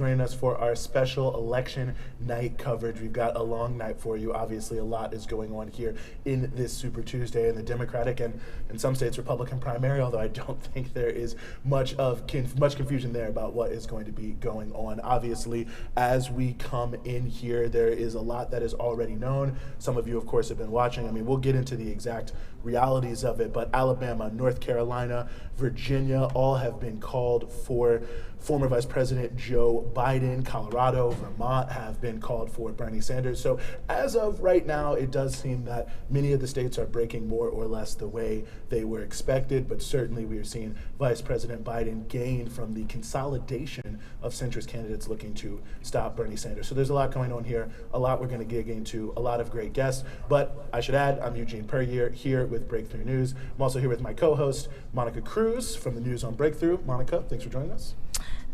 joining us for our special election night coverage. We've got a long night for you. Obviously, a lot is going on here in this Super Tuesday in the Democratic and, in some states, Republican primary, although I don't think there is much confusion there about what is going to be going on. Obviously, as we come in here, there is a lot that is already known. Some of you, of course, have been watching. I mean, we'll get into the exact realities of it, but Alabama, North Carolina, Virginia, all have been called for former Vice President Joe Biden. Colorado, Vermont have been called for Bernie Sanders. So as of right now, it does seem that many of the states are breaking more or less the way they were expected, but certainly we are seeing Vice President Biden gain from the consolidation of centrist candidates looking to stop Bernie Sanders. So there's a lot going on here, a lot we're going to dig into, a lot of great guests. But I should add, I'm Eugene Puryear here with Breakthrough News. I'm also here with my co-host, Monica Cruz from the News on Breakthrough. Monica, thanks for joining us.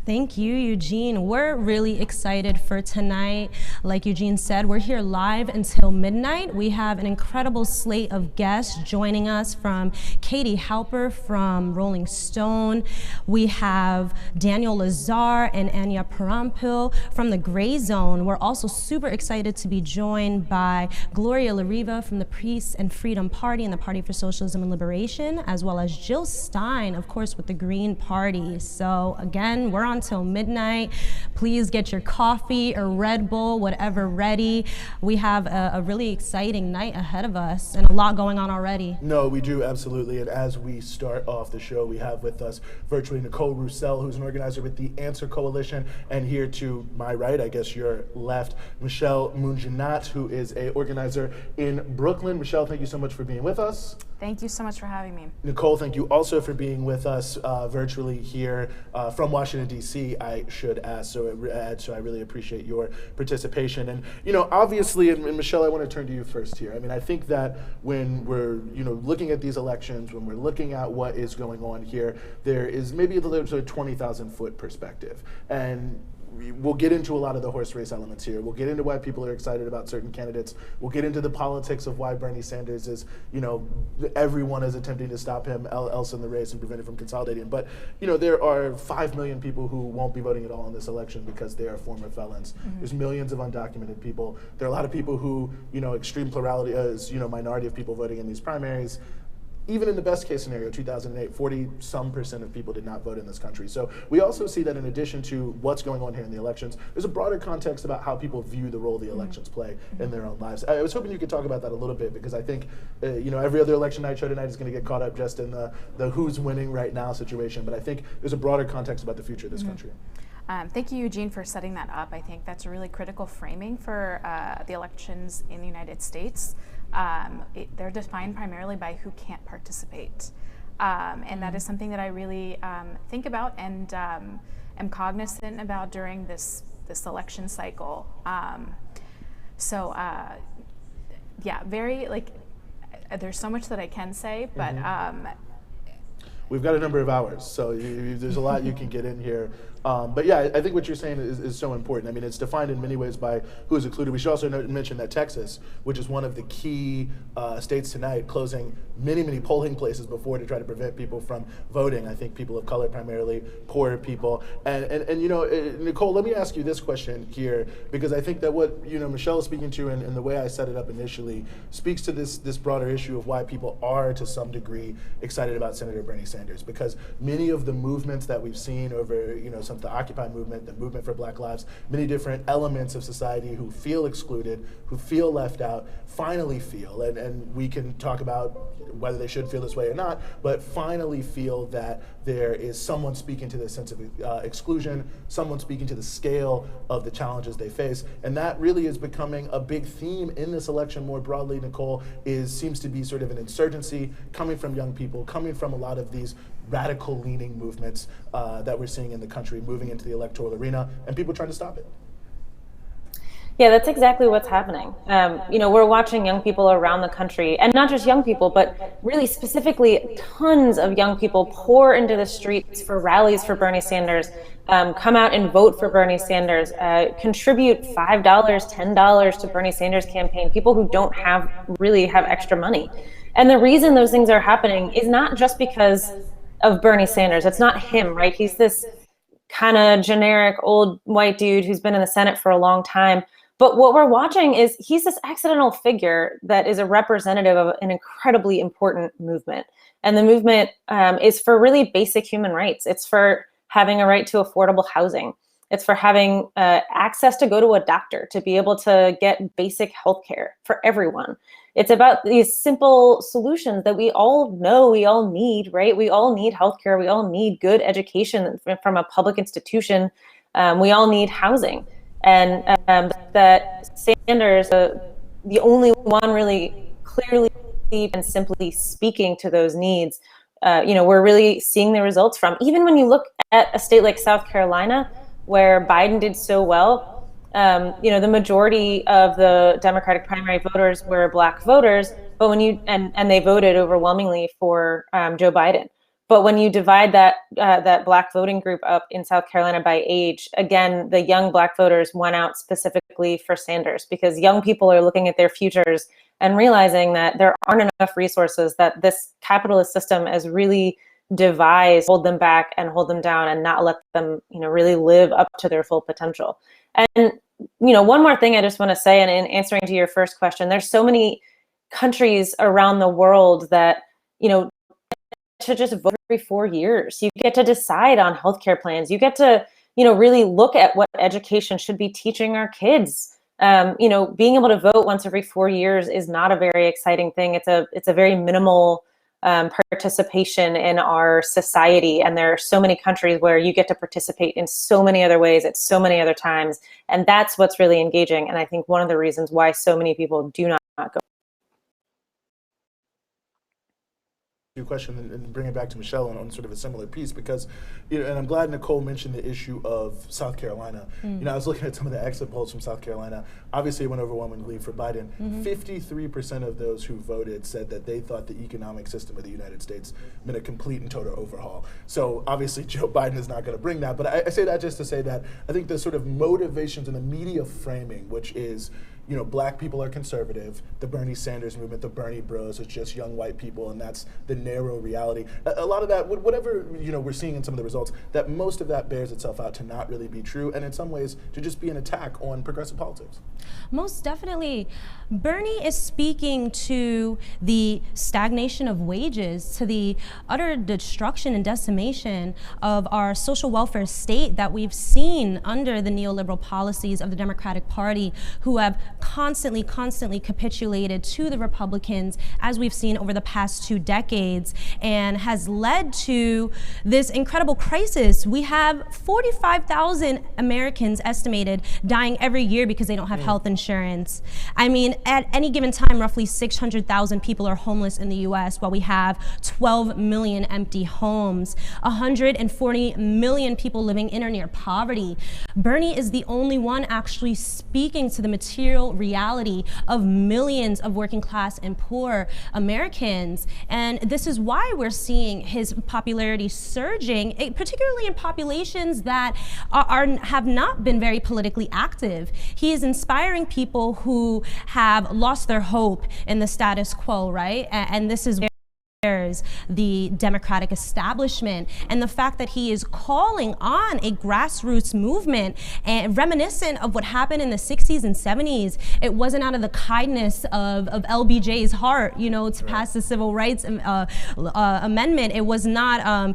Thank you, Eugene. We're really excited for tonight. Like Eugene said, we're here live until midnight. We have an incredible slate of guests joining us, from Katie Halper from Rolling Stone. We have Daniel Lazar and Anya Parampil from the Gray Zone. We're also super excited to be joined by Gloria Riva from the Peace and Freedom Party and the Party for Socialism and Liberation, as well as Jill Stein, of course, with the Green Party. So again, we're on till midnight. Please get your coffee or Red Bull, whatever, ready. We have a really exciting night ahead of us and a lot going on already. No, we do, absolutely. And as we start off the show, we have with us virtually Nicole Roussel, who's an organizer with the Answer Coalition, and here to my right, I guess your left, Michelle Munjanat, who is an organizer in Brooklyn. Michelle, thank you so much for being with us. Thank you so much for having me. Nicole, thank you also for being with us virtually here from Washington, D.C., I should add. So I really appreciate your participation. And, you know, obviously, and Michelle, I want to turn to you first here. I mean, I think that when we're, looking at these elections, when we're looking at what is going on here, there is maybe a little sort of 20,000-foot perspective. And we'll get into a lot of the horse race elements here. We'll get into why people are excited about certain candidates. We'll get into the politics of why Bernie Sanders is, everyone is attempting to stop him else in the race and prevent it from consolidating. But, there are 5 million people who won't be voting at all in this election because they are former felons. Mm-hmm. There's millions of undocumented people. There are a lot of people who, extreme plurality is, minority of people voting in these primaries. Even in the best case scenario, 2008, 40% of people did not vote in this country. So we also see that in addition to what's going on here in the elections, there's a broader context about how people view the role the elections play in their own lives. I was hoping you could talk about that a little bit, because I think, every other election night show tonight is going to get caught up just in the who's winning right now situation. But I think there's a broader context about the future of this country. Thank you, Eugene, for setting that up. I think that's a really critical framing for the elections in the United States. They're defined primarily by who can't participate. And that is something that I really think about and am cognizant about during this election cycle. There's so much that I can say, but we've got a number of hours, so there's a lot you can get in here. But yeah, I think what you're saying is so important. I mean, it's defined in many ways by who is included. We should also mention that Texas, which is one of the key states tonight, closing many polling places before to try to prevent people from voting. I think people of color, primarily poor people. And Nicole, let me ask you this question here, because I think that what Michelle is speaking to, and the way I set it up initially, speaks to this broader issue of why people are, to some degree, excited about Senator Bernie Sanders. Because many of the movements that we've seen over, some of the Occupy movement, the movement for Black Lives, many different elements of society who feel excluded, who feel left out, finally feel, and we can talk about whether they should feel this way or not, but finally feel that there is someone speaking to this sense of exclusion, someone speaking to the scale of the challenges they face. And that really is becoming a big theme in this election more broadly, Nicole, seems to be sort of an insurgency coming from young people, coming from a lot of these radical leaning movements that we're seeing in the country moving into the electoral arena, and people trying to stop it. Yeah, that's exactly what's happening. We're watching young people around the country, and not just young people, but really specifically tons of young people pour into the streets for rallies for Bernie Sanders, come out and vote for Bernie Sanders, contribute $5, $10 to Bernie Sanders campaign, people who don't really have extra money. And the reason those things are happening is not just because of Bernie Sanders. It's not him, right? He's this kind of generic old white dude who's been in the Senate for a long time. But what we're watching is he's this accidental figure that is a representative of an incredibly important movement. And the movement is for really basic human rights. It's for having a right to affordable housing. It's for having access to go to a doctor, to be able to get basic healthcare for everyone. It's about these simple solutions that we all know we all need, right? We all need healthcare. We all need good education from a public institution. We all need housing. And that Sanders, the only one really clearly and simply speaking to those needs, we're really seeing the results from. Even when you look at a state like South Carolina, where Biden did so well, the majority of the Democratic primary voters were Black voters, but when you and they voted overwhelmingly for Joe Biden. But when you divide that Black voting group up in South Carolina by age, again, the young Black voters went out specifically for Sanders, because young people are looking at their futures and realizing that there aren't enough resources, that this capitalist system has really devised, hold them back and hold them down and not let them, really live up to their full potential. And, one more thing I just want to say, and in answering to your first question, there's so many countries around the world that, to just vote every 4 years. You get to decide on healthcare plans. You get to, really look at what education should be teaching our kids. Being able to vote once every 4 years is not a very exciting thing. It's a very minimal participation in our society. And there are so many countries where you get to participate in so many other ways at so many other times. And that's what's really engaging. And I think one of the reasons why so many people do not go. Your question and bring it back to Michelle on sort of a similar piece, because and I'm glad Nicole mentioned the issue of South Carolina. I was looking at some of the exit polls from South Carolina. Obviously it went overwhelmingly for Biden. 53% of those who voted said that they thought the economic system of the United States meant a complete and total overhaul. So obviously Joe Biden is not going to bring that, but I say that just to say that I think the sort of motivations and the media framing, which is Black people are conservative, the Bernie Sanders movement, the Bernie bros, it's just young white people, and that's the narrow reality. A lot of that, whatever we're seeing in some of the results, that most of that bears itself out to not really be true, and in some ways to just be an attack on progressive politics. Most definitely. Bernie is speaking to the stagnation of wages, to the utter destruction and decimation of our social welfare state that we've seen under the neoliberal policies of the Democratic Party, who have constantly capitulated to the Republicans, as we've seen over the past 2 decades, and has led to this incredible crisis. We have 45,000 Americans estimated dying every year because they don't have health insurance. I mean, at any given time, roughly 600,000 people are homeless in the US, while we have 12 million empty homes, 140 million people living in or near poverty. Bernie is the only one actually speaking to the material reality of millions of working class and poor Americans. And this is why we're seeing his popularity surging, particularly in populations that have not been very politically active. He is inspiring people who have lost their hope in the status quo, right? And this is the Democratic establishment, and the fact that he is calling on a grassroots movement and reminiscent of what happened in the 60s and 70s. It wasn't out of the kindness of LBJ's heart, to pass the Civil Rights Amendment. It was not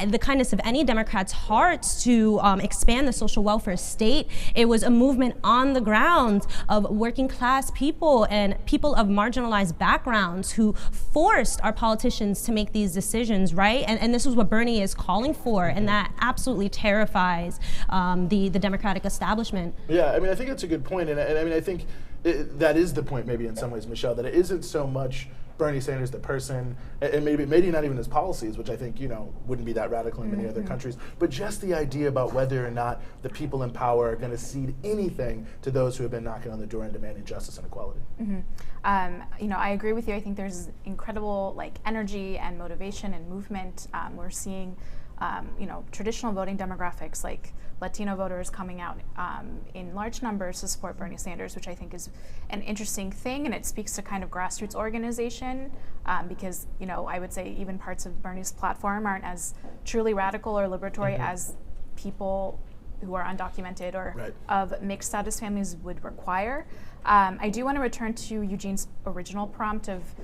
the kindness of any Democrat's hearts to expand the social welfare state. It was a movement on the ground of working class people and people of marginalized backgrounds who forced our politicians to make these decisions, right? And this is what Bernie is calling for, and that absolutely terrifies the Democratic establishment. Yeah, I mean, I think that's a good point, and I mean, I think that is the point, maybe in some ways, Michelle, that it isn't so much Bernie Sanders the person, and maybe not even his policies, which I think wouldn't be that radical in many other countries, but just the idea about whether or not the people in power are going to cede anything to those who have been knocking on the door and demanding justice and equality. I agree with you. I think there's incredible energy and motivation and movement. We're seeing traditional voting demographics like Latino voters coming out in large numbers to support Bernie Sanders, which I think is an interesting thing, and it speaks to kind of grassroots organization because I would say even parts of Bernie's platform aren't as truly radical or liberatory as people who are undocumented or Right. of mixed status families would require. I do want to return to Eugene's original prompt of,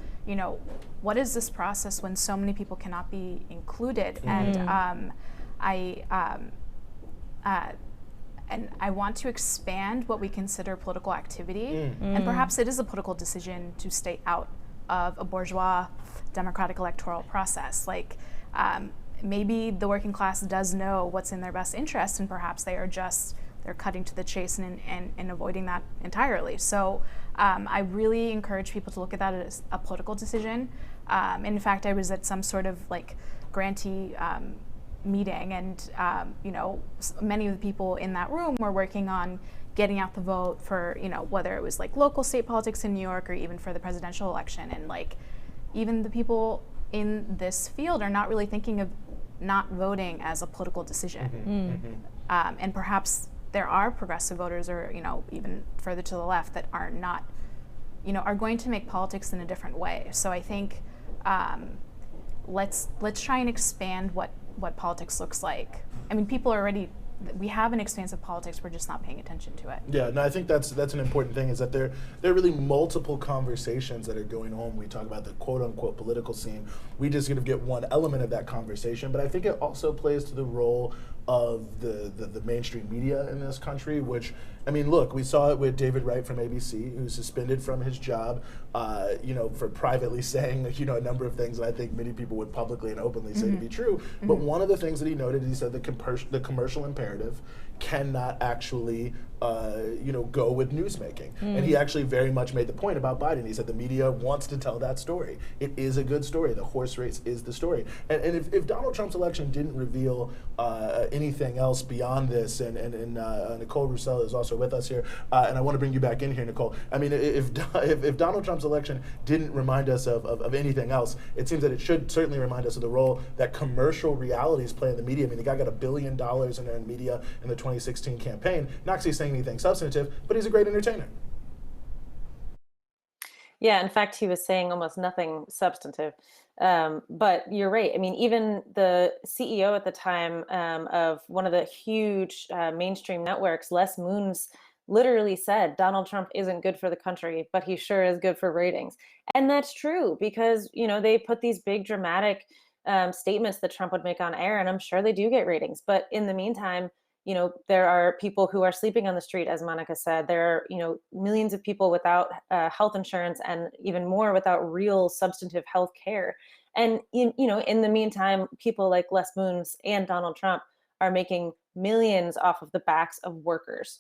what is this process when so many people cannot be included? And I want to expand what we consider political activity, and perhaps it is a political decision to stay out of a bourgeois democratic electoral process. Like, maybe the working class does know what's in their best interest, and perhaps they're cutting to the chase and avoiding that entirely. So I really encourage people to look at that as a political decision. In fact, I was at some sort of like grantee meeting, and many of the people in that room were working on getting out the vote for whether it was like local state politics in New York or even for the presidential election. And like, even the people in this field are not really thinking of not voting as a political decision. And perhaps there are progressive voters, or even further to the left, that are not, are going to make politics in a different way. So I think let's try and expand what politics looks like. I mean, we have an expansive politics, we're just not paying attention to it. Yeah, no, I think that's an important thing, is that there are really multiple conversations that are going on when we talk about the quote-unquote political scene. We just sort of get one element of that conversation, but I think it also plays to the role of the mainstream media in this country, which, I mean, look, we saw it with David Wright from ABC, who's suspended from his job, for privately saying, a number of things that I think many people would publicly and openly say to be true. But one of the things that he noted, he said the commercial imperative cannot actually, go with newsmaking. And he actually very much made the point about Biden. He said the media wants to tell that story. It is a good story. The horse race is the story. And if Donald Trump's election didn't reveal anything else beyond this, and Nicole Roussel is also with us here, and I want to bring you back in here, Nicole. I mean, if Donald Trump's election didn't remind us of anything else, it seems that it should certainly remind us of the role that commercial realities play in the media. I mean, the guy got $1 billion in media in the 2016 campaign. Not actually saying anything substantive, but he's a great entertainer. Yeah, in fact, he was saying almost nothing substantive. But you're right. I mean, even the CEO at the time of one of the huge mainstream networks, Les Moons, literally said Donald Trump isn't good for the country, but he sure is good for ratings. And that's true, because, they put these big dramatic statements that Trump would make on air, and I'm sure they do get ratings. But in the meantime, there are people who are sleeping on the street, as Monica said. There are, millions of people without health insurance, and even more without real substantive health care. And, in the meantime, people like Les Moons and Donald Trump are making millions off of the backs of workers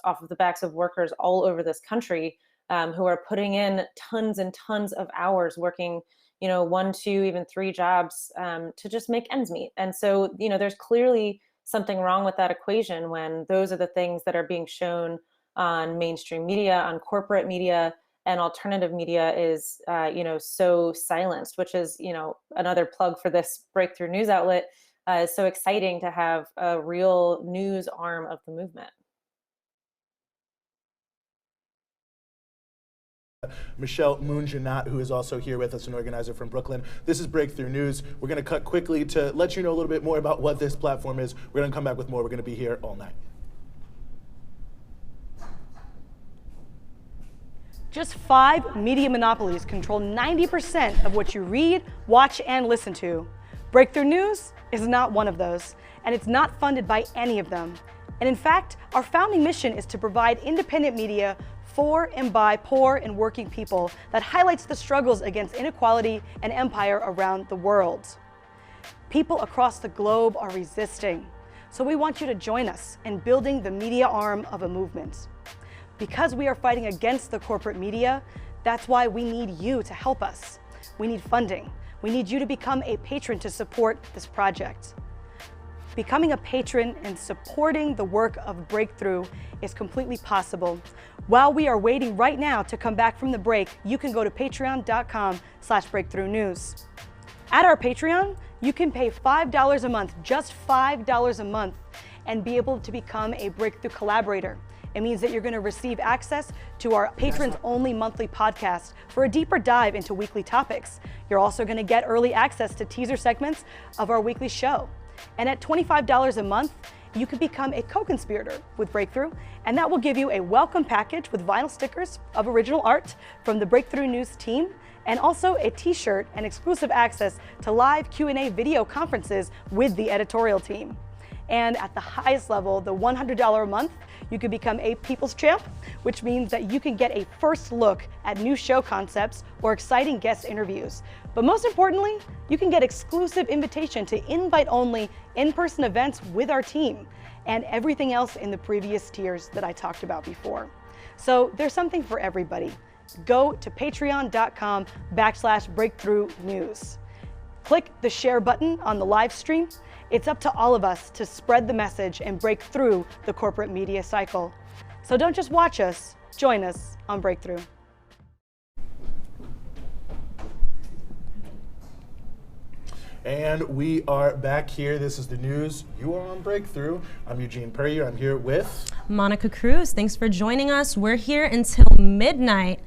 all over this country, who are putting in tons and tons of hours working, 1, 2, even 3 jobs to just make ends meet. And so, there's clearly something wrong with that equation when those are the things that are being shown on mainstream media, on corporate media, and alternative media is, so silenced, which is, another plug for this breakthrough news outlet. It's so exciting to have a real news arm of the movement. Michelle Moonjanat, who is also here with us, an organizer from Brooklyn. This is Breakthrough News. We're going to cut quickly to let you know a little bit more about what this platform is. We're going to come back with more. We're going to be here all night. Just 5 media monopolies control 90% of what you read, watch, and listen to. Breakthrough News is not one of those, and it's not funded by any of them. And in fact, our founding mission is to provide independent media for and by poor and working people that highlights the struggles against inequality and empire around the world. People across the globe are resisting, so we want you to join us in building the media arm of a movement. Because we are fighting against the corporate media, that's why we need you to help us. We need funding. We need you to become a patron to support this project. Becoming a patron and supporting the work of Breakthrough is completely possible. While we are waiting right now to come back from the break, you can go to patreon.com/breakthroughnews. At our Patreon, you can pay $5 a month, just $5 a month, and be able to become a Breakthrough collaborator. It means that you're going to receive access to our patrons-only monthly podcast for a deeper dive into weekly topics. You're also going to get early access to teaser segments of our weekly show. And at $25 a month, you can become a co-conspirator with Breakthrough, and that will give you a welcome package with vinyl stickers of original art from the Breakthrough News team, and also a t-shirt and exclusive access to live Q&A video conferences with the editorial team. And at the highest level, the $100 a month, you can become a People's Champ, which means that you can get a first look at new show concepts or exciting guest interviews. But most importantly, you can get exclusive invitation to invite-only in-person events with our team and everything else in the previous tiers that I talked about before. So there's something for everybody. Go to patreon.com/Breakthrough News. Click the share button on the live stream. It's up to all of us to spread the message and break through the corporate media cycle. So don't just watch us, join us on Breakthrough. And we are back here. This is the news. You are on Breakthrough. I'm Eugene Puryear. I'm here with Monica Cruz. Thanks for joining us. We're here until midnight.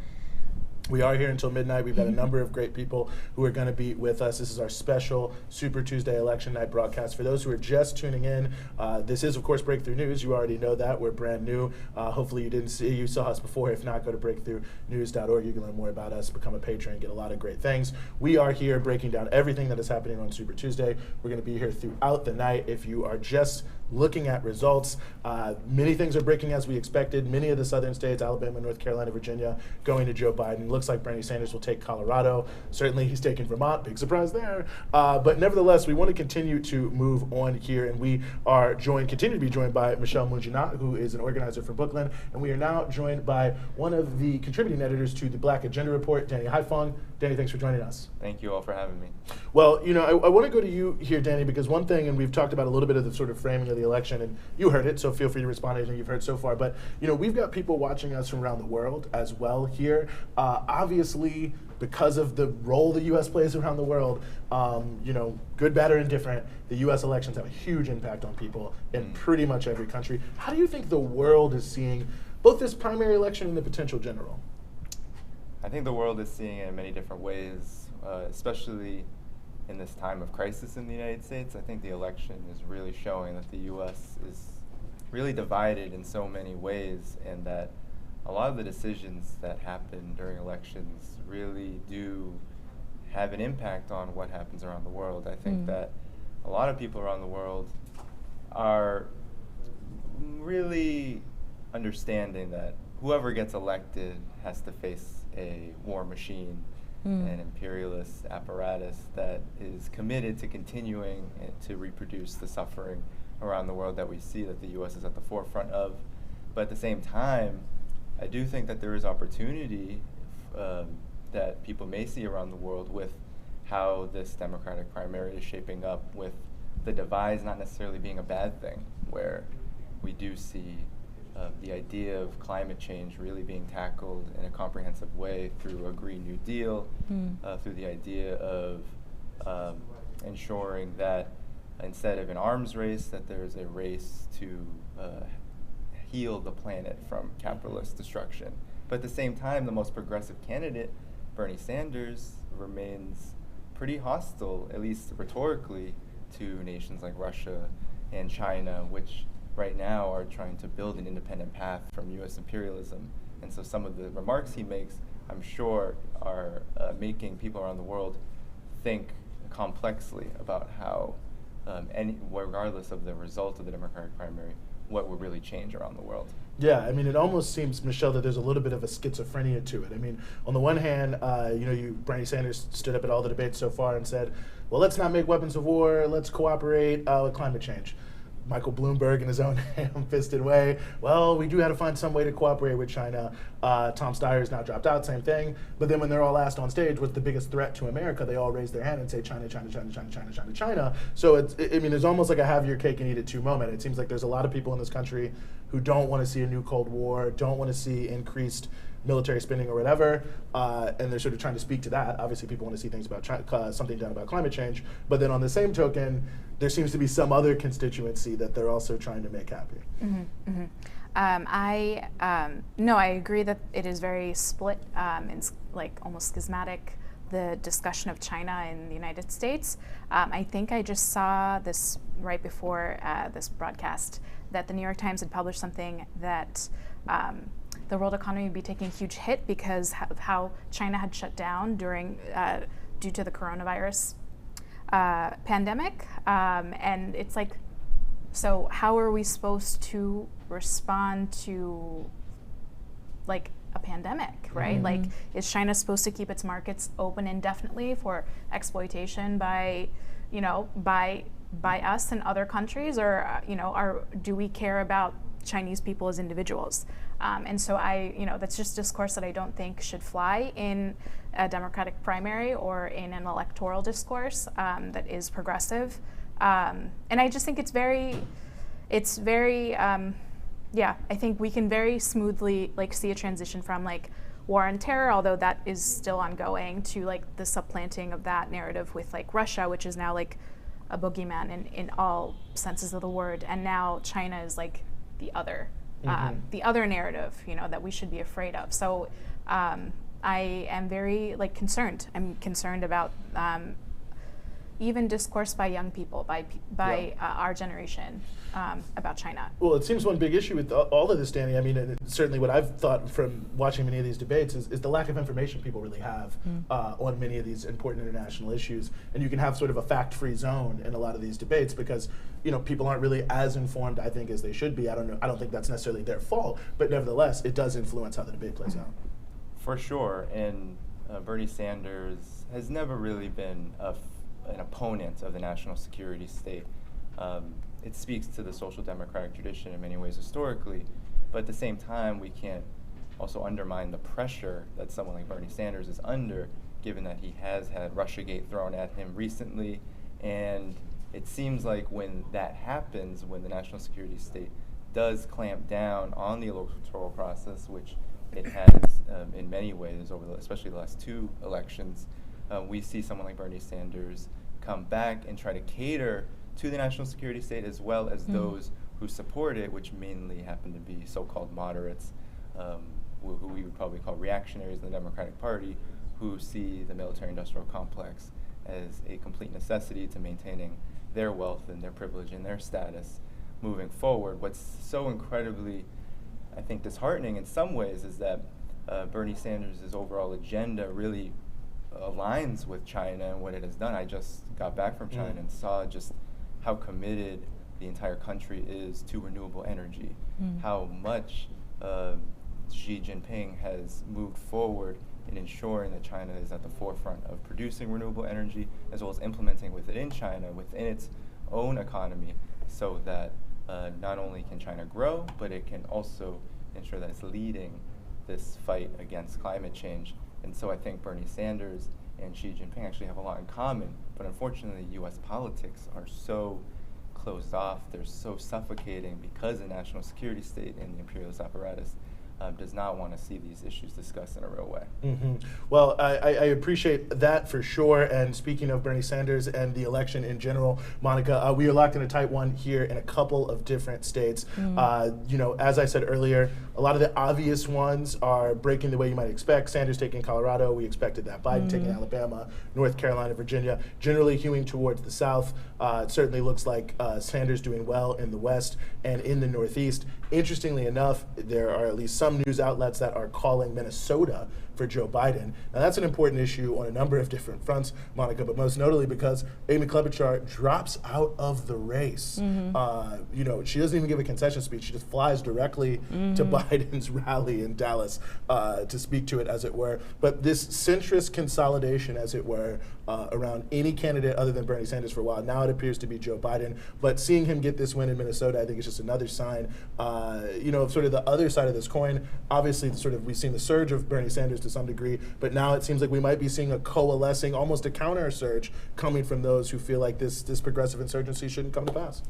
We are here until midnight. We've got a number of great people who are going to be with us. This is our special Super Tuesday Election Night broadcast. For those who are just tuning in, this is, of course, Breakthrough News. You already know that. We're brand new. Hopefully you saw us before. If not, go to breakthroughnews.org. You can learn more about us, become a patron, get a lot of great things. We are here breaking down everything that is happening on Super Tuesday. We're going to be here throughout the night. If you are just looking at results, many things are breaking as we expected. Many of the southern states, Alabama, North Carolina, Virginia, going to Joe Biden. Looks like Bernie Sanders will take Colorado. Certainly he's taking Vermont, big surprise there. But nevertheless, we want to continue to move on here, and we are continue to be joined by Michelle Mujina, who is an organizer from Brooklyn, and we are now joined by one of the contributing editors to the Black Agenda Report, Danny Haifong. Danny, thanks for joining us. Thank you all for having me. Well, I want to go to you here, Danny, because one thing, and we've talked about a little bit of the sort of framing of the election, and you heard it, so feel free to respond to anything you've heard so far, but we've got people watching us from around the world as well here. Obviously, because of the role the U.S. plays around the world, good, bad, or indifferent, the U.S. elections have a huge impact on people in pretty much every country. How do you think the world is seeing both this primary election and the potential general? I think the world is seeing it in many different ways, especially in this time of crisis in the United States. I think the election is really showing that the U.S. is really divided in so many ways, and that a lot of the decisions that happen during elections really do have an impact on what happens around the world. I think that a lot of people around the world are really understanding that whoever gets elected has to face a war machine, an imperialist apparatus that is committed to continuing to reproduce the suffering around the world that we see that the U.S. is at the forefront of. But at the same time, I do think that there is opportunity that people may see around the world with how this Democratic primary is shaping up, with the divides not necessarily being a bad thing, where we do see the idea of climate change really being tackled in a comprehensive way through a Green New Deal, through the idea of ensuring that instead of an arms race, that there's a race to heal the planet from capitalist destruction. But at the same time, the most progressive candidate, Bernie Sanders, remains pretty hostile, at least rhetorically, to nations like Russia and China, which right now are trying to build an independent path from U.S. imperialism. And so some of the remarks he makes, I'm sure, are making people around the world think complexly about how, regardless of the result of the Democratic primary, what would really change around the world. Yeah, I mean, it almost seems, Michelle, that there's a little bit of a schizophrenia to it. I mean, on the one hand, Bernie Sanders stood up at all the debates so far and said, well, let's not make weapons of war, let's cooperate with climate change. Michael Bloomberg, in his own ham-fisted way, well, we do have to find some way to cooperate with China. Tom Steyer's now dropped out, same thing. But then when they're all asked on stage what's the biggest threat to America, they all raise their hand and say China, China, China, China, China, China, China. So there's almost like a have your cake and eat it too moment. It seems like there's a lot of people in this country who don't want to see a new Cold War, don't want to see increased military spending or whatever, and they're sort of trying to speak to that. Obviously, people want to see things about something done about climate change, but then on the same token, there seems to be some other constituency that they're also trying to make happy. I agree that it is very split, and like almost schismatic the discussion of China in the United States. I think I just saw this right before this broadcast, that the New York Times had published something that the world economy would be taking a huge hit because of how China had shut down due to the coronavirus pandemic. And it's like, so how are we supposed to respond to like a pandemic, right? Mm-hmm. Like, is China supposed to keep its markets open indefinitely for exploitation by us and other countries, or do we care about Chinese people as individuals? And so that's just discourse that I don't think should fly in a Democratic primary or in an electoral discourse that is progressive. And I just think it's very, I think we can very smoothly like see a transition from like war on terror, although that is still ongoing, to like the supplanting of that narrative with like Russia, which is now like a boogeyman in all senses of the word, and now China is like the other narrative, that we should be afraid of. So I am very like concerned. I'm concerned about even discourse by young people, by our generation, about China. Well, it seems one big issue with all of this, Danny. I mean, and certainly what I've thought from watching many of these debates is the lack of information people really have on many of these important international issues. And you can have sort of a fact-free zone in a lot of these debates because, people aren't really as informed, I think, as they should be. I don't think that's necessarily their fault, but nevertheless, it does influence how the debate plays out. For sure, and Bernie Sanders has never really been an opponent of the national security state. It speaks to the social democratic tradition in many ways historically, but at the same time, we can't also undermine the pressure that someone like Bernie Sanders is under, given that he has had Russiagate thrown at him recently. And it seems like when that happens, when the national security state does clamp down on the electoral process, which it has in many ways, especially the last two elections, we see someone like Bernie Sanders come back and try to cater to the national security state as well as those who support it, which mainly happen to be so-called moderates, who we would probably call reactionaries in the Democratic Party, who see the military-industrial complex as a complete necessity to maintaining their wealth and their privilege and their status moving forward. What's so incredibly, I think, disheartening in some ways is that Bernie Sanders' overall agenda really aligns with China and what it has done. I just got back from China and saw just how committed the entire country is to renewable energy, how much Xi Jinping has moved forward in ensuring that China is at the forefront of producing renewable energy, as well as implementing within China, within its own economy, so that not only can China grow, but it can also ensure that it's leading this fight against climate change. And so I think Bernie Sanders and Xi Jinping actually have a lot in common, but unfortunately U.S. politics are so closed off, they're so suffocating because the national security state and the imperialist apparatus does not want to see these issues discussed in a real way. Well, I appreciate that for sure. And speaking of Bernie Sanders and the election in general, Monica, we are locked in a tight one here in a couple of different states. As I said earlier, a lot of the obvious ones are breaking the way you might expect. Sanders taking Colorado, we expected that. Biden taking Alabama, North Carolina, Virginia, generally hewing towards the South. It certainly looks like Sanders doing well in the West and in the Northeast. Interestingly enough, there are at least some news outlets that are calling Minnesota for Joe Biden. Now that's an important issue on a number of different fronts, Monica, but most notably because Amy Klobuchar drops out of the race. She doesn't even give a concession speech. She just flies directly to Biden's rally in Dallas to speak to it, as it were. But this centrist consolidation, as it were, around any candidate other than Bernie Sanders for a while, now it appears to be Joe Biden. But seeing him get this win in Minnesota, I think is just another sign, of sort of the other side of this coin. Obviously, we've seen the surge of Bernie Sanders to some degree, but now it seems like we might be seeing a coalescing, almost a counter surge coming from those who feel like this progressive insurgency shouldn't come to pass.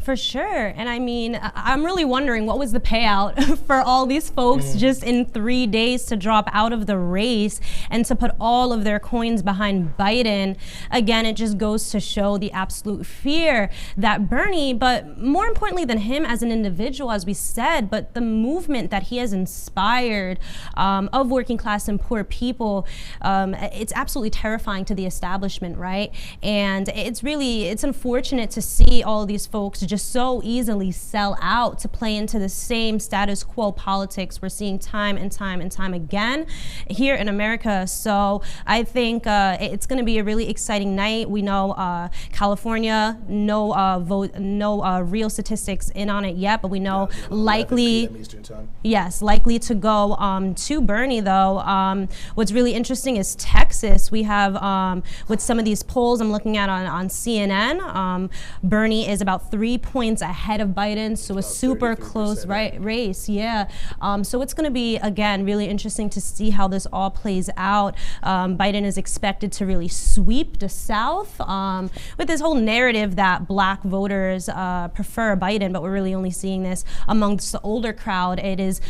For sure. And I mean, I'm really wondering what was the payout for all these folks just in 3 days to drop out of the race and to put all of their coins behind Biden. Again, it just goes to show the absolute fear that Bernie, but more importantly than him as an individual, as we said, but the movement that he has inspired of working class and poor people, it's absolutely terrifying to the establishment, right? And it's unfortunate to see all of these folks just so easily sell out to play into the same status quo politics we're seeing time and time and time again here in America. So I think it's going to be a really exciting night. We know California, no real statistics in on it yet, but we know likely, 11 p.m. Eastern time. Yes, likely to go to Bernie though. What's really interesting is Texas. We have with some of these polls I'm looking at on CNN, Bernie is about 3 points ahead of Biden, so a super close race. Yeah. So it's going to be, again, really interesting to see how this all plays out. Biden is expected to really sweep the South with this whole narrative that black voters prefer Biden, but we're really only seeing this amongst the older crowd. It is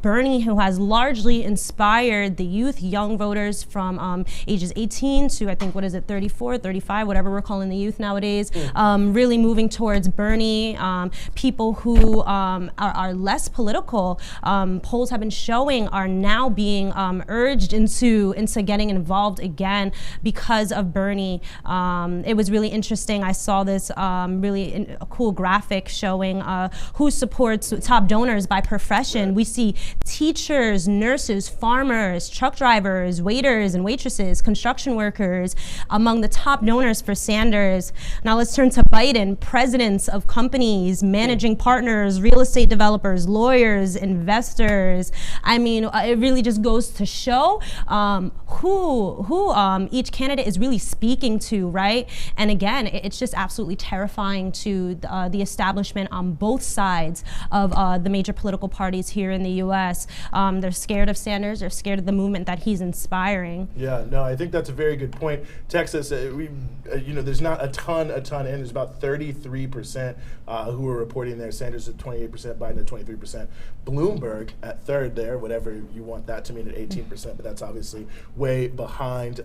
Bernie who has largely inspired the youth, young voters from ages 18 to, I think, 34, 35, whatever we're calling the youth nowadays, really moving towards Bernie. People who are less political, polls have been showing, are now being urged into getting involved again because of Bernie. It was really interesting. I saw this really cool graphic showing who supports top donors by profession. We see teachers, nurses, farmers, truck drivers, waiters and waitresses, construction workers among the top donors for Sanders. Now let's turn to Biden. Presidents of companies, managing partners, real estate developers, lawyers, investors. I mean, it really just goes to show who each candidate is really speaking to, right? And again, it's just absolutely terrifying to the establishment on both sides of the major political parties here in the U.S. They're scared of Sanders. They're scared of the movement that he's inspiring. Yeah, no, I think that's a very good point. Texas, there's not a ton in. There's about 33% who are reporting there. Sanders at 28%, Biden at 23%. Bloomberg at third there, whatever you want that to mean, at 18%, but that's obviously way behind.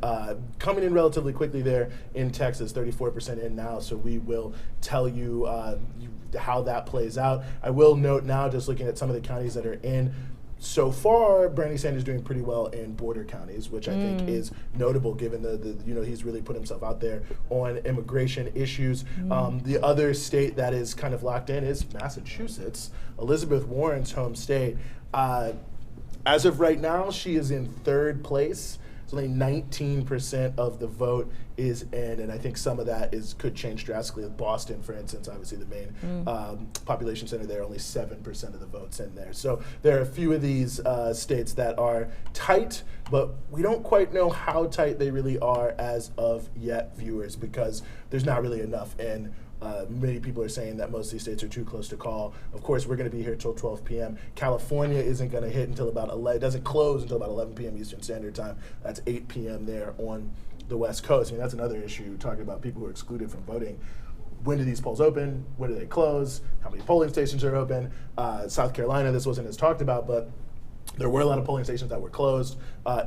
Coming in relatively quickly there in Texas, 34% in now, so we will tell you how that plays out. I will note now, just looking at some of the counties that are in, so far, Bernie Sanders doing pretty well in border counties, which I think is notable given the he's really put himself out there on immigration issues. The other state that is kind of locked in is Massachusetts, Elizabeth Warren's home state. As of right now, she is in third place. So only 19% of the vote is in, and I think some of that could change drastically. Boston, for instance, obviously the main population center there, only 7% of the votes in there. So there are a few of these states that are tight, but we don't quite know how tight they really are as of yet, viewers, because there's not really enough in. Many people are saying that most of these states are too close to call. Of course, we're going to be here till 12 p.m. California isn't going to hit until about 11. It doesn't close until about 11 p.m. Eastern Standard Time. That's 8 p.m. there on the West Coast. I mean, that's another issue, talking about people who are excluded from voting. When do these polls open? When do they close? How many polling stations are open? South Carolina, this wasn't as talked about, but there were a lot of polling stations that were closed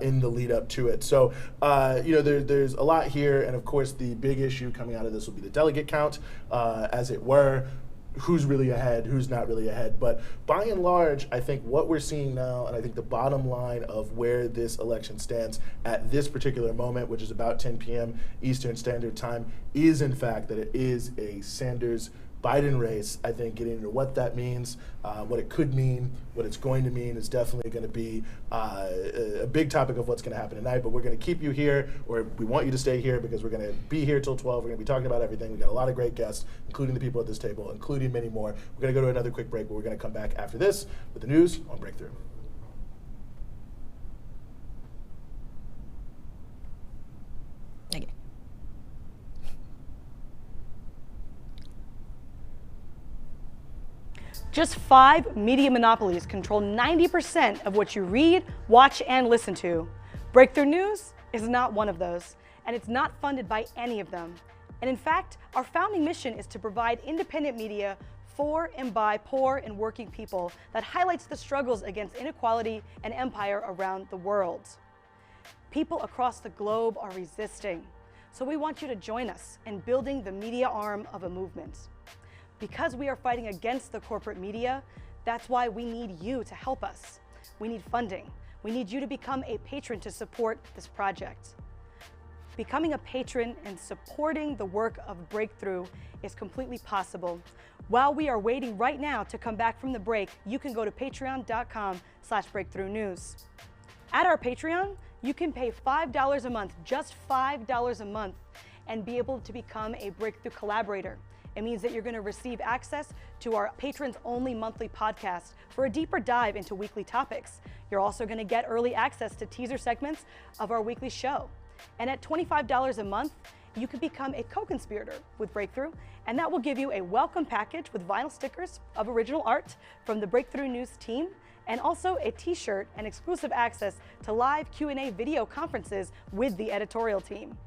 in the lead up to it. So, there's a lot here. And of course, the big issue coming out of this will be the delegate count, as it were. Who's really ahead, who's not really ahead. But by and large, I think what we're seeing now, and I think the bottom line of where this election stands at this particular moment, which is about 10 p.m. Eastern Standard Time, is in fact that it is a Sanders-Biden race. I think getting into what that means, what it could mean, what it's going to mean is definitely going to be a big topic of what's going to happen tonight. But we're going to keep you here, or we want you to stay here, because we're going to be here till 12. We're going to be talking about everything. We've got a lot of great guests, including the people at this table, including many more. We're going to go to another quick break, but we're going to come back after this with the news on Breakthrough. Thank you. Just 5 media monopolies control 90% of what you read, watch, and listen to. Breakthrough News is not one of those, and it's not funded by any of them. And in fact, our founding mission is to provide independent media for and by poor and working people that highlights the struggles against inequality and empire around the world. People across the globe are resisting, so we want you to join us in building the media arm of a movement. Because we are fighting against the corporate media, that's why we need you to help us. We need funding. We need you to become a patron to support this project. Becoming a patron and supporting the work of Breakthrough is completely possible. While we are waiting right now to come back from the break, you can go to patreon.com/breakthroughnews. At our Patreon, you can pay $5 a month, just $5 a month, and be able to become a Breakthrough collaborator. It means that you're going to receive access to our patrons-only monthly podcast for a deeper dive into weekly topics. You're also going to get early access to teaser segments of our weekly show. And at $25 a month, you can become a co-conspirator with Breakthrough, and that will give you a welcome package with vinyl stickers of original art from the Breakthrough News team, and also a t-shirt and exclusive access to live Q&A video conferences with the editorial team.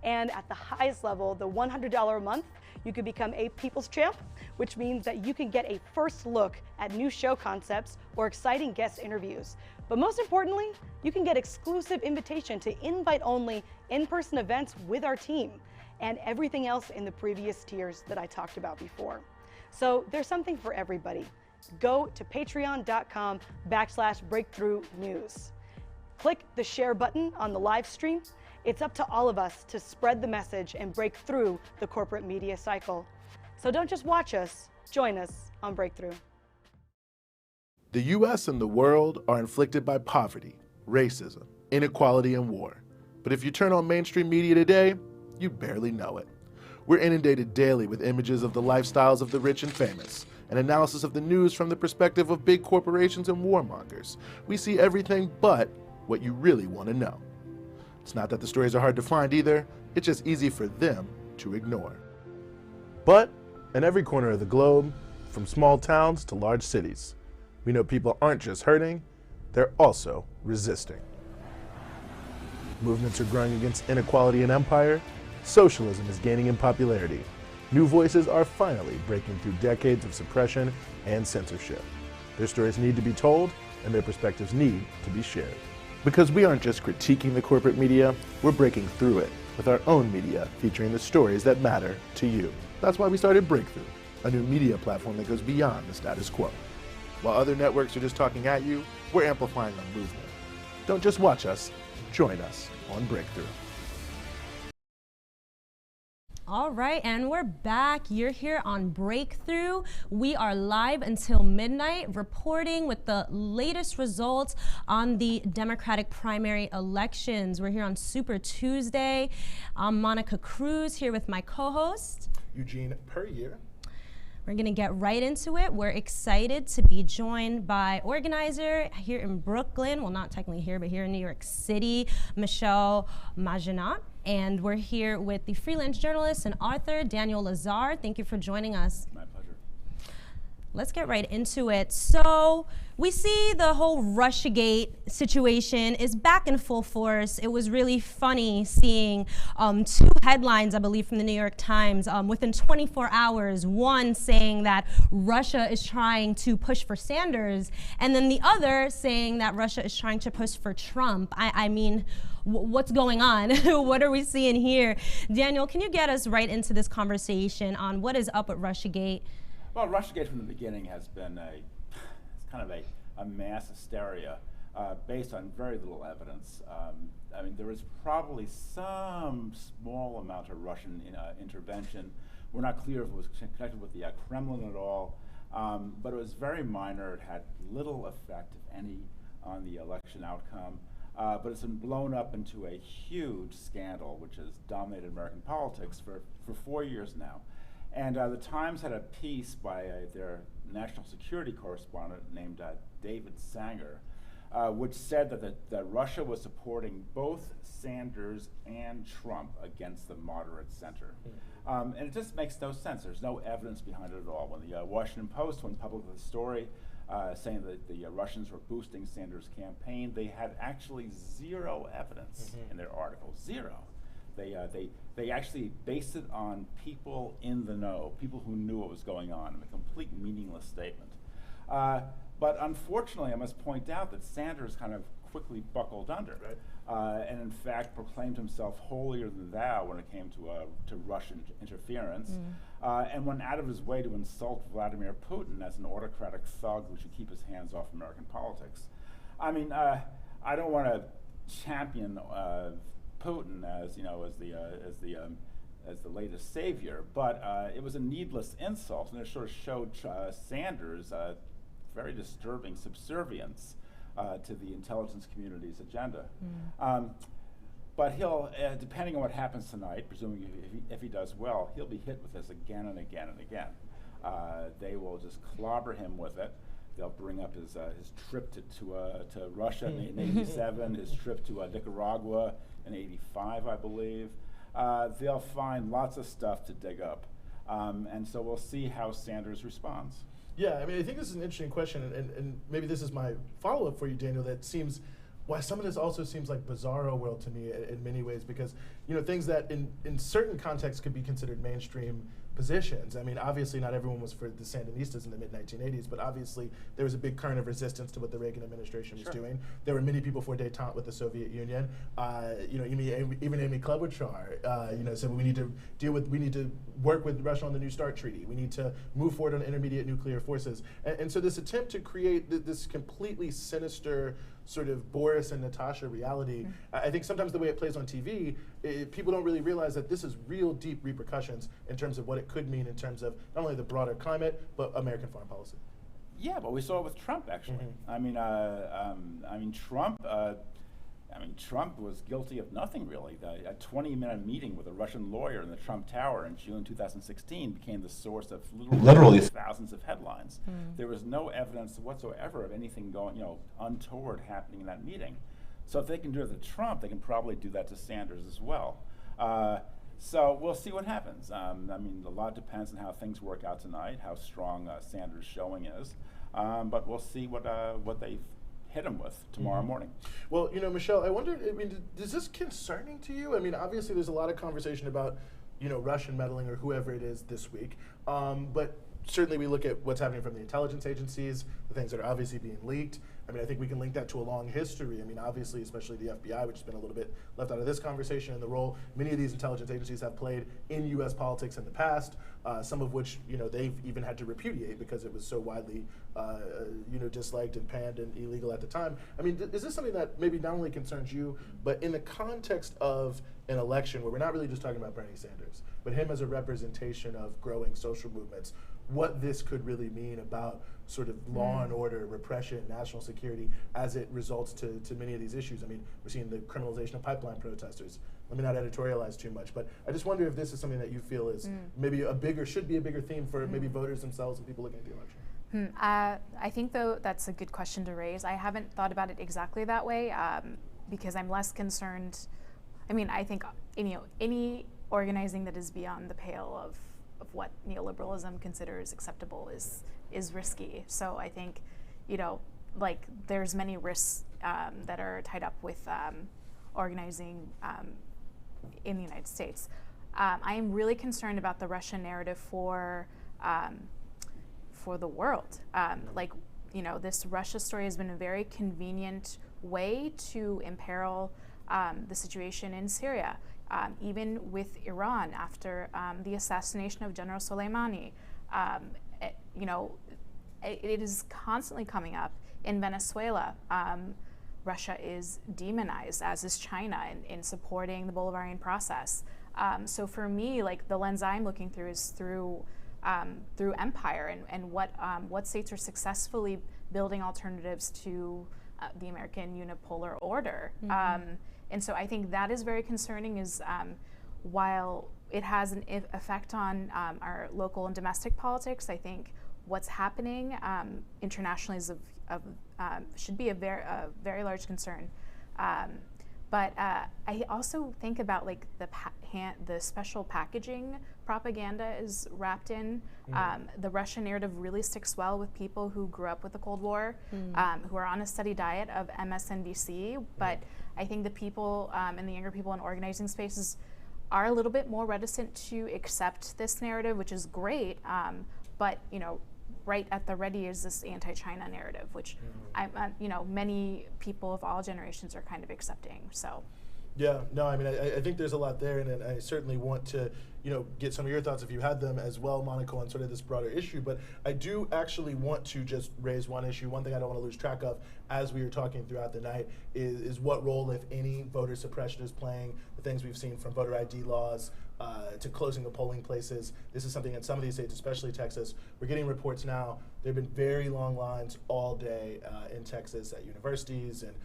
And at the highest level, the $100 a month, you can become a People's Champ, which means that you can get a first look at new show concepts or exciting guest interviews. But most importantly, you can get exclusive invitation to invite-only in-person events with our team and everything else in the previous tiers that I talked about before. So there's something for everybody. Go to patreon.com/breakthroughnews. Click the share button on the live stream. It's up to all of us to spread the message and break through the corporate media cycle. So don't just watch us, join us on Breakthrough. The U.S. and the world are inflicted by poverty, racism, inequality, and war. But if you turn on mainstream media today, you barely know it. We're inundated daily with images of the lifestyles of the rich and famous, an analysis of the news from the perspective of big corporations and warmongers. We see everything but what you really want to know. It's not that the stories are hard to find either, it's just easy for them to ignore. But in every corner of the globe, from small towns to large cities, we know people aren't just hurting, they're also resisting. Movements are growing against inequality and empire. Socialism is gaining in popularity. New voices are finally breaking through decades of suppression and censorship. Their stories need to be told, and their perspectives need to be shared. Because we aren't just critiquing the corporate media, we're breaking through it with our own media featuring the stories that matter to you. That's why we started Breakthrough, a new media platform that goes beyond the status quo. While other networks are just talking at you, we're amplifying our movement. Don't just watch us, join us on Breakthrough. All right, and we're back. You're here on Breakthrough. We are live until midnight, reporting with the latest results on the Democratic primary elections. We're here on Super Tuesday. I'm Monica Cruz here with my co-host, Eugene Perrier. We're going to get right into it. We're excited to be joined by organizer here in Brooklyn, well, not technically here, but here in New York City, Michelle Maginot. And we're here with the freelance journalist and author, Daniel Lazar. Thank you for joining us. My pleasure. Let's get right into it. So we see the whole Russiagate situation is back in full force. It was really funny seeing two headlines, I believe, from the New York Times within 24 hours. One saying that Russia is trying to push for Sanders, and then the other saying that Russia is trying to push for Trump. I mean, what's going on? What are we seeing here? Daniel, can you get us right into this conversation on what is up with Russiagate? Well, Russiagate from the beginning has been a mass hysteria based on very little evidence. I mean, there was probably some small amount of Russian intervention. We're not clear if it was connected with the Kremlin at all, but it was very minor. It had little effect, if any, on the election outcome. But it's been blown up into a huge scandal, which has dominated American politics for 4 years now. And the Times had a piece by their national security correspondent named David Sanger, which said that Russia was supporting both Sanders and Trump against the moderate center. And it just makes no sense. There's no evidence behind it at all. When the Washington Post went public with the story saying that the Russians were boosting Sanders' campaign, they had actually zero evidence in their article, zero, They actually based it on people in the know, people who knew what was going on, a complete meaningless statement. But unfortunately, I must point out that Sanders kind of quickly buckled under, and in fact proclaimed himself holier than thou when it came to Russian interference, and went out of his way to insult Vladimir Putin as an autocratic thug who should keep his hands off American politics. I mean, I don't want to champion Putin as the latest savior, but it was a needless insult, and it sort of showed Sanders very disturbing subservience to the intelligence community's agenda. But he'll, depending on what happens tonight, presuming if he does well, he'll be hit with this again and again and again. They will just clobber him with it. They'll bring up his trip to Russia in '87, his trip to Nicaragua in '85, I believe. They'll find lots of stuff to dig up. And so we'll see how Sanders responds. Yeah, I mean, I think this is an interesting question, and maybe this is my follow-up for you, Daniel, that seems, why some of this also seems like bizarro world to me in many ways, because, you know, things that in certain contexts could be considered mainstream positions. I mean, obviously not everyone was for the Sandinistas in the mid-1980s, but obviously there was a big current of resistance to what the Reagan administration was doing. There were many people for détente with the Soviet Union. You know, even Amy Klobuchar, you know, said we need to work with Russia on the New START treaty. We need to move forward on intermediate nuclear forces. And so this attempt to create this completely sinister sort of Boris and Natasha reality, I think sometimes the way it plays on TV, people don't really realize that this is real deep repercussions in terms of what it could mean in terms of not only the broader climate, but American foreign policy. Yeah, but we saw it with Trump, actually. I mean, Trump was guilty of nothing, really. A 20-minute meeting with a Russian lawyer in the Trump Tower in June 2016 became the source of literally thousands of headlines. There was no evidence whatsoever of anything going, you know, untoward happening in that meeting. So if they can do it to Trump, they can probably do that to Sanders as well. So we'll see what happens. I mean, a lot depends on how things work out tonight, how strong Sanders' showing is. But we'll see what they hit him with tomorrow morning. Well, you know, Michelle, I wondered, I mean, is this concerning to you? I mean, obviously there's a lot of conversation about, you know, Russian meddling or whoever it is this week, but certainly we look at what's happening from the intelligence agencies, the things that are obviously being leaked. I mean, I think we can link that to a long history. I mean, obviously, especially the FBI, which has been a little bit left out of this conversation, and the role many of these intelligence agencies have played in U.S. politics in the past, some of which, you know, they've even had to repudiate because it was so widely, you know, disliked and panned and illegal at the time. I mean, is this something that maybe not only concerns you, but in the context of an election where we're not really just talking about Bernie Sanders, but him as a representation of growing social movements, what this could really mean about sort of law and order, repression, national security as it results to many of these issues? I mean, we're seeing the criminalization of pipeline protesters. Let me not editorialize too much, but I just wonder if this is something that you feel is maybe should be a bigger theme for maybe voters themselves and people looking at the election. I think, though, that's a good question to raise. I haven't thought about it exactly that way because I'm less concerned. I mean, I think any organizing that is beyond the pale of what neoliberalism considers acceptable is risky. So I think, you know, like there's many risks that are tied up with organizing in the United States. I am really concerned about the Russian narrative for the world. Like, you know, this Russia story has been a very convenient way to imperil the situation in Syria. Even with Iran after the assassination of General Soleimani, you know, it is constantly coming up. In Venezuela, Russia is demonized, as is China, in supporting the Bolivarian process. So for me, like the lens I'm looking through is through empire and what states are successfully building alternatives to the American unipolar order. And so I think that is very concerning, is while it has an effect on our local and domestic politics, I think what's happening internationally should be a very large concern. But I also think about like the special packaging propaganda is wrapped in. The Russian narrative really sticks well with people who grew up with the Cold War, who are on a steady diet of MSNBC. But I think the people and the younger people in organizing spaces are a little bit more reticent to accept this narrative, which is great. But right at the ready is this anti-China narrative, which many people of all generations are kind of accepting. So. Yeah, no, I mean, I think there's a lot there, and I certainly want to, get some of your thoughts if you had them as well, Monica, on sort of this broader issue. But I do actually want to just raise one issue. One thing I don't want to lose track of as we are talking throughout the night is what role, if any, voter suppression is playing. The things we've seen from voter ID laws to closing of polling places. This is something in some of these states, especially Texas. We're getting reports now. There have been very long lines all day in Texas at universities and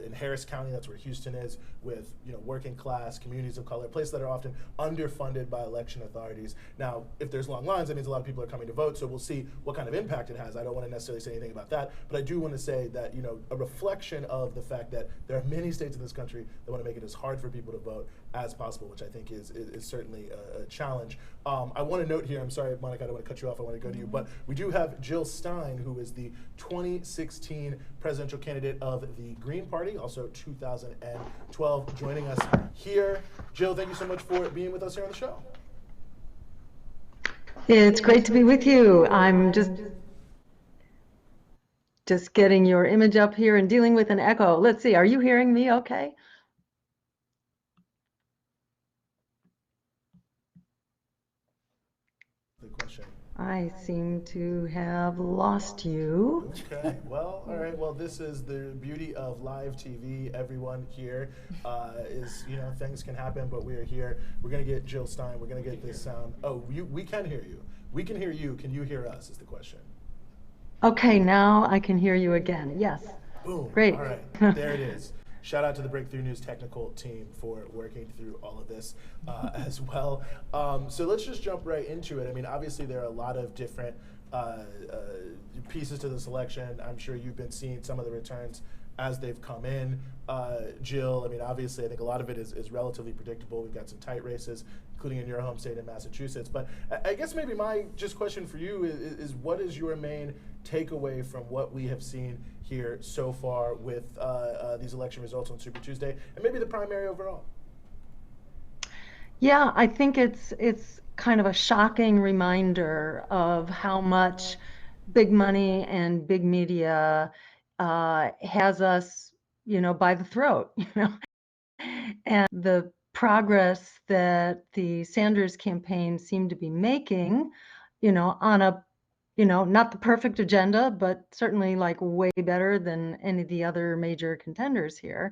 in Harris County, that's where Houston is, with working class communities of color, places that are often underfunded by election authorities. Now, if there's long lines, that means a lot of people are coming to vote, so we'll see what kind of impact it has. I don't want to necessarily say anything about that, but I do want to say that a reflection of the fact that there are many states in this country that want to make it as hard for people to vote as possible, which I think is certainly a challenge. I want to note here, I'm sorry, Monica, I don't want to cut you off, I want to go to you, but we do have Jill Stein, who is the 2016 presidential candidate of the Green Party, also 2012, joining us here. Jill, thank you so much for being with us here on the show. It's great to be with you. I'm just getting your image up here and dealing with an echo. Let's see, are you hearing me okay? I seem to have lost you. Okay, well, all right. Well, this is the beauty of live TV. Everyone here is, things can happen, but we are here. We're going to get Jill Stein. We're going to get this sound. Oh, we can hear you. We can hear you. Can you hear us is the question. Okay, now I can hear you again. Yes. Boom. Great. All right, there it is. Shout out to the Breakthrough News technical team for working through all of this as well. So let's just jump right into it. I mean, obviously there are a lot of different pieces to this election. I'm sure you've been seeing some of the returns as they've come in. Jill, I mean, obviously I think a lot of it is relatively predictable. We've got some tight races, including in your home state in Massachusetts. But I guess maybe my just question for you is what is your main takeaway from what we have seen here so far with these election results on Super Tuesday and maybe the primary overall? Yeah, I think it's kind of a shocking reminder of how much big money and big media has us, by the throat, and the progress that the Sanders campaign seemed to be making, on a not the perfect agenda, but certainly like way better than any of the other major contenders here,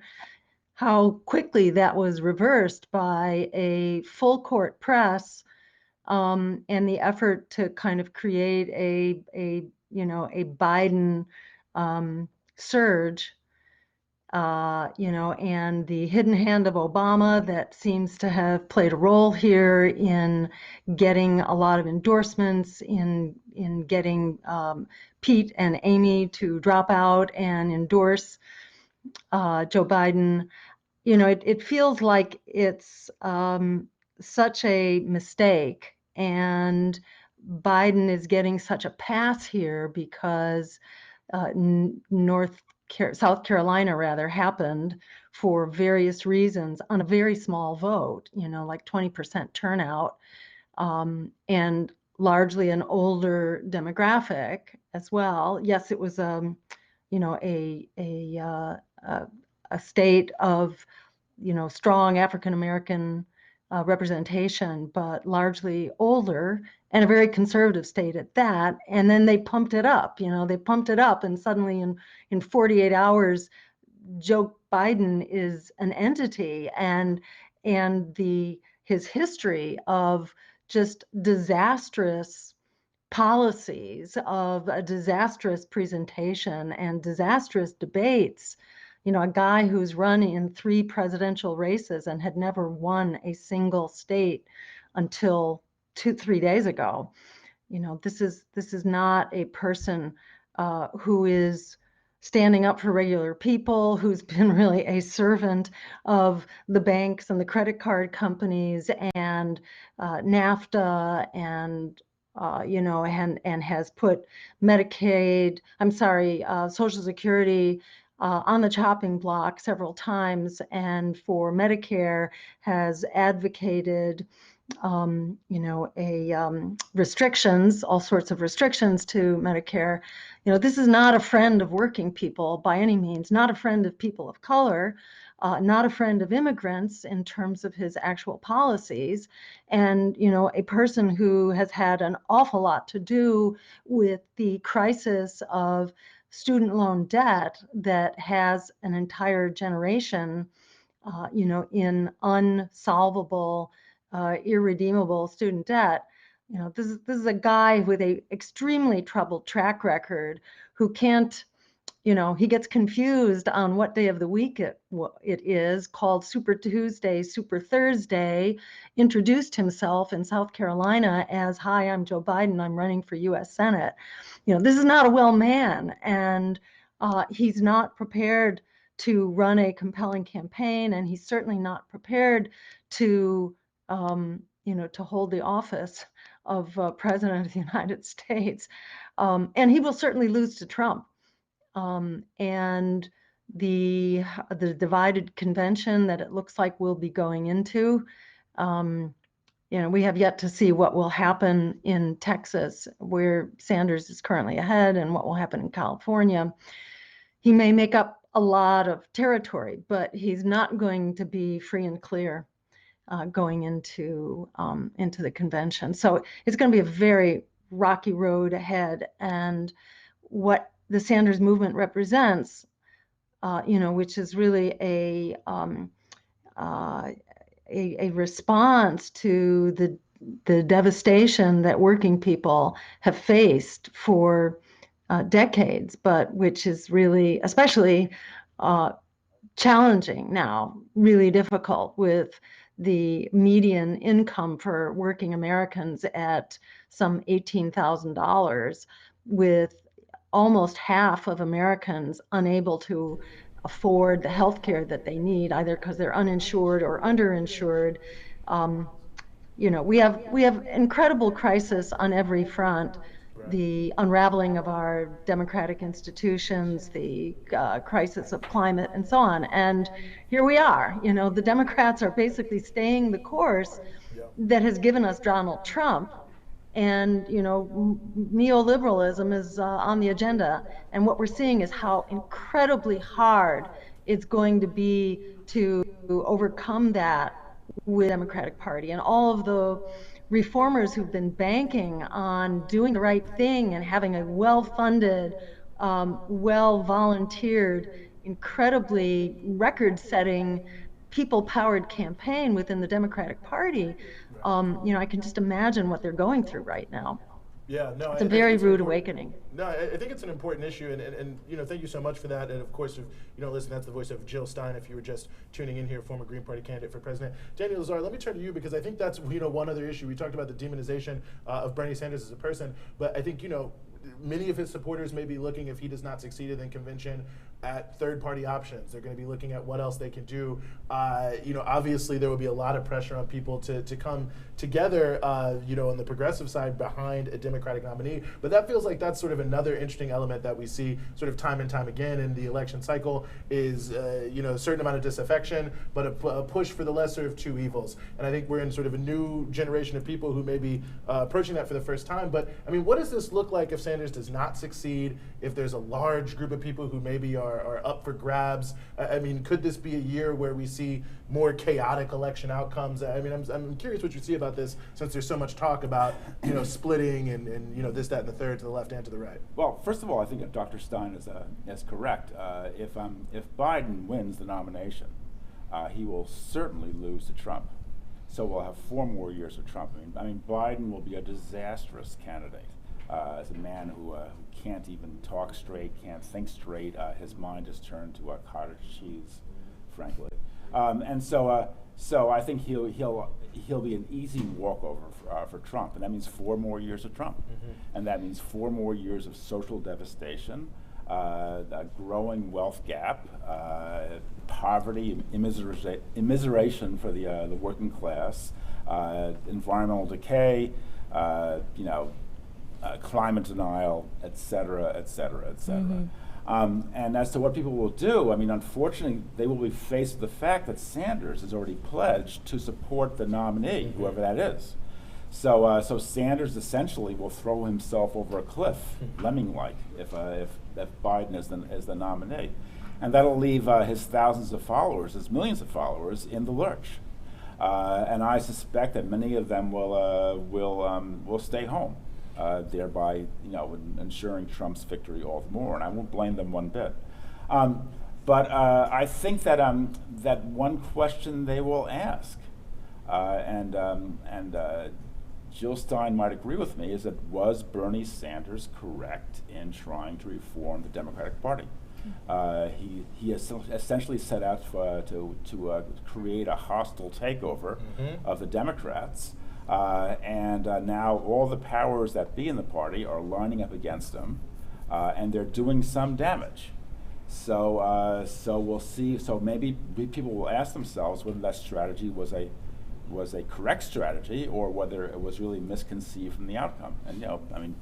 how quickly that was reversed by a full court press and the effort to kind of create a Biden surge, and the hidden hand of Obama that seems to have played a role here in getting a lot of endorsements, in getting Pete and Amy to drop out and endorse Joe Biden. It feels like it's such a mistake, and Biden is getting such a pass here because South Carolina rather happened for various reasons on a very small vote, like 20% turnout, and largely an older demographic as well. Yes, it was a state of strong African American representation, but largely older, and a very conservative state at that. And then they pumped it up, and suddenly in 48 hours, Joe Biden is an entity, and his history of just disastrous policies, of a disastrous presentation and disastrous debates. A guy who's run in 3 presidential races and had never won a single state until 3 days ago. This is not a person who is standing up for regular people, who's been really a servant of the banks and the credit card companies and NAFTA and and has put Social Security on the chopping block several times, and for Medicare has advocated restrictions, all sorts of restrictions to Medicare. This is not a friend of working people by any means, not a friend of people of color, not a friend of immigrants in terms of his actual policies, and a person who has had an awful lot to do with the crisis of student loan debt that has an entire generation, in unsolvable, irredeemable student debt. This is a guy with a extremely troubled track record who can't, he gets confused on what day of the week it is, called Super Tuesday, Super Thursday, introduced himself in South Carolina as, "Hi, I'm Joe Biden, I'm running for US Senate." This is not a well man, and he's not prepared to run a compelling campaign, and he's certainly not prepared to to hold the office of President of the United States. And he will certainly lose to Trump. And the divided convention that it looks like we'll be going into, we have yet to see what will happen in Texas, where Sanders is currently ahead, and what will happen in California. He may make up a lot of territory, but he's not going to be free and clear going into the convention. So it's going to be a very rocky road ahead. And what the Sanders movement represents, which is really a response to the devastation that working people have faced for decades, but which is really especially challenging now, really difficult, with the median income for working Americans at some $18,000, with almost half of Americans unable to afford the health care that they need, either because they're uninsured or underinsured. We have incredible crisis on every front. The unraveling of our democratic institutions, the crisis of climate, and so on. And here we are. The Democrats are basically staying the course that has given us Donald Trump. And, neoliberalism is on the agenda. And what we're seeing is how incredibly hard it's going to be to overcome that with the Democratic Party. And all of the reformers who've been banking on doing the right thing and having a well-funded, well-volunteered, incredibly record-setting, people-powered campaign within the Democratic Party, I can just imagine what they're going through right now. Yeah, no, it's a very rude awakening. No, I think it's an important issue, and thank you so much for that. And of course, if you don't listen, that's the voice of Jill Stein. If you were just tuning in here, former Green Party candidate for president. Daniel Lazar, let me turn to you, because I think that's one other issue. We talked about the demonization of Bernie Sanders as a person, but I think many of his supporters may be looking, if he does not succeed in the convention, at third-party options. They're going to be looking at what else they can do. Obviously there will be a lot of pressure on people to come together, on the progressive side behind a Democratic nominee. But that feels like that's sort of another interesting element that we see sort of time and time again in the election cycle is, a certain amount of disaffection, but a push for the lesser of two evils. And I think we're in sort of a new generation of people who may be approaching that for the first time. But I mean, what does this look like if Sanders does not succeed, if there's a large group of people who maybe are up for grabs? I mean, could this be a year where we see more chaotic election outcomes? I mean, I'm curious what you see about this, since there's so much talk about, splitting and this, that, and the third, to the left and to the right. Well, first of all, I think that Dr. Stein is correct. If Biden wins the nomination, he will certainly lose to Trump. So we'll have 4 more years of Trump. I mean, Biden will be a disastrous candidate. As a man who can't even talk straight, can't think straight, his mind is turned to cottage cheese, frankly. And so I think he'll be an easy walkover for Trump, and that means 4 more years of Trump, and that means 4 more years of social devastation, a growing wealth gap, poverty, immiseration for the working class, environmental decay, climate denial, et cetera, et cetera, et cetera. And as to what people will do, I mean, unfortunately, they will be faced with the fact that Sanders has already pledged to support the nominee, whoever that is. So Sanders essentially will throw himself over a cliff, lemming-like, if Biden is the nominee, and that'll leave his thousands of followers, his millions of followers, in the lurch. And I suspect that many of them will stay home, thereby, ensuring Trump's victory all the more. And I won't blame them one bit. But I think that that one question they will ask, and Jill Stein might agree with me, is that was Bernie Sanders correct in trying to reform the Democratic Party? He essentially set out to create a hostile takeover of the Democrats, and now all the powers that be in the party are lining up against him, and they're doing some damage. So we'll see. So maybe people will ask themselves whether that strategy was a correct strategy or whether it was really misconceived from the outcome. And I mean,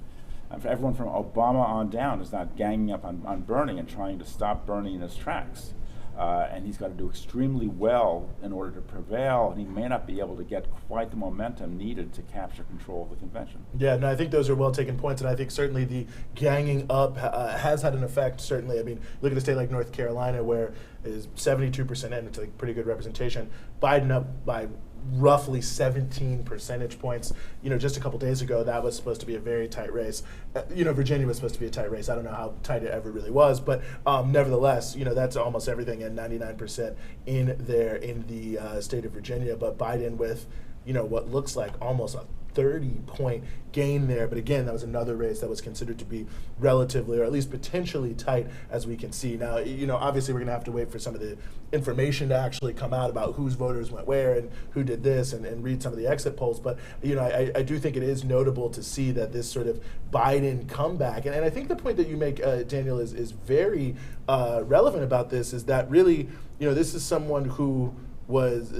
everyone from Obama on down is not ganging up on Bernie and trying to stop Bernie in his tracks. And he's got to do extremely well in order to prevail, and he may not be able to get quite the momentum needed to capture control of the convention. Yeah, no, I think those are well taken points, and I think certainly the ganging up has had an effect, certainly. I mean, look at a state like North Carolina where is 72% in, it's like pretty good representation. Biden up by roughly 17 percentage points. Just a couple days ago, that was supposed to be a very tight race. Virginia was supposed to be a tight race. I don't know how tight it ever really was, but nevertheless, that's almost everything, and 99% in there in the state of Virginia. But Biden with, what looks like almost a 30-point gain there. But again, that was another race that was considered to be relatively, or at least potentially tight, as we can see. Now, obviously we're going to have to wait for some of the information to actually come out about whose voters went where and who did this, and read some of the exit polls. But, I do think it is notable to see that this sort of Biden comeback. And I think the point that you make, Daniel, is very relevant about this, is that really, this is someone who was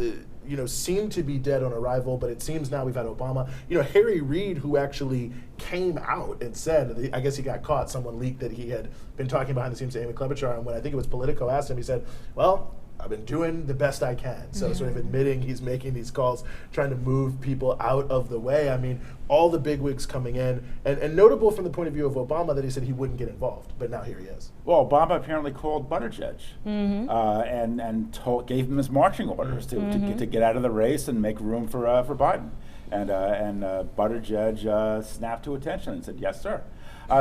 seemed to be dead on arrival, but it seems now we've had Obama. Harry Reid, who actually came out and said, I guess he got caught, someone leaked that he had been talking behind the scenes to Amy Klobuchar, and when I think it was Politico asked him, he said, well, I've been doing the best I can. So sort of admitting he's making these calls, trying to move people out of the way. I mean, all the bigwigs coming in, and notable from the point of view of Obama that he said he wouldn't get involved, but now here he is. Well, Obama apparently called Buttigieg and gave him his marching orders to get out of the race and make room for Biden. And Buttigieg snapped to attention and said, "Yes, sir."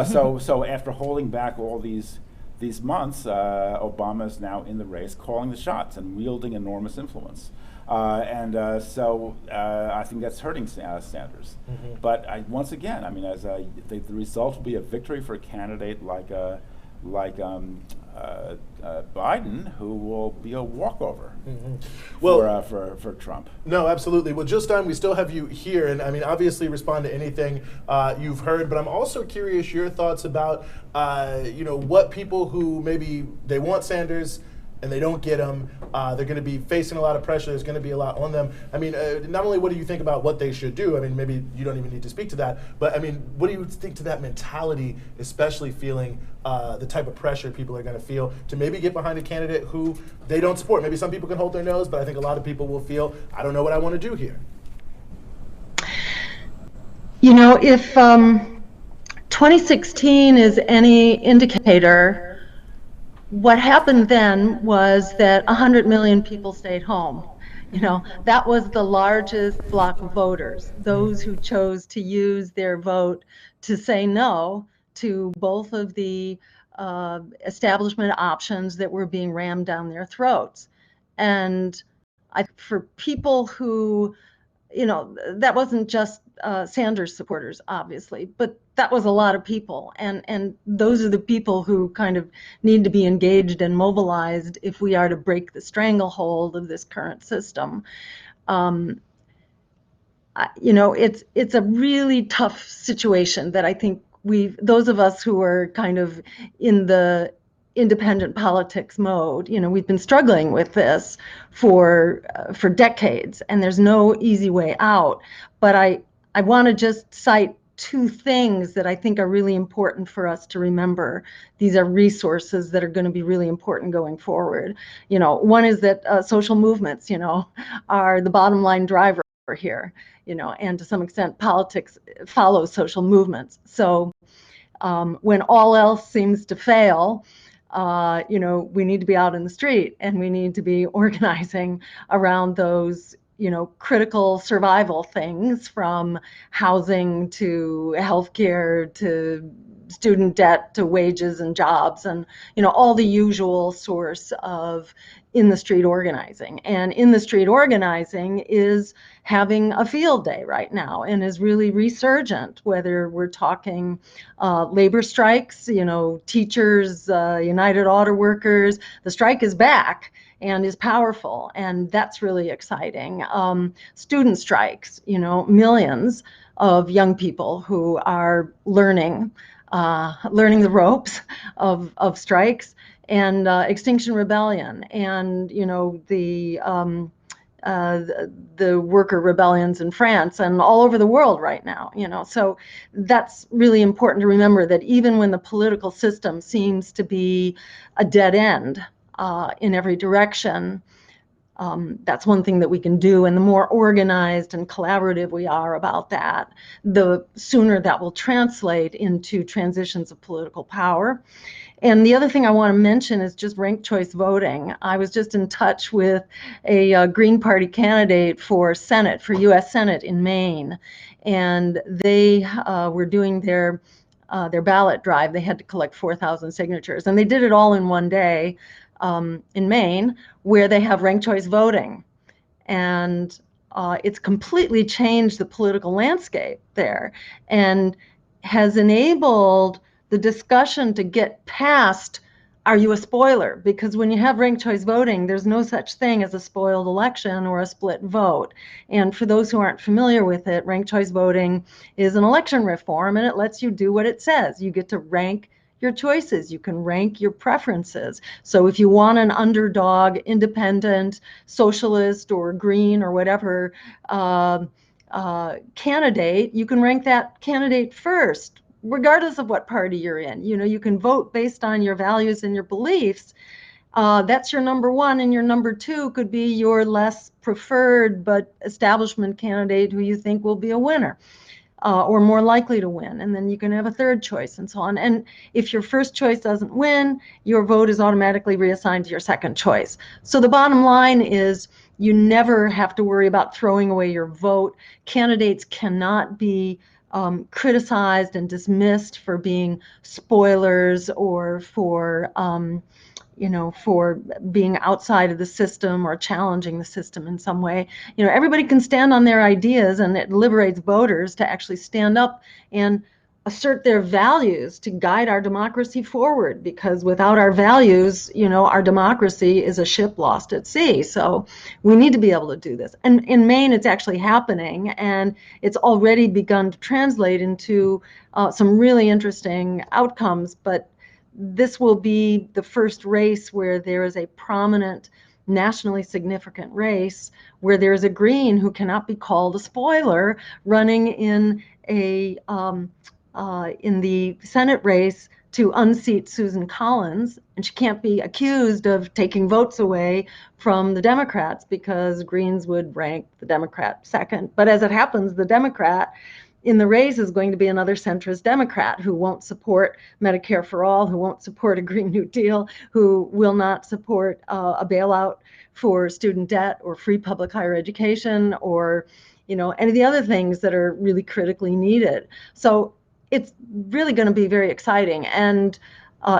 So after holding back all these months, Obama is now in the race, calling the shots and wielding enormous influence. So I think that's hurting Sanders. But once again, I mean, the result will be a victory for a candidate like Biden, who will be a walkover for Trump. No, absolutely. Well, Jill Stein, we still have you here, and I mean, obviously respond to anything you've heard, but I'm also curious your thoughts about, what people who maybe they want Sanders and they don't get him, they're going to be facing a lot of pressure. There's going to be a lot on them. I mean, not only what do you think about what they should do? I mean, maybe you don't even need to speak to that, but I mean, what do you think to that mentality, especially feeling the type of pressure people are going to feel to maybe get behind a candidate who they don't support? Maybe some people can hold their nose, but I think a lot of people will feel, I don't know what I want to do here. If 2016 is any indicator, what happened then was that 100 million people stayed home. That was the largest block of voters, those who chose to use their vote to say no to both of the establishment options that were being rammed down their throats. And for people who, that wasn't just Sanders supporters, obviously, but that was a lot of people. And those are the people who kind of need to be engaged and mobilized if we are to break the stranglehold of this current system. It's a really tough situation that I think those of us who are kind of in the independent politics mode, we've been struggling with this for decades, and there's no easy way out. But I want to just cite two things that I think are really important for us to remember. These are resources that are going to be really important going forward. One is that social movements, are the bottom line driver here, and to some extent politics follows social movements. So when all else seems to fail, we need to be out in the street, and we need to be organizing around those critical survival things, from housing to healthcare to student debt to wages and jobs, and all the usual source of in the street organizing. And in the street organizing is having a field day right now, and is really resurgent, whether we're talking labor strikes, teachers, United Auto Workers. The strike is back and is powerful, and that's really exciting. Student strikes, millions of young people who are learning the ropes of strikes, and Extinction Rebellion, and the worker rebellions in France and all over the world right now. So that's really important to remember, that even when the political system seems to be a dead end in every direction, that's one thing that we can do. And the more organized and collaborative we are about that, the sooner that will translate into transitions of political power. And the other thing I want to mention is just ranked choice voting. I was just in touch with a Green Party candidate for Senate, for U.S. Senate in Maine, and they were doing their ballot drive. They had to collect 4,000 signatures, and they did it all in one day in Maine, where they have ranked choice voting. And it's completely changed the political landscape there, and has enabled the discussion to get past, are you a spoiler? Because when you have ranked choice voting, there's no such thing as a spoiled election or a split vote. And for those who aren't familiar with it, ranked choice voting is an election reform, and it lets you do what it says. You get to rank your choices. You can rank your preferences. So if you want an underdog, independent, socialist, or green, or whatever candidate, you can rank that candidate first, regardless of what party you're in. You can vote based on your values and your beliefs. That's your number one, and your number two could be your less preferred but establishment candidate who you think will be a winner. Or more likely to win, and then you can have a third choice, and so on. And if your first choice doesn't win, your vote is automatically reassigned to your second choice. So the bottom line is, you never have to worry about throwing away your vote. Candidates cannot be criticized and dismissed for being spoilers, or for for being outside of the system or challenging the system in some way. Everybody can stand on their ideas, and it liberates voters to actually stand up and assert their values to guide our democracy forward, because without our values, our democracy is a ship lost at sea. So we need to be able to do this. And in Maine, it's actually happening, and it's already begun to translate into some really interesting outcomes. But this will be the first race where there is a prominent, nationally significant race, where there is a Green who cannot be called a spoiler, running in in the Senate race to unseat Susan Collins, and she can't be accused of taking votes away from the Democrats, because Greens would rank the Democrat second. But as it happens, the Democrat in the race is going to be another centrist Democrat who won't support Medicare for all, who won't support a Green New Deal, who will not support a bailout for student debt or free public higher education, or any of the other things that are really critically needed. So it's really going to be very exciting. And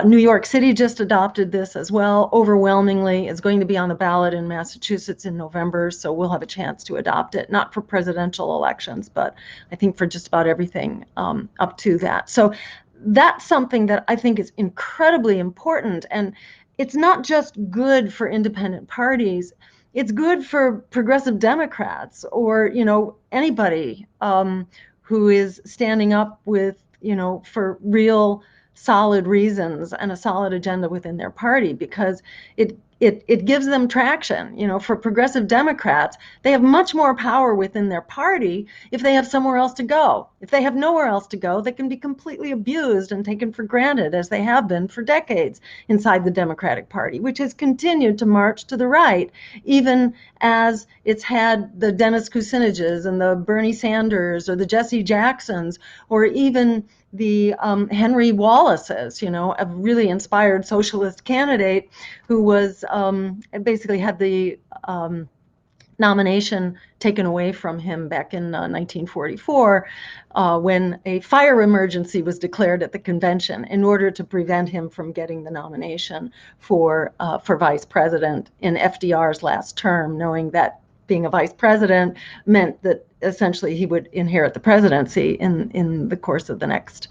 New York City just adopted this as well, overwhelmingly. It's going to be on the ballot in Massachusetts in November, so we'll have a chance to adopt it, not for presidential elections, but I think for just about everything up to that. So that's something that I think is incredibly important. And it's not just good for independent parties, it's good for progressive Democrats, or anybody who is standing up with for real solid reasons and a solid agenda within their party, because it it gives them traction. You know, for progressive Democrats, they have much more power within their party if they have somewhere else to go. If they have nowhere else to go, they can be completely abused and taken for granted, as they have been for decades inside the Democratic Party, which has continued to march to the right, even as it's had the Dennis Kuciniches and the Bernie Sanders or the Jesse Jacksons, or even the Henry Wallace's, you know, a really inspired socialist candidate who was basically had the nomination taken away from him back in 1944 when a fire emergency was declared at the convention in order to prevent him from getting the nomination for vice president in FDR's last term, knowing that being a vice president meant that essentially he would inherit the presidency in the course of the next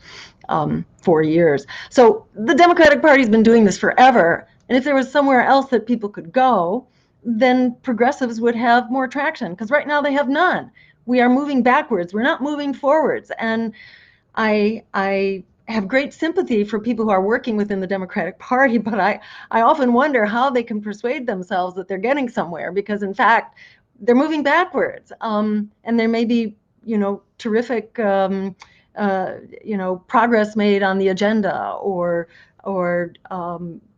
4 years. So the Democratic Party's been doing this forever, and if there was somewhere else that people could go, then progressives would have more traction, because right now they have none. We are moving backwards. We're not moving forwards. And I have great sympathy for people who are working within the Democratic Party, but I often wonder how they can persuade themselves that they're getting somewhere, because in fact, they're moving backwards. And there may be, you know, terrific, you know, progress made on the agenda, or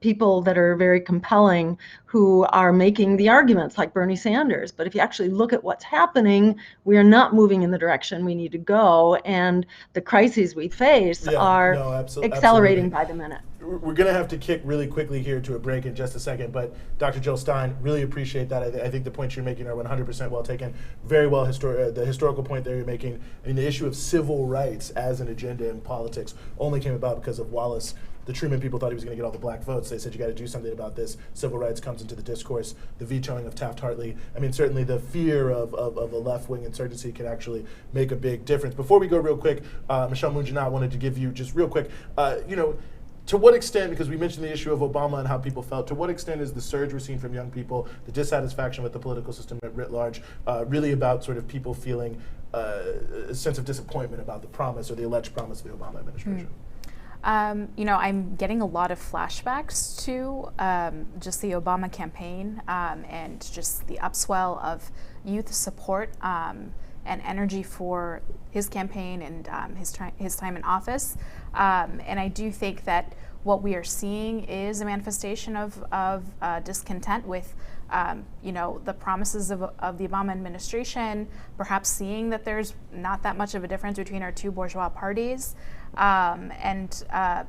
people that are very compelling who are making the arguments like Bernie Sanders. But if you actually look at what's happening, we are not moving in the direction we need to go. And the crises we face are accelerating by the minute. We're going to have to kick really quickly here to a break in just a second, but Dr. Jill Stein, really appreciate that. I think the points you're making are 100% well taken. Very well, the historical point that you're making. I mean, the issue of civil rights as an agenda in politics only came about because of Wallace. The Truman people thought he was going to get all the black votes. They said, you got to do something about this. Civil rights comes into the discourse. The vetoing of Taft-Hartley. I mean, certainly the fear of a left-wing insurgency can actually make a big difference. Before we go real quick, Michelle Munjana, I wanted to give you just real quick, you know, to what extent, because we mentioned the issue of Obama and how people felt, to what extent is the surge we're seeing from young people, the dissatisfaction with the political system at writ large, really about sort of people feeling a sense of disappointment about the promise or the alleged promise of the Obama administration? You know, I'm getting a lot of flashbacks to just the Obama campaign and just the upswell of youth support and energy for his campaign and his time in office. And I do think that what we are seeing is a manifestation of discontent with you know, the promises of the Obama administration, perhaps seeing that there's not that much of a difference between our two bourgeois parties, and a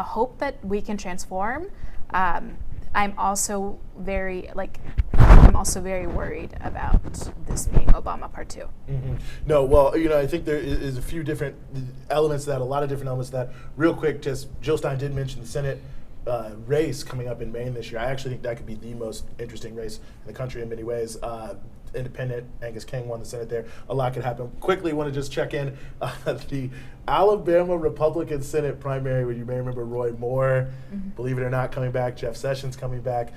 hope that we can transform. I'm also very worried about this being Obama Part 2. Mm-hmm. No, well, you know, I think there is a few different elements to that, a lot of different elements to that. Real quick, just Jill Stein did mention the Senate race coming up in Maine this year. I actually think that could be the most interesting race in the country in many ways. Independent, Angus King won the Senate there. A lot could happen. Quickly, want to just check in the Alabama Republican Senate primary, where you may remember Roy Moore, believe it or not, coming back, Jeff Sessions coming back.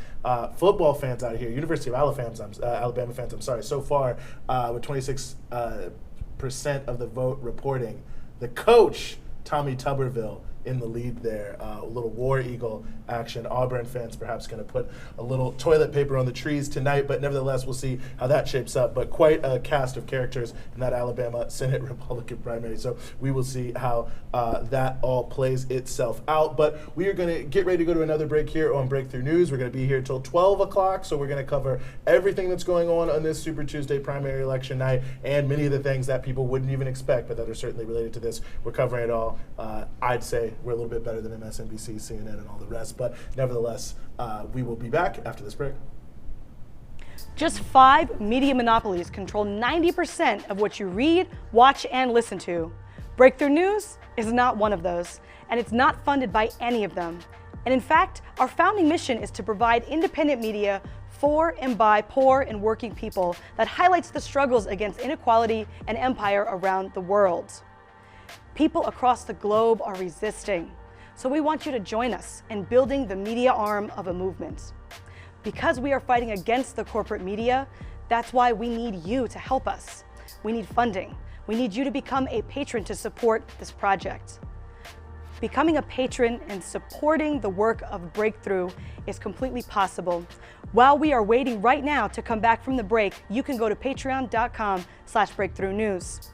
Football fans out here, University of Alabama fans, I'm sorry, so far with 26% of the vote reporting. The coach, Tommy Tuberville, in the lead there. A little War Eagle action. Auburn fans perhaps going to put a little toilet paper on the trees tonight, but nevertheless, we'll see how that shapes up. But quite a cast of characters in that Alabama Senate Republican primary. So we will see how that all plays itself out. But we are going to get ready to go to another break here on Breakthrough News. We're going to be here till 12 o'clock, so we're going to cover everything that's going on this Super Tuesday primary election night and many of the things that people wouldn't even expect, but that are certainly related to this. We're covering it all. I'd say we're a little bit better than MSNBC, CNN, and all the rest, but nevertheless, we will be back after this break. Just 5 media monopolies control 90% of what you read, watch, and listen to. Breakthrough News is not one of those, and it's not funded by any of them. And in fact, our founding mission is to provide independent media for and by poor and working people that highlights the struggles against inequality and empire around the world. People across the globe are resisting, so we want you to join us in building the media arm of a movement. Because we are fighting against the corporate media, that's why we need you to help us. We need funding. We need you to become a patron to support this project. Becoming a patron and supporting the work of Breakthrough is completely possible. While we are waiting right now to come back from the break, you can go to patreon.com/breakthroughnews.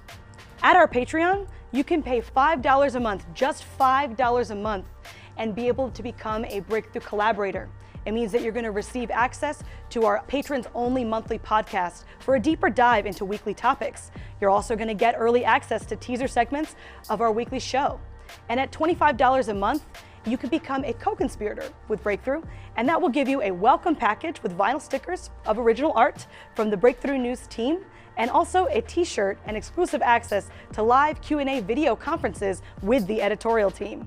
At our Patreon, you can pay $5 a month, just $5 a month, and be able to become a Breakthrough collaborator. It means that you're going to receive access to our patrons-only monthly podcast for a deeper dive into weekly topics. You're also going to get early access to teaser segments of our weekly show. And at $25 a month, you can become a co-conspirator with Breakthrough, and that will give you a welcome package with vinyl stickers of original art from the Breakthrough News team, and also a t-shirt and exclusive access to live Q&A video conferences with the editorial team.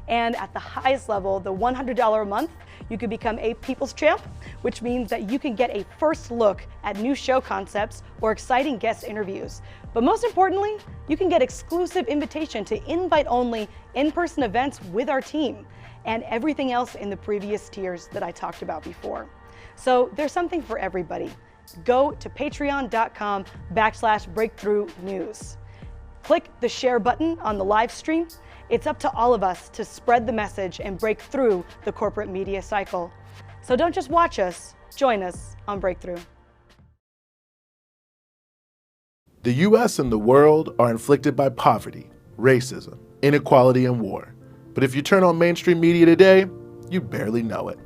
And at the highest level, the $100 a month, you can become a People's Champ, which means that you can get a first look at new show concepts or exciting guest interviews. But most importantly, you can get exclusive invitation to invite-only in-person events with our team and everything else in the previous tiers that I talked about before. So there's something for everybody. Go to patreon.com/breakthroughnews. Click the share button on the live stream. It's up to all of us to spread the message and break through the corporate media cycle. So don't just watch us, join us on Breakthrough. The U.S. and the world are inflicted by poverty, racism, inequality, and war. But if you turn on mainstream media today, you barely know it.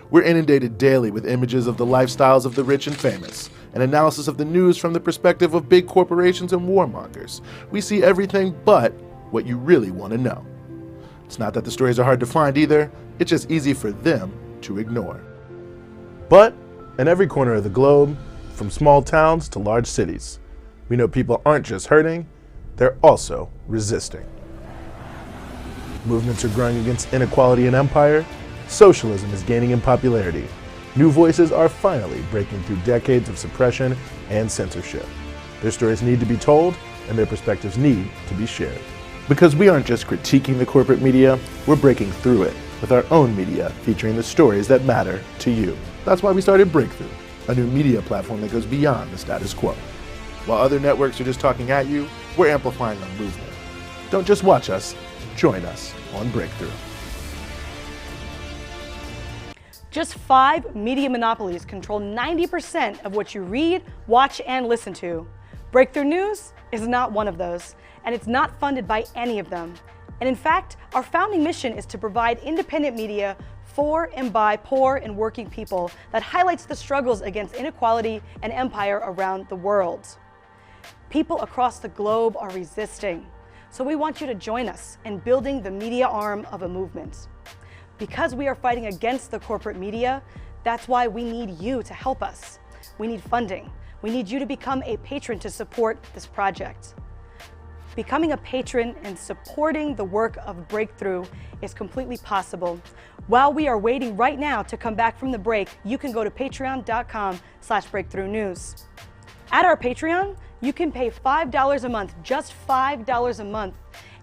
We're inundated daily with images of the lifestyles of the rich and famous, an analysis of the news from the perspective of big corporations and warmongers. We see everything but what you really want to know. It's not that the stories are hard to find either, it's just easy for them to ignore. But in every corner of the globe, from small towns to large cities, we know people aren't just hurting, they're also resisting. Movements are growing against inequality and empire. Socialism is gaining in popularity. New voices are finally breaking through decades of suppression and censorship. Their stories need to be told, and their perspectives need to be shared. Because we aren't just critiquing the corporate media, we're breaking through it with our own media featuring the stories that matter to you. That's why we started Breakthrough, a new media platform that goes beyond the status quo. While other networks are just talking at you, we're amplifying our movement. Don't just watch us, join us on Breakthrough. Just 5 media monopolies control 90% of what you read, watch, and listen to. Breakthrough News is not one of those, and it's not funded by any of them. And in fact, our founding mission is to provide independent media for and by poor and working people that highlights the struggles against inequality and empire around the world. People across the globe are resisting, so we want you to join us in building the media arm of a movement. Because we are fighting against the corporate media, that's why we need you to help us. We need funding. We need you to become a patron to support this project. Becoming a patron and supporting the work of Breakthrough is completely possible. While we are waiting right now to come back from the break, you can go to patreon.com/breakthroughnews. At our Patreon, you can pay $5 a month, just $5 a month,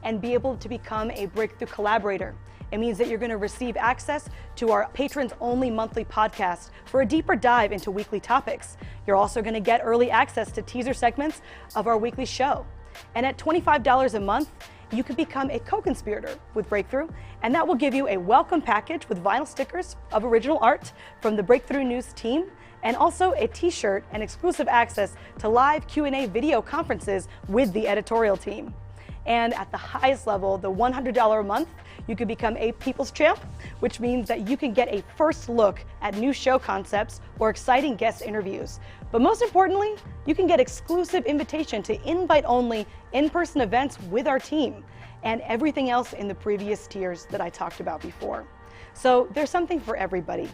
and be able to become a Breakthrough collaborator. It means that you're going to receive access to our patrons-only monthly podcast for a deeper dive into weekly topics. You're also going to get early access to teaser segments of our weekly show. And at $25 a month, you can become a co-conspirator with Breakthrough, and that will give you a welcome package with vinyl stickers of original art from the Breakthrough News team, and also a t-shirt and exclusive access to live Q&A video conferences with the editorial team. And at the highest level, the $100 a month, you can become a People's Champ, which means that you can get a first look at new show concepts or exciting guest interviews. But most importantly, you can get exclusive invitation to invite-only in-person events with our team and everything else in the previous tiers that I talked about before. So there's something for everybody.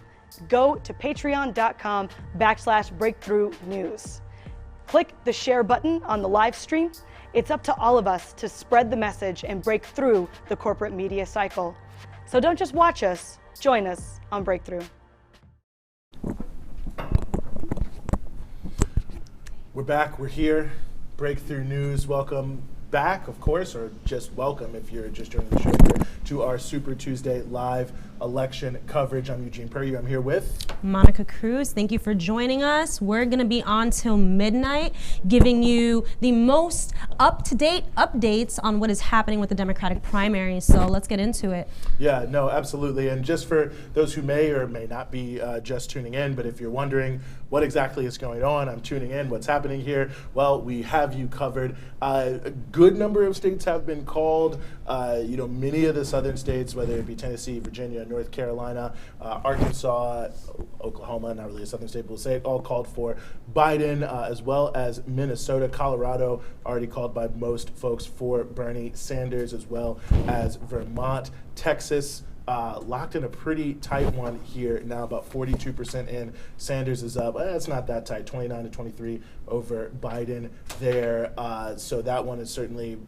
Go to patreon.com/breakthroughnews. Click the share button on the live stream. It's up to all of us to spread the message and break through the corporate media cycle. So don't just watch us, join us on Breakthrough. We're back, we're here. Breakthrough News, welcome back, of course, or just welcome if you're just joining the show here to our Super Tuesday live election coverage. I'm Eugene Puryear. I'm here with Monica Cruz. Thank you for joining us. We're going to be on till midnight, giving you the most up-to-date updates on what is happening with the Democratic primary. So let's get into it. Yeah, no, absolutely. And just for those who may or may not be just tuning in, but if you're wondering what exactly is going on, I'm tuning in, what's happening here, well, we have you covered. A good number of states have been called. Many of the southern states, whether it be Tennessee, Virginia, North Carolina, Arkansas, Oklahoma, not really a southern state, but we'll say it, all called for Biden, as well as Minnesota. Colorado already called by most folks for Bernie Sanders, as well as Vermont. Texas locked in a pretty tight one here now, about 42% in. Sanders is up. It's not that tight, 29 to 23 over Biden there. So that one is certainly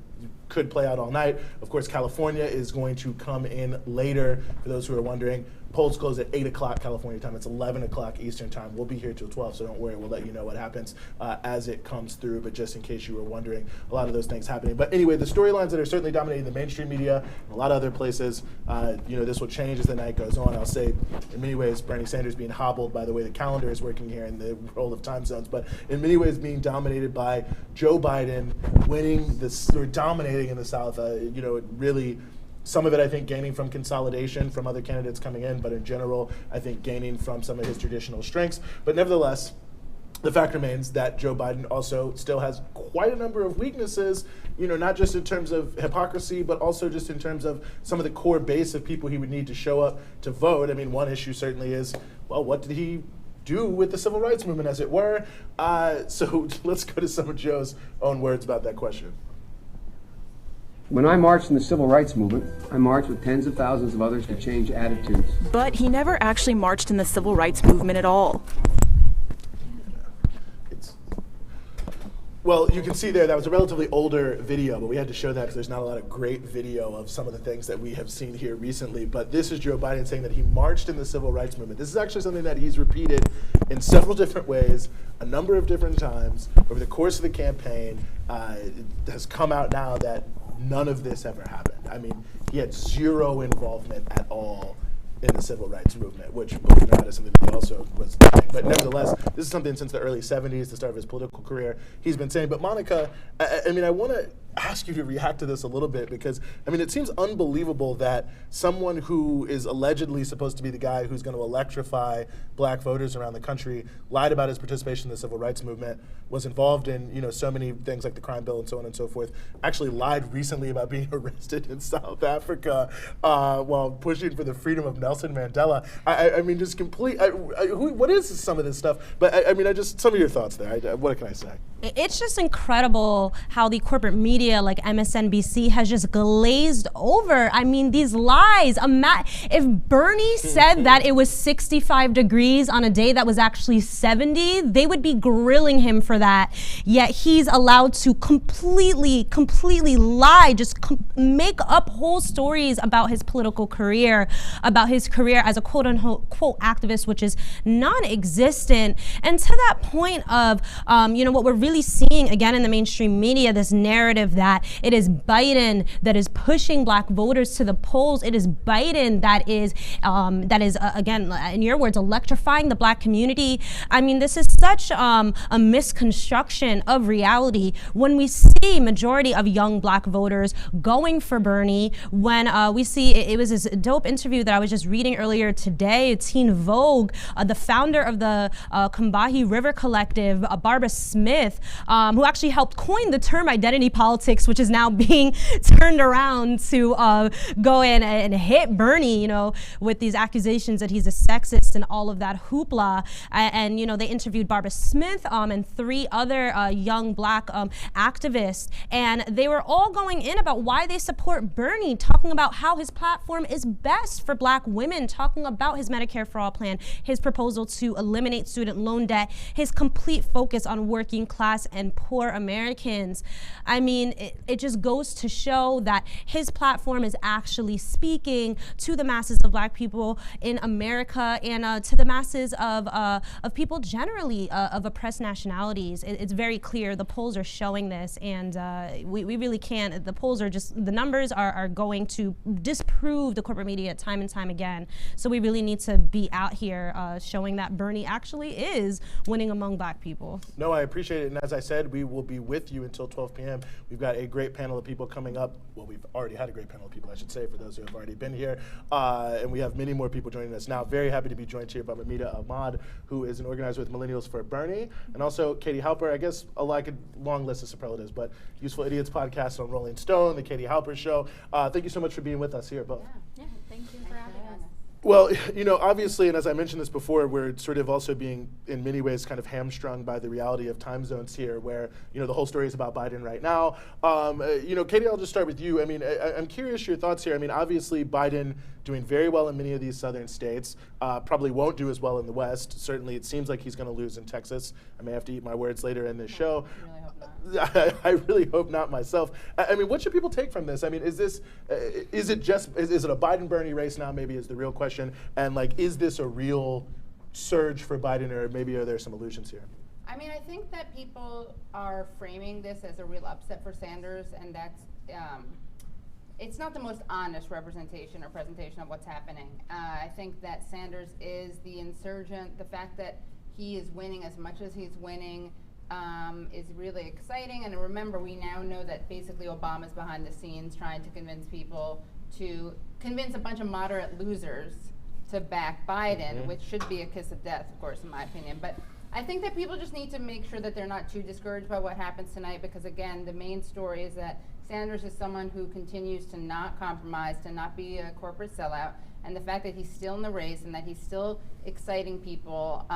could play out all night. Of course, California is going to come in later, for those who are wondering. Polls close at 8 o'clock California time. It's 11 o'clock Eastern time. We'll be here till 12, so don't worry. We'll let you know what happens as it comes through. But just in case you were wondering, a lot of those things happening. But anyway, the storylines that are certainly dominating the mainstream media and a lot of other places, this will change as the night goes on. I'll say, in many ways, Bernie Sanders being hobbled by the way the calendar is working here in the role of time zones, but in many ways being dominated by Joe Biden winning this, or dominating in the South. Really. Some of it, I think, gaining from consolidation from other candidates coming in, but in general, I think gaining from some of his traditional strengths. But nevertheless, the fact remains that Joe Biden also still has quite a number of weaknesses, not just in terms of hypocrisy, but also just in terms of some of the core base of people he would need to show up to vote. I mean, one issue certainly is, well, what did he do with the civil rights movement, as it were? So let's go to some of Joe's own words about that question. When I marched in the civil rights movement, I marched with tens of thousands of others to change attitudes. But he never actually marched in the civil rights movement at all. Well, you can see there, that was a relatively older video, but we had to show that because there's not a lot of great video of some of the things that we have seen here recently. But this is Joe Biden saying that he marched in the civil rights movement. This is actually something that he's repeated in several different ways, a number of different times over the course of the campaign. It has come out now that none of this ever happened. I mean, he had zero involvement at all in the civil rights movement, which, believe it or not, is something that he also was doing. But nevertheless, this is something since the early 70s, the start of his political career, he's been saying. But Monica, I want to ask you to react to this a little bit, because, it seems unbelievable that someone who is allegedly supposed to be the guy who's going to electrify black voters around the country lied about his participation in the civil rights movement, was involved in, so many things like the crime bill and so on and so forth, actually lied recently about being arrested in South Africa while pushing for the freedom of Nelson Mandela. Just complete, what is some of this stuff? But just some of your thoughts there. What can I say? It's just incredible how the corporate media like MSNBC has just glazed over. These lies. If Bernie said that it was 65 degrees on a day that was actually 70, they would be grilling him for that. Yet he's allowed to completely lie, just make up whole stories about his political career, about his career as a quote unquote activist, which is non-existent. And to that point of, what we're really seeing again in the mainstream media, this narrative that it is Biden that is pushing black voters to the polls. It is Biden that is again, in your words, electrifying the black community. This is such a misconstruction of reality when we see majority of young black voters going for Bernie, when we see, it was this dope interview that I was just reading earlier today, Teen Vogue, the founder of the Combahee River Collective, Barbara Smith, who actually helped coin the term identity politics, which is now being turned around to go in and hit Bernie, with these accusations that he's a sexist and all of that hoopla. And they interviewed Barbara Smith and 3 other young black activists, and they were all going in about why they support Bernie, talking about how his platform is best for black women, talking about his Medicare for All plan, his proposal to eliminate student loan loan debt, his complete focus on working class and poor Americans. I mean, it just goes to show that his platform is actually speaking to the masses of Black people in America and to the masses of people generally of oppressed nationalities. It's very clear. The polls are showing this, and we really can't. The polls are just, the numbers are going to disprove the corporate media time and time again. So we really need to be out here showing that Bernie actually is winning among Black people. No, I appreciate it. And as I said, we will be with you until 12 p.m. We've got a great panel of people coming up. Well, we've already had a great panel of people, I should say, for those who have already been here. And we have many more people joining us now. Very happy to be joined here by Mamita Ahmad, who is an organizer with Millennials for Bernie, and also Katie Halper. I guess a long list of superlatives, but Useful Idiots podcast on Rolling Stone, the Katie Halper Show. Thank you so much for being with us here, both. Yeah, thank you for having us. Well, you know, obviously, and as I mentioned this before, we're sort of also being, in many ways, kind of hamstrung by the reality of time zones here, where, you know, the whole story is about Biden right now. You know, Katie, I'll just start with you. I mean, I'm curious your thoughts here. I mean, obviously, Biden doing very well in many of these southern states, probably won't do as well in the West. Certainly, it seems like he's going to lose in Texas. I may have to eat my words later in this show. I really hope not myself. I mean, what should people take from this? I mean, is it a Biden-Bernie race now, maybe is the real question? And like, is this a real surge for Biden, or maybe are there some illusions here? I mean, I think that people are framing this as a real upset for Sanders, and that's, it's not the most honest representation or presentation of what's happening. I think that Sanders is the insurgent. The fact that he is winning as much as he's winning is really exciting. And remember, we now know that basically Obama's behind the scenes trying to convince a bunch of moderate losers to back Biden, which should be a kiss of death, of course, in my opinion. But I think that people just need to make sure that they're not too discouraged by what happens tonight, because again, the main story is that Sanders is someone who continues to not compromise, to not be a corporate sellout, and the fact that he's still in the race and that he's still exciting people,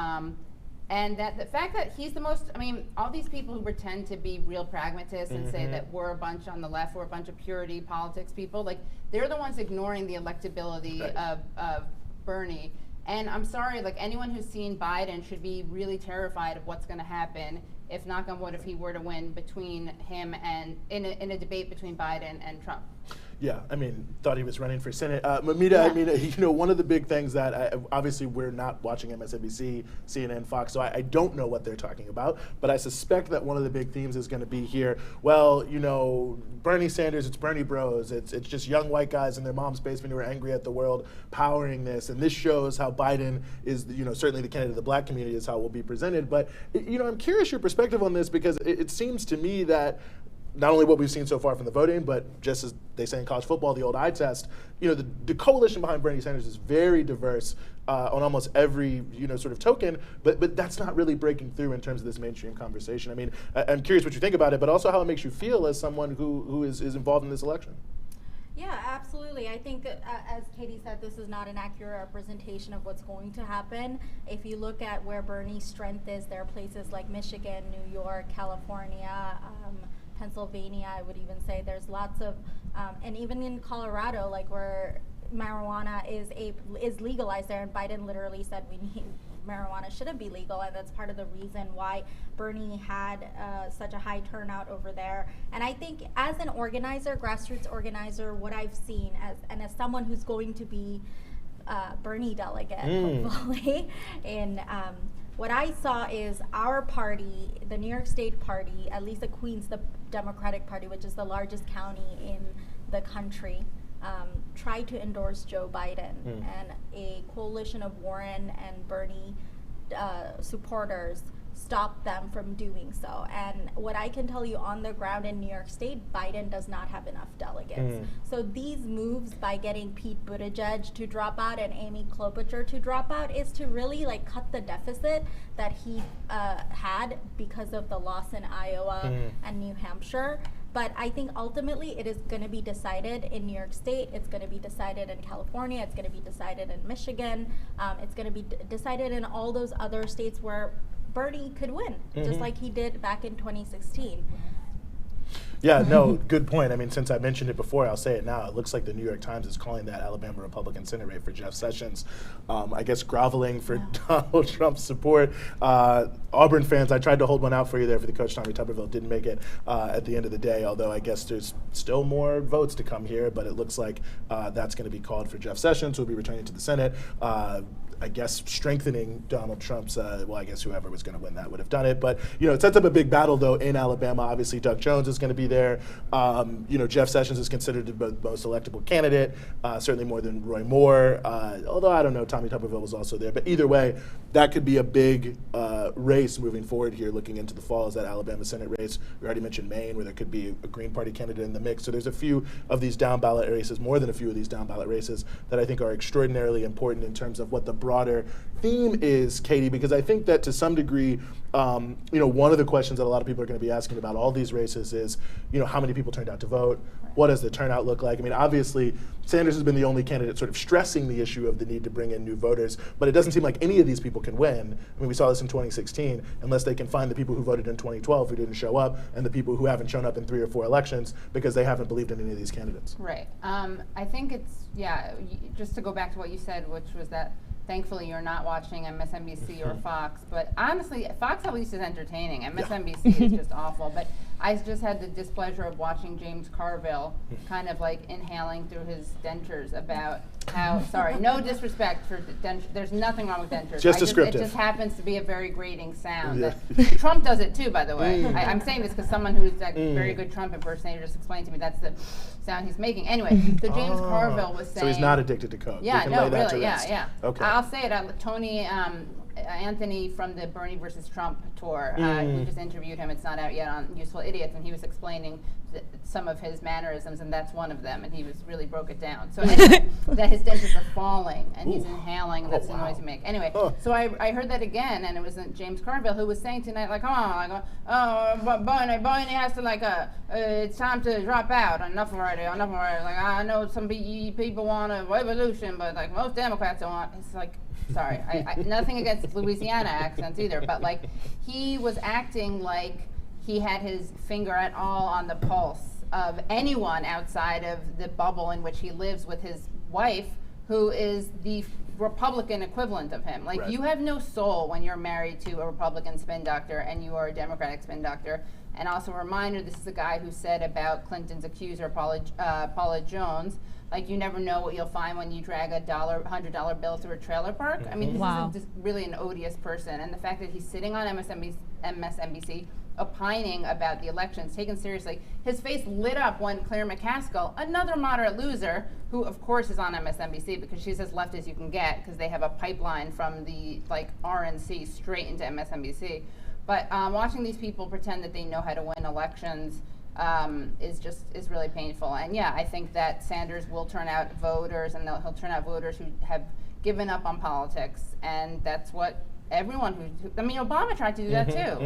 and that the fact that he's the most, I mean, all these people who pretend to be real pragmatists and say that we're a bunch on the left, we're a bunch of purity politics people, like, they're the ones ignoring the electability of Bernie. And I'm sorry, like, anyone who's seen Biden should be really terrified of what's going to happen if, knock on wood, if he were to win between him and in a debate between Biden and Trump. Yeah, I mean, thought he was running for Senate. Mamita, I mean, you know, one of the big things that, obviously we're not watching MSNBC, CNN, Fox, so I don't know what they're talking about, but I suspect that one of the big themes is going to be here, well, you know, Bernie Sanders, it's Bernie bros, it's just young white guys in their mom's basement who are angry at the world powering this, and this shows how Biden is, you know, certainly the candidate of the Black community is how it will be presented, but, you know, I'm curious your perspective on this, because it seems to me that not only what we've seen so far from the voting, but just as they say in college football, the old eye test, you know, the coalition behind Bernie Sanders is very diverse on almost every, you know, sort of token, but that's not really breaking through in terms of this mainstream conversation. I mean, I'm curious what you think about it, but also how it makes you feel as someone who is involved in this election. Yeah, absolutely. I think, as Katie said, this is not an accurate representation of what's going to happen. If you look at where Bernie's strength is, there are places like Michigan, New York, California, Pennsylvania, I would even say there's lots of, and even in Colorado, like where marijuana is legalized there, and Biden literally said marijuana shouldn't be legal, and that's part of the reason why Bernie had such a high turnout over there. And I think as an organizer, grassroots organizer, what I've seen as someone who's going to be Bernie delegate, hopefully, in what I saw is our party, the New York State party, at least the Queens, the Democratic Party, which is the largest county in the country, tried to endorse Joe Biden, and a coalition of Warren and Bernie supporters stopped them from doing so. And what I can tell you on the ground in New York State, Biden does not have enough delegates. So these moves by getting Pete Buttigieg to drop out and Amy Klobuchar to drop out is to really like cut the deficit that he had because of the loss in Iowa and New Hampshire. But I think ultimately it is going to be decided in New York State, it's going to be decided in California, it's going to be decided in Michigan, it's going to be decided in all those other states where Bernie could win, just like he did back in 2016. Yeah, no, good point. I mean, since I mentioned it before, I'll say it now. It looks like the New York Times is calling that Alabama Republican Senate race for Jeff Sessions, I guess, groveling for Donald Trump's support. Auburn fans, I tried to hold one out for you there for the coach, Tommy Tuberville. Didn't make it at the end of the day, although I guess there's still more votes to come here, but it looks like that's going to be called for Jeff Sessions, who will be returning to the Senate. I guess strengthening Donald Trump's, well, I guess whoever was going to win that would have done it. But, you know, it sets up a big battle, though, in Alabama. Obviously, Doug Jones is going to be there. You know, Jeff Sessions is considered the most electable candidate, certainly more than Roy Moore, although I don't know, Tommy Tuberville was also there. But either way, that could be a big race moving forward here, looking into the fall, is that Alabama Senate race. We already mentioned Maine, where there could be a Green Party candidate in the mix. So there's a few of these down-ballot races, more than a few of these down-ballot races, that I think are extraordinarily important in terms of what the broader theme is, Katie, because I think that to some degree, you know, one of the questions that a lot of people are going to be asking about all these races is, you know, how many people turned out to vote? What does the turnout look like? I mean, obviously, Sanders has been the only candidate sort of stressing the issue of the need to bring in new voters, but it doesn't seem like any of these people can win. I mean, we saw this in 2016, unless they can find the people who voted in 2012 who didn't show up, and the people who haven't shown up in 3 or 4 elections because they haven't believed in any of these candidates. Right. I think it's, just to go back to what you said, which was that thankfully you're not watching MSNBC or Fox, but honestly, Fox at least is entertaining. MSNBC is just awful. But I just had the displeasure of watching James Carville kind of like inhaling through his dentures about how, sorry, no disrespect for dentures, there's nothing wrong with dentures. Just descriptive. It just happens to be a very grating sound. Yeah. Trump does it too, by the way. I'm saying this because someone who's a very good Trump impersonator just explained to me that's the sound he's making. Anyway, so James Carville was saying. So he's not addicted to coke. Yeah, no, really, yeah. Okay. I'll say it. Tony Anthony from the Bernie versus Trump tour. We just interviewed him. It's not out yet on Useful Idiots, and he was explaining some of his mannerisms, and that's one of them. And he was really broke it down. So anyway, that his dentures are falling, and he's inhaling, and that's the noise he makes. Anyway, so I heard that again, and it was James Carville who was saying tonight, like, but Bernie has to it's time to drop out. Enough already. Like, I know some people want a revolution, but like most Democrats don't want. It's like. Sorry, I nothing against Louisiana accents either, but like he was acting like he had his finger at all on the pulse of anyone outside of the bubble in which he lives with his wife, who is the Republican equivalent of him. Like, you have no soul when you're married to a Republican spin doctor and you are a Democratic spin doctor. And also a reminder, this is a guy who said about Clinton's accuser, Paula Jones, like, you never know what you'll find when you drag a $100 bill through a trailer park. I mean, this is really an odious person. And the fact that he's sitting on MSNBC opining about the elections, taken seriously. His face lit up when Claire McCaskill, another moderate loser, who of course is on MSNBC because she's as left as you can get because they have a pipeline from the RNC straight into MSNBC. But watching these people pretend that they know how to win elections is really painful. And yeah, I think that Sanders will turn out voters, and he'll turn out voters who have given up on politics, and that's what everyone who, I mean, Obama tried to do that too.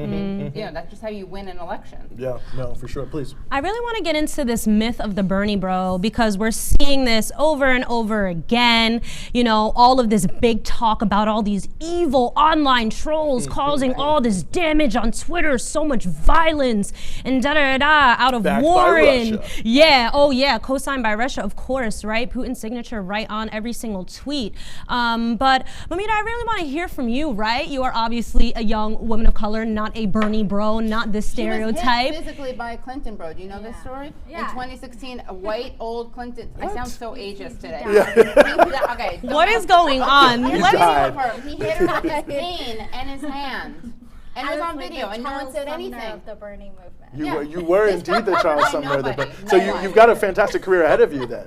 You know, that's just how you win an election. Yeah, no, for sure, please. I really want to get into this myth of the Bernie bro, because we're seeing this over and over again. You know, all of this big talk about all these evil online trolls causing all this damage on Twitter, so much violence and da-da-da-da out of Backed Warren. by Russia. Yeah, oh yeah, co-signed by Russia, of course, right? Putin's signature right on every single tweet. But Mamita, I really want to hear from you, right? You are obviously a young woman of color, not a Bernie bro, not this stereotype. She was hit physically by a Clinton bro. Do you know this story? Yeah. In 2016, a white old Clinton. What? I sound so ageist today. Okay. What is going on? He hit her with his cane and his hand. And it was on video, and no one said anything. Of the Bernie movement. You were indeed the Charles Sumner of the Bernie. So you've got a fantastic career ahead of you then.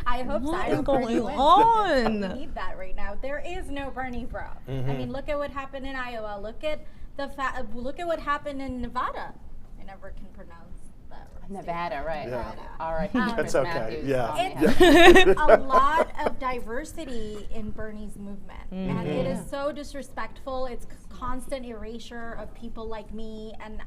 I hope so. What is going on? We need that right now. There is no Bernie bro. I mean, look at what happened in Iowa. Look at what happened in Nevada. I never can pronounce that. Nevada, right? Yeah. All right. That's okay. Yeah. It's a lot of diversity in Bernie's movement, and it is so disrespectful. It's constant erasure of people like me, and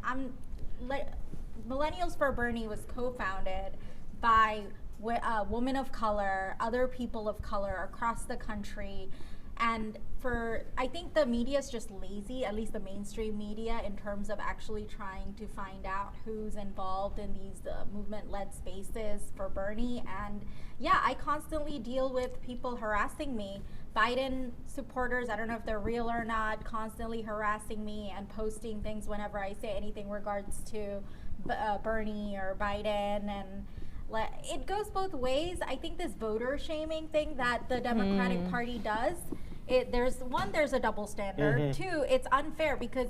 Millennials for Bernie was co-founded by women of color, other people of color across the country, And I think the media is just lazy, at least the mainstream media, in terms of actually trying to find out who's involved in these movement-led spaces for Bernie. And yeah, I constantly deal with people harassing me. Biden supporters, I don't know if they're real or not, constantly harassing me and posting things whenever I say anything regards to Bernie or Biden. And it goes both ways. I think this voter shaming thing that the Democratic Party does, there's a double standard. Two, it's unfair because,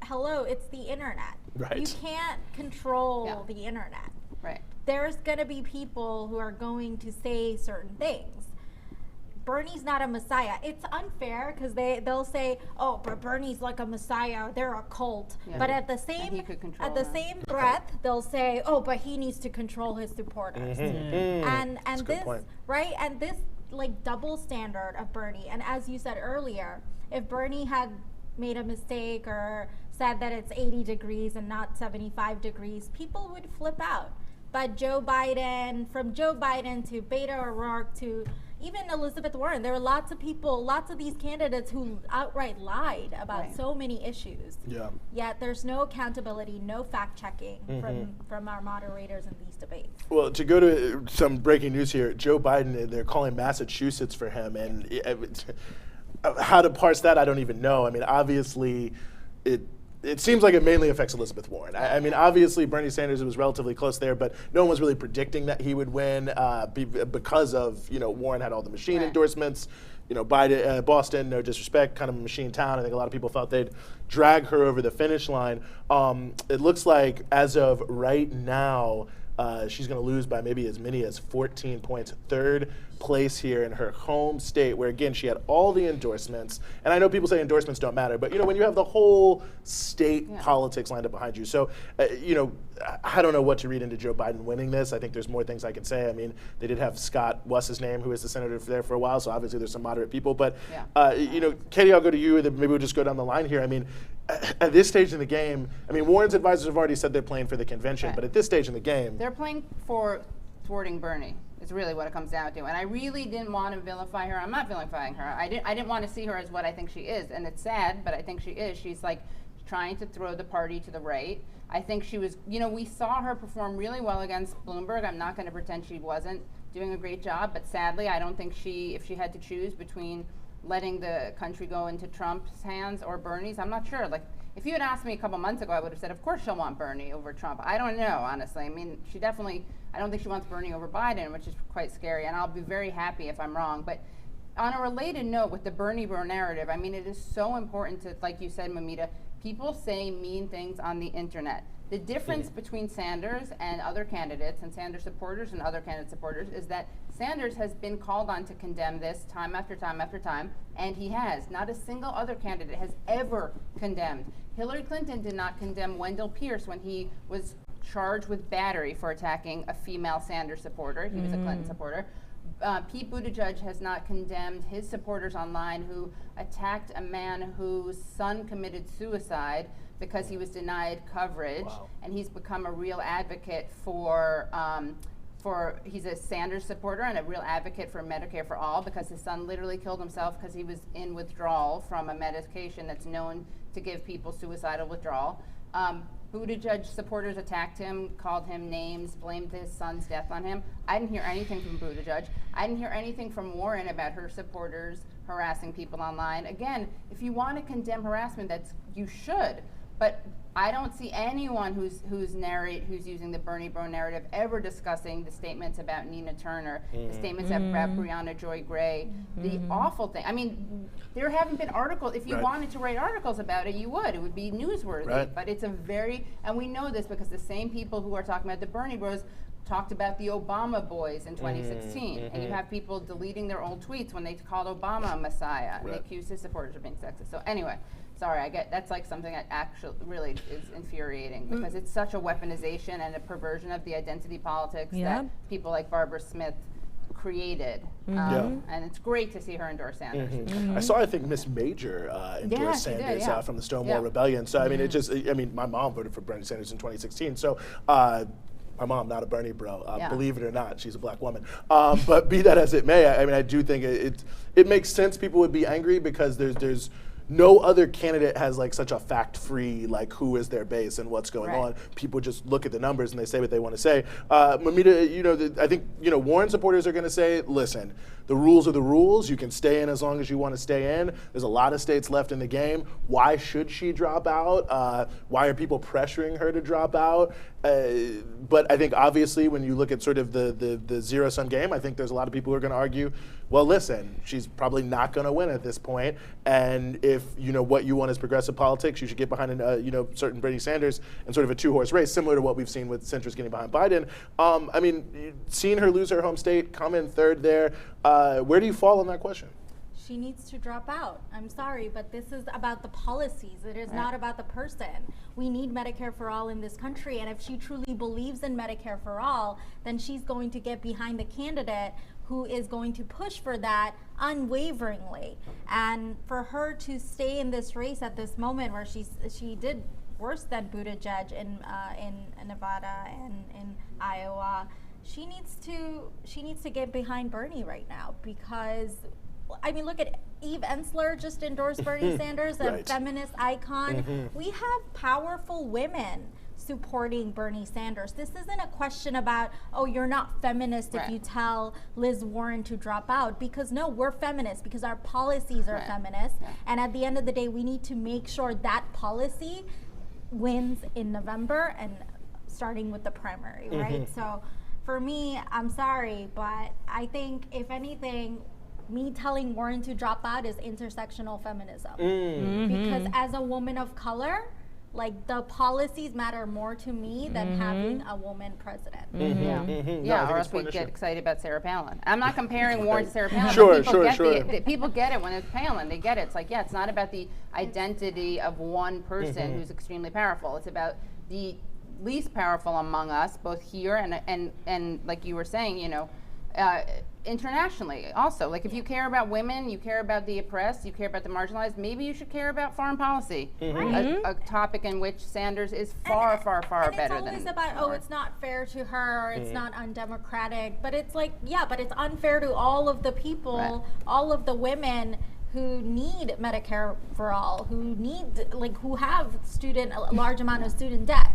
hello, it's the internet. Right. You can't control the internet. Right. There's going to be people who are going to say certain things. Bernie's not a messiah. It's unfair because they'll say, oh, but Bernie's like a messiah. They're a cult. Yeah. But at the same breath, they'll say, oh, but he needs to control his supporters. And this right and this like double standard of Bernie. And as you said earlier, if Bernie had made a mistake or said that it's 80 degrees and not 75 degrees, people would flip out. But Joe Biden, from Joe Biden to Beto O'Rourke to even Elizabeth Warren, there were lots of people, lots of these candidates who outright lied about so many issues. Yeah. Yet there's no accountability, no fact checking from our moderators in these debates. Well, to go to some breaking news here, Joe Biden, they're calling Massachusetts for him, and how to parse that, I don't even know. I mean, obviously, it seems like it mainly affects Elizabeth Warren. I mean, obviously, Bernie Sanders was relatively close there, but no one was really predicting that he would win because of, Warren had all the machine endorsements. Biden, Boston, no disrespect, kind of a machine town. I think a lot of people thought they'd drag her over the finish line. It looks like as of right now, she's going to lose by maybe as many as 14 points. Third place here in her home state, where again she had all the endorsements. And I know people say endorsements don't matter, but when you have the whole state politics lined up behind you. So, I don't know what to read into Joe Biden winning this. I think there's more things I can say. I mean, they did have Scott, what's his name, who was the senator there for a while. So obviously there's some moderate people. But Katie, I'll go to you, and then maybe we'll just go down the line here. I mean, at this stage in the game, I mean, Warren's advisors have already said they're playing for the convention, but at this stage in the game, they're playing for thwarting Bernie. Is really what it comes down to. And I really didn't want to vilify her. I'm not vilifying her. I didn't want to see her as what I think she is. And it's sad, but I think she is. She's like trying to throw the party to the right. I think she was, we saw her perform really well against Bloomberg. I'm not going to pretend she wasn't doing a great job, but sadly, I don't think if she had to choose between letting the country go into Trump's hands or Bernie's, I'm not sure. Like, if you had asked me a couple months ago, I would have said, of course she'll want Bernie over Trump. I don't know, honestly. I mean, I don't think she wants Bernie over Biden, which is quite scary, and I'll be very happy if I'm wrong. But on a related note with the Bernie bro narrative, I mean, it is so important to, like you said, Mamita, people say mean things on the internet. The difference between Sanders and other candidates, and Sanders supporters and other candidate supporters, is that Sanders has been called on to condemn this time after time after time, and he has. Not a single other candidate has ever condemned. Hillary Clinton did not condemn Wendell Pierce when he was charged with battery for attacking a female Sanders supporter. He was a Clinton supporter. Pete Buttigieg has not condemned his supporters online who attacked a man whose son committed suicide because he was denied coverage, and he's become a real advocate he's a Sanders supporter and a real advocate for Medicare for All because his son literally killed himself because he was in withdrawal from a medication that's known to give people suicidal withdrawal. Buttigieg supporters attacked him, called him names, blamed his son's death on him. I didn't hear anything from Buttigieg. I didn't hear anything from Warren about her supporters harassing people online. Again, if you want to condemn harassment, you should. But I don't see anyone who's using the Bernie bro narrative ever discussing the statements about Nina Turner, the statements about Breonna Joy Gray, the awful thing. I mean, there haven't been articles. If you wanted to write articles about it, you would. It would be newsworthy. But it's and we know this because the same people who are talking about the Bernie bros talked about the Obama boys in 2016. And you have people deleting their old tweets when they called Obama a messiah and they accused his supporters of being sexist. So anyway. Sorry, that's like something that actually really is infuriating because it's such a weaponization and a perversion of the identity politics that people like Barbara Smith created. And it's great to see her endorse Sanders. I saw, I think, Miss Major endorse Sanders from the Stonewall Rebellion. So, I mean, my mom voted for Bernie Sanders in 2016. So, my mom, not a Bernie bro. Yeah. Believe it or not, she's a black woman. But be that as it may, I mean, I do think it makes sense people would be angry because there's no other candidate has like such a fact-free like who is their base and what's going on. People just look at the numbers and they say what they want to say. Mamita, I think Warren supporters are going to say, listen, the rules are the rules. You can stay in as long as you want to stay in. There's a lot of states left in the game. Why should she drop out? Why are people pressuring her to drop out? But I think obviously when you look at sort of the zero-sum game, I think there's a lot of people who are going to argue, well, listen, she's probably not going to win at this point. And if what you want is progressive politics, you should get behind certain Bernie Sanders in sort of a two-horse race, similar to what we've seen with centrists getting behind Biden. I mean, seeing her lose her home state, come in third there, where do you fall on that question? She needs to drop out. I'm sorry, but this is about the policies. It is not about the person. We need Medicare for all in this country, and if she truly believes in Medicare for all, then she's going to get behind the candidate who is going to push for that unwaveringly. And for her to stay in this race at this moment where she did worse than Buttigieg in Nevada and in Iowa, she needs to get behind Bernie right now, because I mean, look at Eve Ensler just endorsed Bernie Sanders, a feminist icon. We have powerful women supporting Bernie Sanders. This isn't a question about, oh, you're not feminist if you tell Liz Warren to drop out, because no, we're feminists because our policies are feminist. And at the end of the day, we need to make sure that policy wins in November and starting with the primary, right? So for me, I'm sorry, but I think if anything, me telling Warren to drop out is intersectional feminism. Because as a woman of color, like the policies matter more to me than having a woman president. Or else we get excited about Sarah Palin. I'm not comparing Warren to Sarah Palin. People get it when it's Palin. They get it. It's like, it's not about the identity of one person who's extremely powerful. It's about the least powerful among us, both here and like you were saying, internationally also. Like if you care about women, you care about the oppressed, you care about the marginalized, maybe you should care about foreign policy, a topic in which Sanders is far better than. It's always about, it's not fair to her, or it's not undemocratic, but it's like, but it's unfair to all of the people, all of the women who need Medicare for all, who have a large amount of student debt.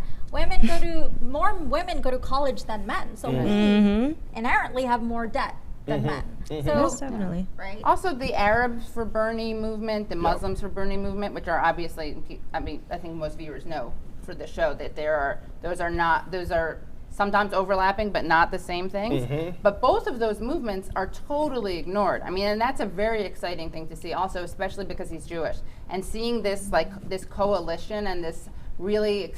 More women go to college than men, so we inherently have more debt than men. So definitely. Right. Also, the Arabs for Bernie movement, the Muslims for Bernie movement, which are obviously, I think most viewers know for the show that those are sometimes overlapping, but not the same things. But both of those movements are totally ignored. I mean, and that's a very exciting thing to see also, especially because he's Jewish. And seeing this coalition and this really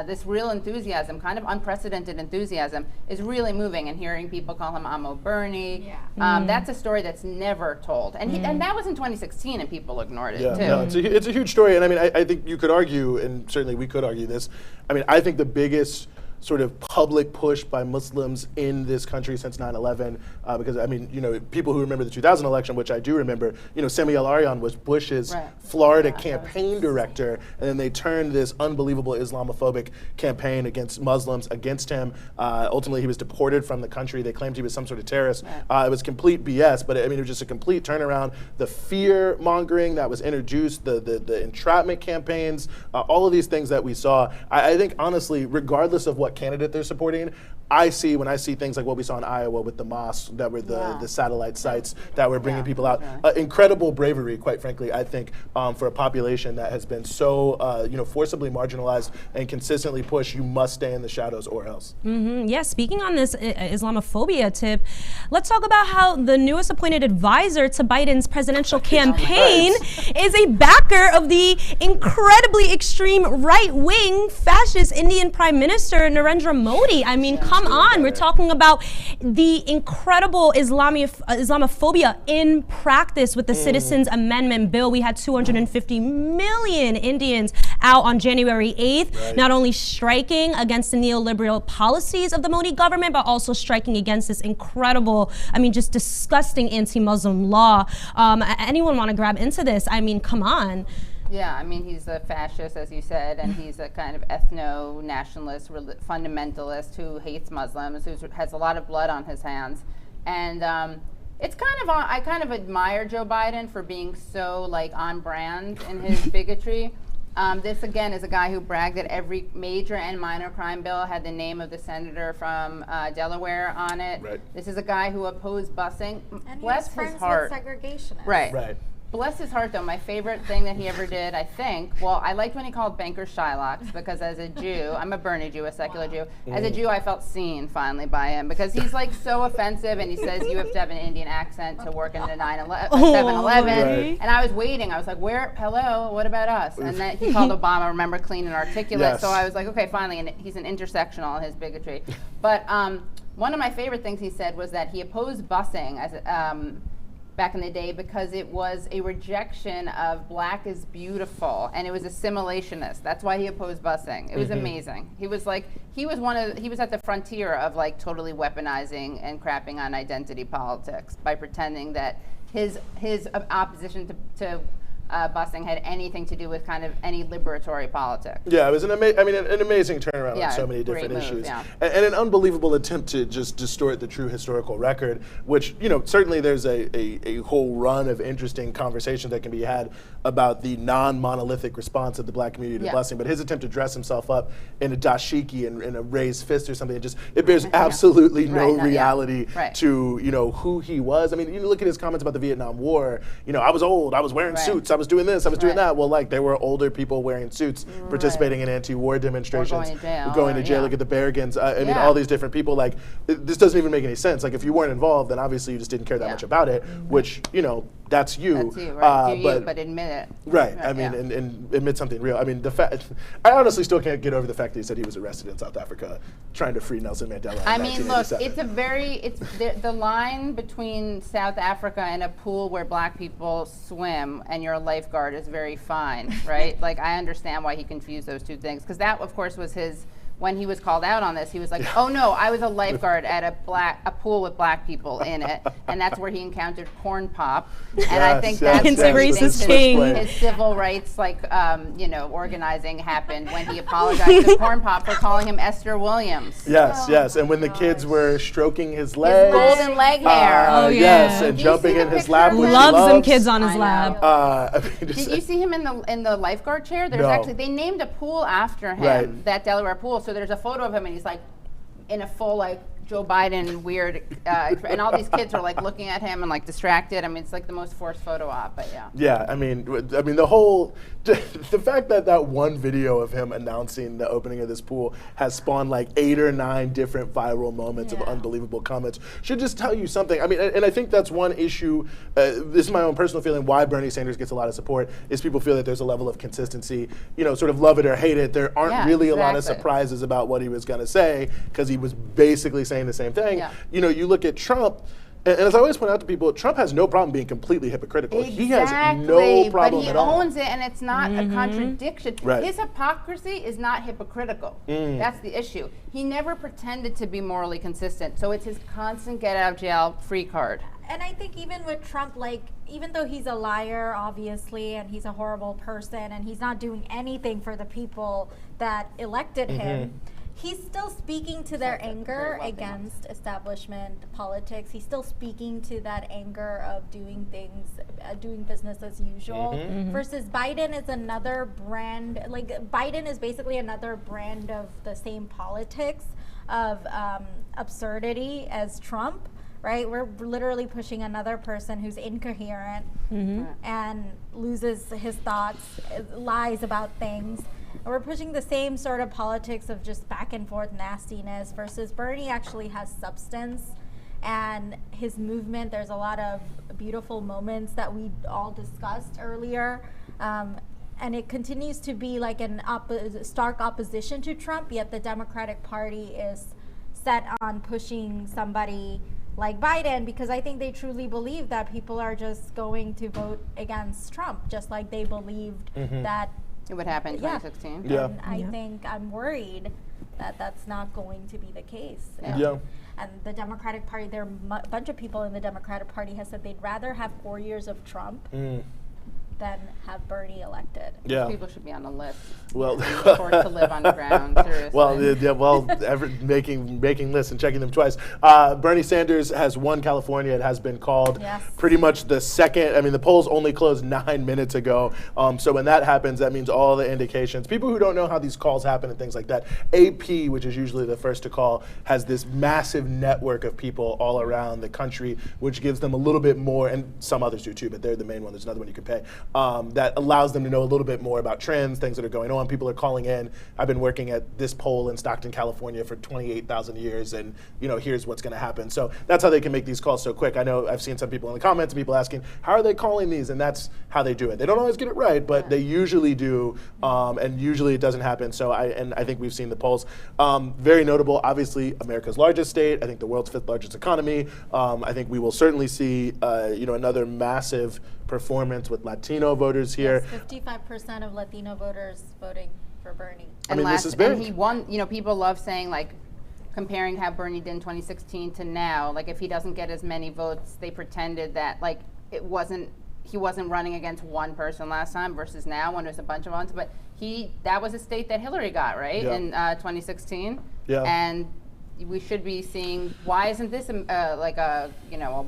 this real enthusiasm, kind of unprecedented enthusiasm, is really moving. And hearing people call him Amo Bernie, that's a story that's never told. And and that was in 2016, and people ignored it too. No, it's a huge story, and I mean, I think you could argue, and certainly we could argue this. I mean, I think the biggest sort of public push by Muslims in this country since 9/11, because I mean, people who remember the 2000 election, which I do remember, Samuel Arian was Bush's Florida campaign director, and then they turned this unbelievable Islamophobic campaign against Muslims against him. Ultimately, he was deported from the country. They claimed he was some sort of terrorist. It was complete BS, but I mean, it was just a complete turnaround. The fear mongering that was introduced, the entrapment campaigns, all of these things that we saw. I think honestly, regardless of what candidate they're supporting, when I see things like what we saw in Iowa with the mosques that were the satellite sites that were bringing people out, incredible bravery, quite frankly, I think, for a population that has been so forcibly marginalized and consistently pushed, you must stay in the shadows or else. Speaking on this Islamophobia tip, let's talk about how the newest appointed advisor to Biden's presidential campaign is a backer of the incredibly extreme right-wing fascist Indian Prime Minister Narendra Modi. I mean, come on, we're talking about the incredible Islamophobia in practice with the Citizens Amendment bill. We had 250 million Indians out on January 8th, not only striking against the neoliberal policies of the Modi government, but also striking against this incredible, just disgusting anti-Muslim law. Anyone want to grab into this? I mean, come on. Yeah, I mean, he's a fascist, as you said, and he's a kind of ethno-nationalist, fundamentalist who hates Muslims, who has a lot of blood on his hands. And it's kind of, I kind of admire Joe Biden for being so, like, on brand in his bigotry. This, again, is a guy who bragged that every major and minor crime bill had the name of the senator from Delaware on it. Right. This is a guy who opposed busing. And Bless he was his friends heart. with segregationists. Right. Right. Bless his heart, though. My favorite thing that he ever did, I think, well, I liked when he called bankers Shylocks, because as a Jew, I'm a Bernie Jew, a secular Jew. As a Jew, I felt seen finally by him, because he's like so offensive, and he says you have to have an Indian accent to work in the 7-Eleven. Right. And I was waiting. I was like, hello, what about us? And then he called Obama, remember, clean and articulate. Yes. So I was like, okay, finally, and he's an intersectional in his bigotry. But one of my favorite things he said was that he opposed busing as back in the day because it was a rejection of black is beautiful, and it was assimilationist. That's why he opposed busing. It was amazing. He was like, he was at the frontier of like totally weaponizing and crapping on identity politics by pretending that his opposition to busing had anything to do with kind of any liberatory politics. Yeah, it was an amazing turnaround Yeah, on so many great different move, issues, yeah. and an unbelievable attempt to just distort the true historical record. Which, you know, certainly there's a whole run of interesting conversations that can be had about the non-monolithic response of the black community to busing. But his attempt to dress himself up in a dashiki and in a raised fist or something, it bears absolutely no reality to, you know, who he was. I mean, you look at his comments about the Vietnam War. You know, I was old, I was wearing suits, I was doing this, I was doing that. Well, like, there were older people wearing suits participating in anti-war demonstrations, going to jail. Look at the Bergens. I mean, all these different people. Like, this doesn't even make any sense. Like, if you weren't involved, then obviously you just didn't care that much about it. Which, you know, that's you. That's you, right? But admit it. Right. I mean, and admit something real. I mean, the fact. I honestly still can't get over the fact that he said he was arrested in South Africa trying to free Nelson Mandela. I mean, look, it's the line between South Africa and a pool where black people swim and you're a lifeguard is very fine, right? Like, I understand why he confused those two things, because that, of course, was his. When he was called out on this, he was like, "Oh no, I was a lifeguard at a pool with black people in it," and that's where he encountered Corn Pop. And I think that's where his civil rights, organizing happened when he apologized to Corn Pop for calling him Esther Williams. Yes, and when the kids were stroking his legs, his golden leg hair. Yes, and jumping in his lap. Loves them kids on his lap. Did you see him in the lifeguard chair? There's actually, they named a pool after him, that Delaware pool. So there's a photo of him, and he's like in a full like Joe Biden weird, and all these kids are like looking at him and like distracted. I mean, it's like the most forced photo op, but yeah. Yeah, I mean, the whole, the fact that one video of him announcing the opening of this pool has spawned like 8 or 9 different viral moments of unbelievable comments should just tell you something. I mean, and I think that's one issue. This is my own personal feeling why Bernie Sanders gets a lot of support is people feel that there's a level of consistency. You know, sort of love it or hate it. There aren't really a lot of surprises about what he was going to say because he was basically saying the same thing. Yeah. You know, you look at Trump, and as I always point out to people, Trump has no problem being completely hypocritical. Exactly, he has no problem but at all. he owns it, and it's not a contradiction. Right. His hypocrisy is not hypocritical. That's the issue. He never pretended to be morally consistent, so it's his constant get out of jail free card. And I think even with Trump, like, even though he's a liar, obviously, and he's a horrible person, and he's not doing anything for the people that elected him, he's still speaking to their anger against establishment politics. He's still speaking to that anger of doing things, doing business as usual. Versus Biden is another brand, like Biden is basically another brand of the same politics of absurdity as Trump. Right, we're literally pushing another person who's incoherent and loses his thoughts, lies about things. And we're pushing the same sort of politics of just back and forth nastiness versus Bernie actually has substance, and his movement, there's a lot of beautiful moments that we all discussed earlier. And it continues to be like an stark opposition to Trump, yet the Democratic Party is set on pushing somebody like Biden, because I think they truly believe that people are just going to vote against Trump, just like they believed that it would happen in 2016. Yeah. And I think I'm worried that that's not going to be the case. Yeah. And the Democratic Party, a bunch of people in the Democratic Party has said they'd rather have 4 years of Trump than have Bernie elected. Yeah. People should be on the list. Well, afford to live underground. Seriously. Making lists and checking them twice. Bernie Sanders has won California. It has been called pretty much the second. I mean, the polls only closed 9 minutes ago. So when that happens, that means all the indications. People who don't know how these calls happen and things like that, AP, which is usually the first to call, has this massive network of people all around the country, which gives them a little bit more, and some others do too, but they're the main one. There's another one you can pay. That allows them to know a little bit more about trends, things that are going on. People are calling in. I've been working at this poll in Stockton, California for 28,000 years, and here's what's going to happen. So that's how they can make these calls so quick. I know I've seen some people in the comments, people asking, how are they calling these? And that's how they do it. They don't always get it right, but they usually do, and usually it doesn't happen. So I think we've seen the polls. Very notable, obviously, America's largest state. I think the world's 5th largest economy. I think we will certainly see, another massive performance with Latino voters here. Yes, 55% of Latino voters voting for Bernie. This is big. And he won. People love saying, like, comparing how Bernie did in 2016 to now. Like, if he doesn't get as many votes, they pretended that, like, he wasn't running against one person last time versus now when there's a bunch of ones. But that was a state that Hillary got, right, in 2016. Yeah. And we should be seeing, why isn't this like a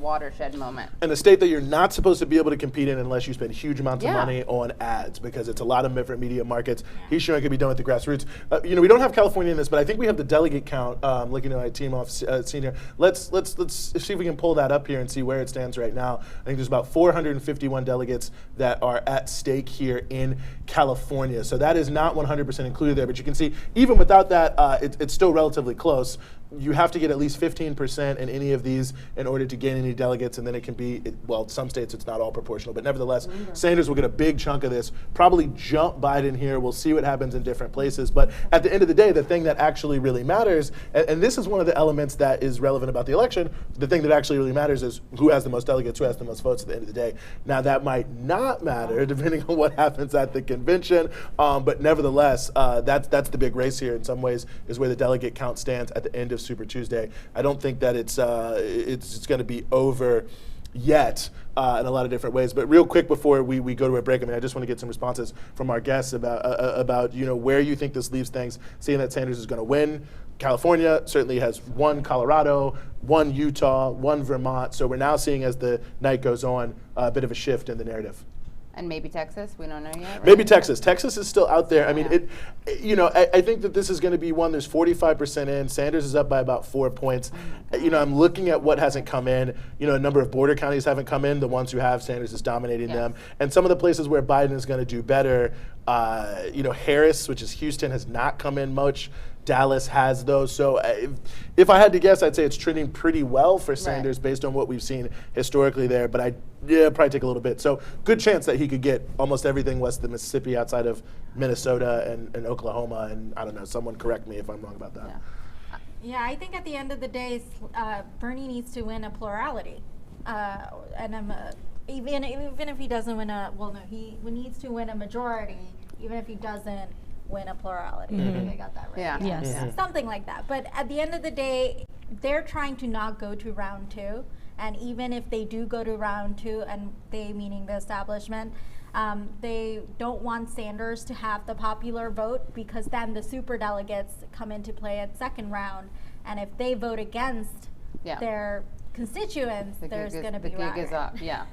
watershed moment? And a state that you're not supposed to be able to compete in unless you spend huge amounts of money on ads, because it's a lot of different media markets. He's showing it could be done with the grassroots. We don't have California in this, but I think we have the delegate count. Looking at my team off senior, let's see if we can pull that up here and see where it stands right now. I think there's about 451 delegates that are at stake here in California. So that is not 100% included there, but you can see even without that, it's still relatively close. You have to get at least 15% in any of these in order to gain any delegates, and then it can be, some states it's not all proportional, but nevertheless, Sanders will get a big chunk of this, probably jump Biden here. We'll see what happens in different places, but at the end of the day, the thing that actually really matters, and this is one of the elements that is relevant about the election, the thing that actually really matters is who has the most delegates, who has the most votes at the end of the day. Now, that might not matter depending on what happens at the convention, but nevertheless, that's the big race here in some ways, is where the delegate count stands at the end of Super Tuesday. I don't think that it's going to be over yet in a lot of different ways. But real quick before we go to a break, I just want to get some responses from our guests about where you think this leaves things, seeing that Sanders is going to win. California certainly has won Colorado, won Utah, won Vermont. So we're now seeing, as the night goes on, a bit of a shift in the narrative. And maybe Texas, we don't know yet. Right? Maybe Texas. Texas is still out there. I mean, I think that this is going to be one. There's 45% in. Sanders is up by about 4 points. I'm looking at what hasn't come in. A number of border counties haven't come in. The ones who have, Sanders is dominating them. And some of the places where Biden is going to do better, Harris, which is Houston, has not come in much. Dallas has those. So if I had to guess, I'd say it's trending pretty well for Sanders based on what we've seen historically there. But probably take a little bit. So good chance that he could get almost everything west of Mississippi outside of Minnesota and Oklahoma. And I don't know, someone correct me if I'm wrong about that. Yeah, I think at the end of the day, Bernie needs to win a plurality. Even if he doesn't win he needs to win a majority, even if he doesn't win a plurality. I think I got that right. Yeah. Yes. Yeah. Something like that. But at the end of the day, they're trying to not go to round 2. And even if they do go to round 2, and they meaning the establishment, they don't want Sanders to have the popular vote, because then the superdelegates come into play at second round. And if they vote against their constituents, there's going to be the gig is up. Yeah.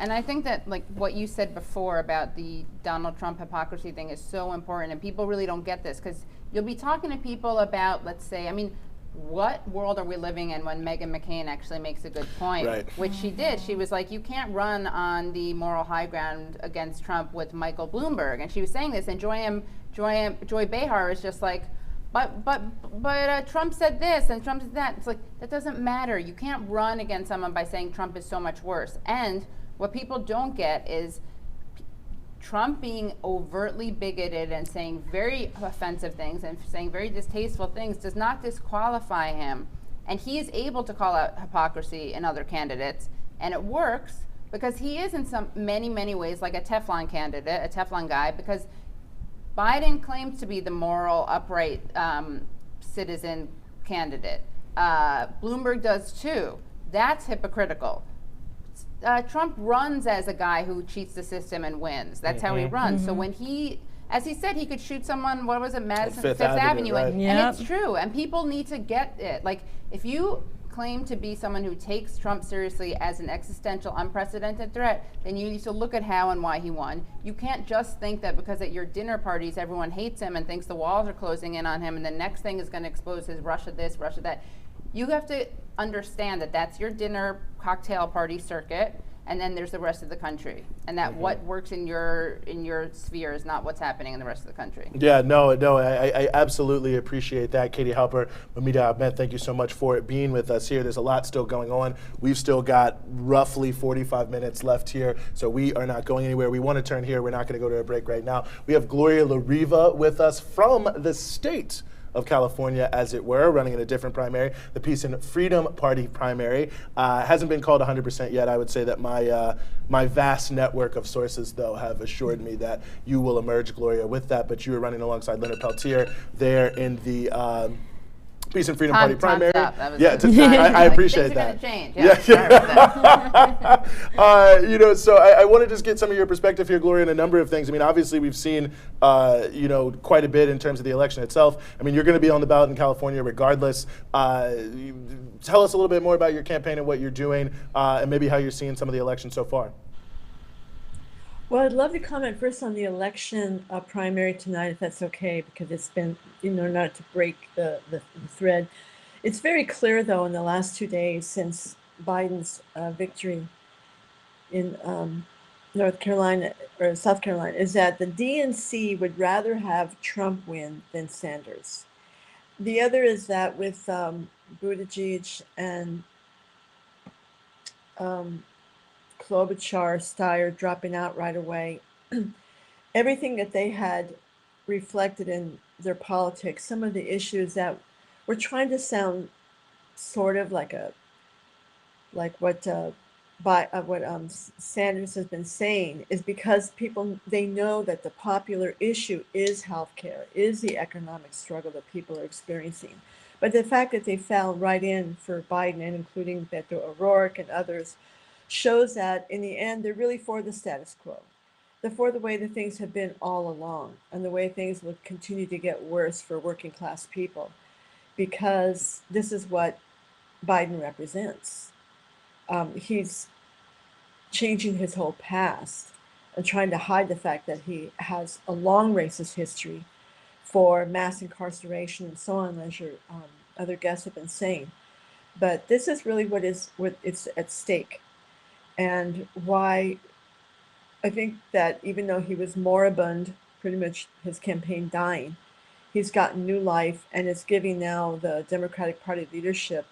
And I think that, like what you said before about the Donald Trump hypocrisy thing, is so important, and people really don't get this, because you'll be talking to people about, let's say, what world are we living in when Meghan McCain actually makes a good point, which she did. She was like, you can't run on the moral high ground against Trump with Michael Bloomberg, and she was saying this, and Joy Behar is just like, but Trump said this and Trump said that. It's like, that doesn't matter. You can't run against someone by saying Trump is so much worse. And what people don't get is Trump being overtly bigoted and saying very offensive things and saying very distasteful things does not disqualify him. And he is able to call out hypocrisy in other candidates, and it works because he is in many ways like a Teflon candidate, a Teflon guy, because Biden claims to be the moral, upright citizen candidate. Bloomberg does too. That's hypocritical. Trump runs as a guy who cheats the system and wins. That's how he runs. So when he, as he said, he could shoot someone, what was it, Madison, Fifth Avenue, right. and it's true. And people need to get it. Like, if you claim to be someone who takes Trump seriously as an existential, unprecedented threat, then you need to look at how and why he won. You can't just think that because at your dinner parties everyone hates him and thinks the walls are closing in on him, and the next thing is going to expose his Russia this, Russia that. You have to understand that that's your dinner cocktail party circuit, and then there's the rest of the country, and that what works in your sphere is not what's happening in the rest of the country. Yeah, no, I absolutely appreciate that, Katie Halper, Mamita Ahmed. Thank you so much for being with us here. There's a lot still going on. We've still got roughly 45 minutes left here, so we are not going anywhere. We want to turn here. We're not going to go to a break right now. We have Gloria La Riva with us from the state of California, as it were, running in a different primary, the Peace and Freedom Party primary. Hasn't been called 100% yet. I would say that my vast network of sources, though, have assured me that you will emerge, Gloria, with that. But you are running alongside Leonard Peltier there in the Peace and Freedom Party primary. Yeah, I appreciate that. Things are going to change. Yeah. You know, so I want to just get some of your perspective here, Gloria, on a number of things. I mean, obviously we've seen, you know, quite a bit in terms of the election itself. I mean, you're going to be on the ballot in California regardless. Tell us a little bit more about your campaign and what you're doing, and maybe how you're seeing some of the election so far. Well, I'd love to comment first on the election primary tonight, if that's okay, because it's been, you know, not to break the thread. It's very clear, though, in the last 2 days since Biden's victory in North Carolina or South Carolina, is that the DNC would rather have Trump win than Sanders. The other is that with Buttigieg and Klobuchar, Steyer dropping out right away, everything that they had reflected in their politics, some of the issues that were trying to sound sort of like what Sanders has been saying, is because people, they know that the popular issue is healthcare, is the economic struggle that people are experiencing. But the fact that they fell right in for Biden, and including Beto O'Rourke and others, shows that in the end, they're really for the status quo. They're for the way that things have been all along, and the way things will continue to get worse for working class people, because this is what Biden represents. He's changing his whole past and trying to hide the fact that he has a long racist history for mass incarceration and so on, as your other guests have been saying. But this is really what is at stake, and why I think that even though he was moribund, pretty much his campaign dying, he's gotten new life and is giving now the Democratic Party leadership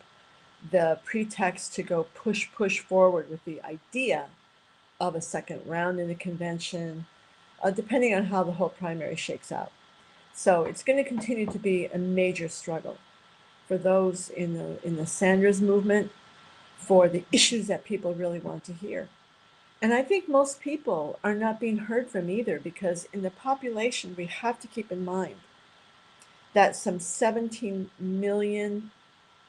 the pretext to go push forward with the idea of a second round in the convention, depending on how the whole primary shakes out. So it's going to continue to be a major struggle for those in the Sanders movement, for the issues that people really want to hear. And I think most people are not being heard from either, because in the population, we have to keep in mind that some 17 million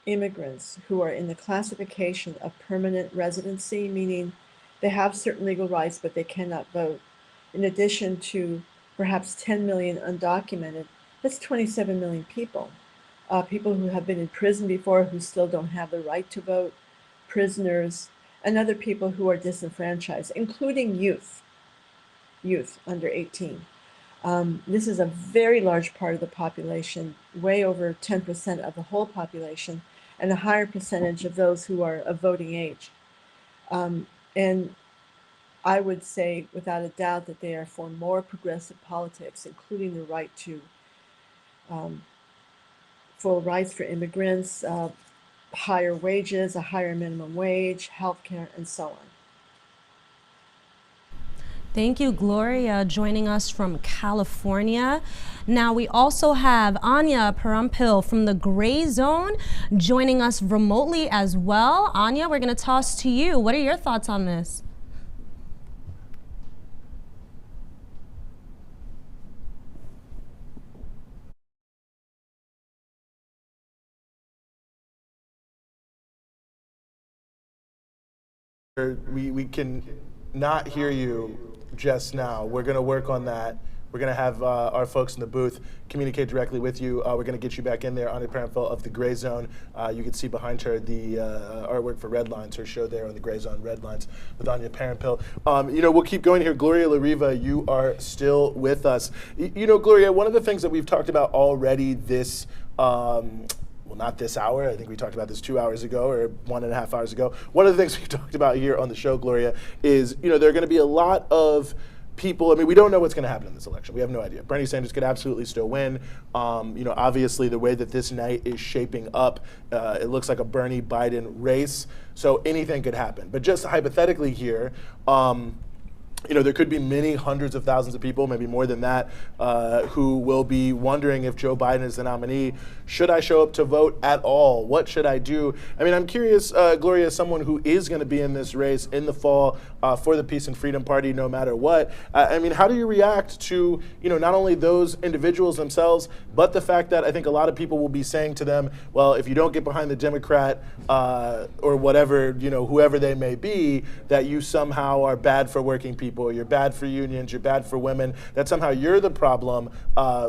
immigrants who are in the classification of permanent residency, meaning they have certain legal rights, but they cannot vote, in addition to perhaps 10 million undocumented, that's 27 million people. People who have been in prison before who still don't have the right to vote, prisoners, and other people who are disenfranchised, including youth under 18. This is a very large part of the population, way over 10% of the whole population, and a higher percentage of those who are of voting age. And I would say without a doubt that they are for more progressive politics, including the right to full rights for immigrants, higher wages, a higher minimum wage, healthcare, and so on. Thank you, Gloria, joining us from California. Now we also have Anya Parampil from the Gray Zone joining us remotely as well. Anya, we're going to toss to you. What are your thoughts on this? we can not hear you just now. We're going to work on that. We're going to have our folks in the booth communicate directly with you. We're going to get you back in there. Anya Parenfeld of the Gray Zone. You can see behind her the artwork for Red Lines, her show there on the Gray Zone, Red Lines, with Anya Parenfeld. We'll keep going here. Gloria La Riva, you are still with us. Gloria, one of the things that we've talked about already this well, not this hour. I think we talked about this 2 hours ago or 1.5 hours ago. One of the things we've talked about here on the show, Gloria, is there are going to be a lot of people. I mean, we don't know what's going to happen in this election. We have no idea. Bernie Sanders could absolutely still win. Obviously, the way that this night is shaping up, it looks like a Bernie Biden race. So anything could happen. But just hypothetically here, there could be many hundreds of thousands of people, maybe more than that, who will be wondering if Joe Biden is the nominee. Should I show up to vote at all? What should I do? I mean, I'm curious, Gloria, as someone who is going to be in this race in the fall for the Peace and Freedom Party, no matter what. How do you react to, not only those individuals themselves, but the fact that I think a lot of people will be saying to them, well, if you don't get behind the Democrat or whatever, whoever they may be, that you somehow are bad for working people, you're bad for unions, you're bad for women, that somehow you're the problem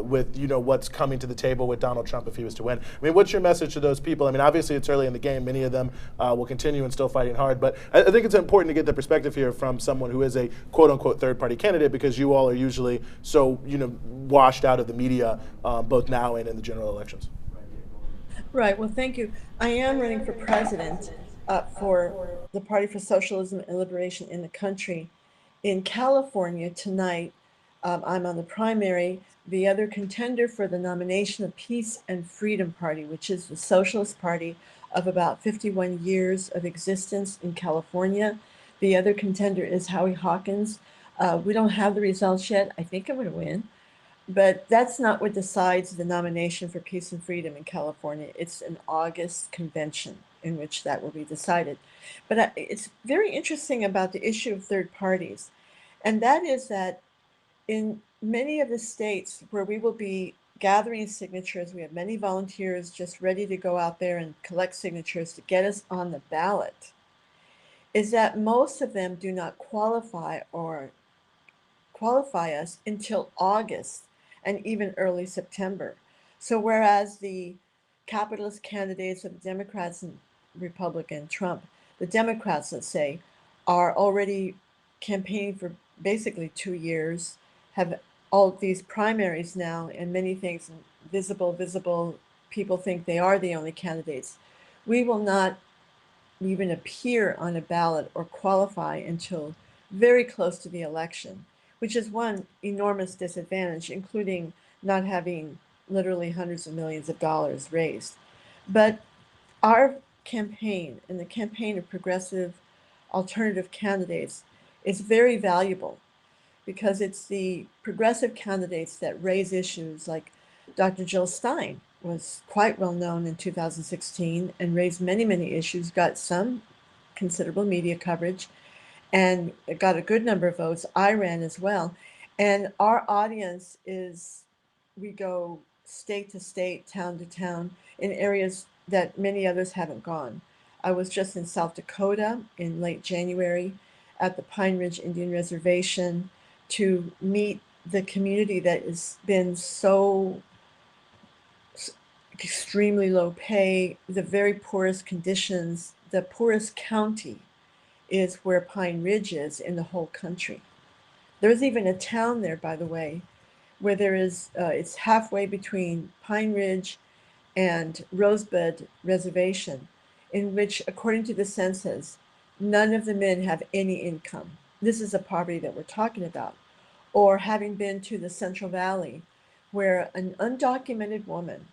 with, what's coming to the table with Donald Trump if he was to win. I mean, what's your message to those people? I mean, obviously it's early in the game. Many of them will continue and still fighting hard, but I think it's important to get the perspective here from someone who is a quote-unquote third-party candidate, because you all are usually so, washed out of the media, both now and in the general elections. Right. Well, thank you. I am running for president for the Party for Socialism and Liberation in the country. In California tonight, I'm on the primary. The other contender for the nomination of Peace and Freedom Party, which is the Socialist Party of about 51 years of existence in California. The other contender is Howie Hawkins. We don't have the results yet. I think I'm going to win. But that's not what decides the nomination for Peace and Freedom in California. It's an August convention in which that will be decided. But it's very interesting about the issue of third parties. And that is that in many of the states where we will be gathering signatures, we have many volunteers just ready to go out there and collect signatures to get us on the ballot, is that most of them do not qualify us until August and even early September. So whereas the capitalist candidates of the Democrats and Republican Trump, the Democrats, let's say, are already campaigning for basically 2 years, have all these primaries now and many things, visible, people think they are the only candidates. We will not even appear on a ballot or qualify until very close to the election, which is one enormous disadvantage, including not having literally hundreds of millions of dollars raised. But our campaign and the campaign of progressive alternative candidates is very valuable, because it's the progressive candidates that raise issues like Dr. Jill Stein was quite well known in 2016 and raised many, many issues, got some considerable media coverage, and got a good number of votes. I ran as well. And our audience is, we go state to state, town to town, in areas that many others haven't gone. I was just in South Dakota in late January at the Pine Ridge Indian Reservation to meet the community that has been so extremely low pay, the very poorest conditions. The poorest county is where Pine Ridge is in the whole country. There's even a town there, by the way, where there is, it's halfway between Pine Ridge and Rosebud Reservation, in which, according to the census, none of the men have any income. This is a poverty that we're talking about. Or having been to the Central Valley, where an undocumented woman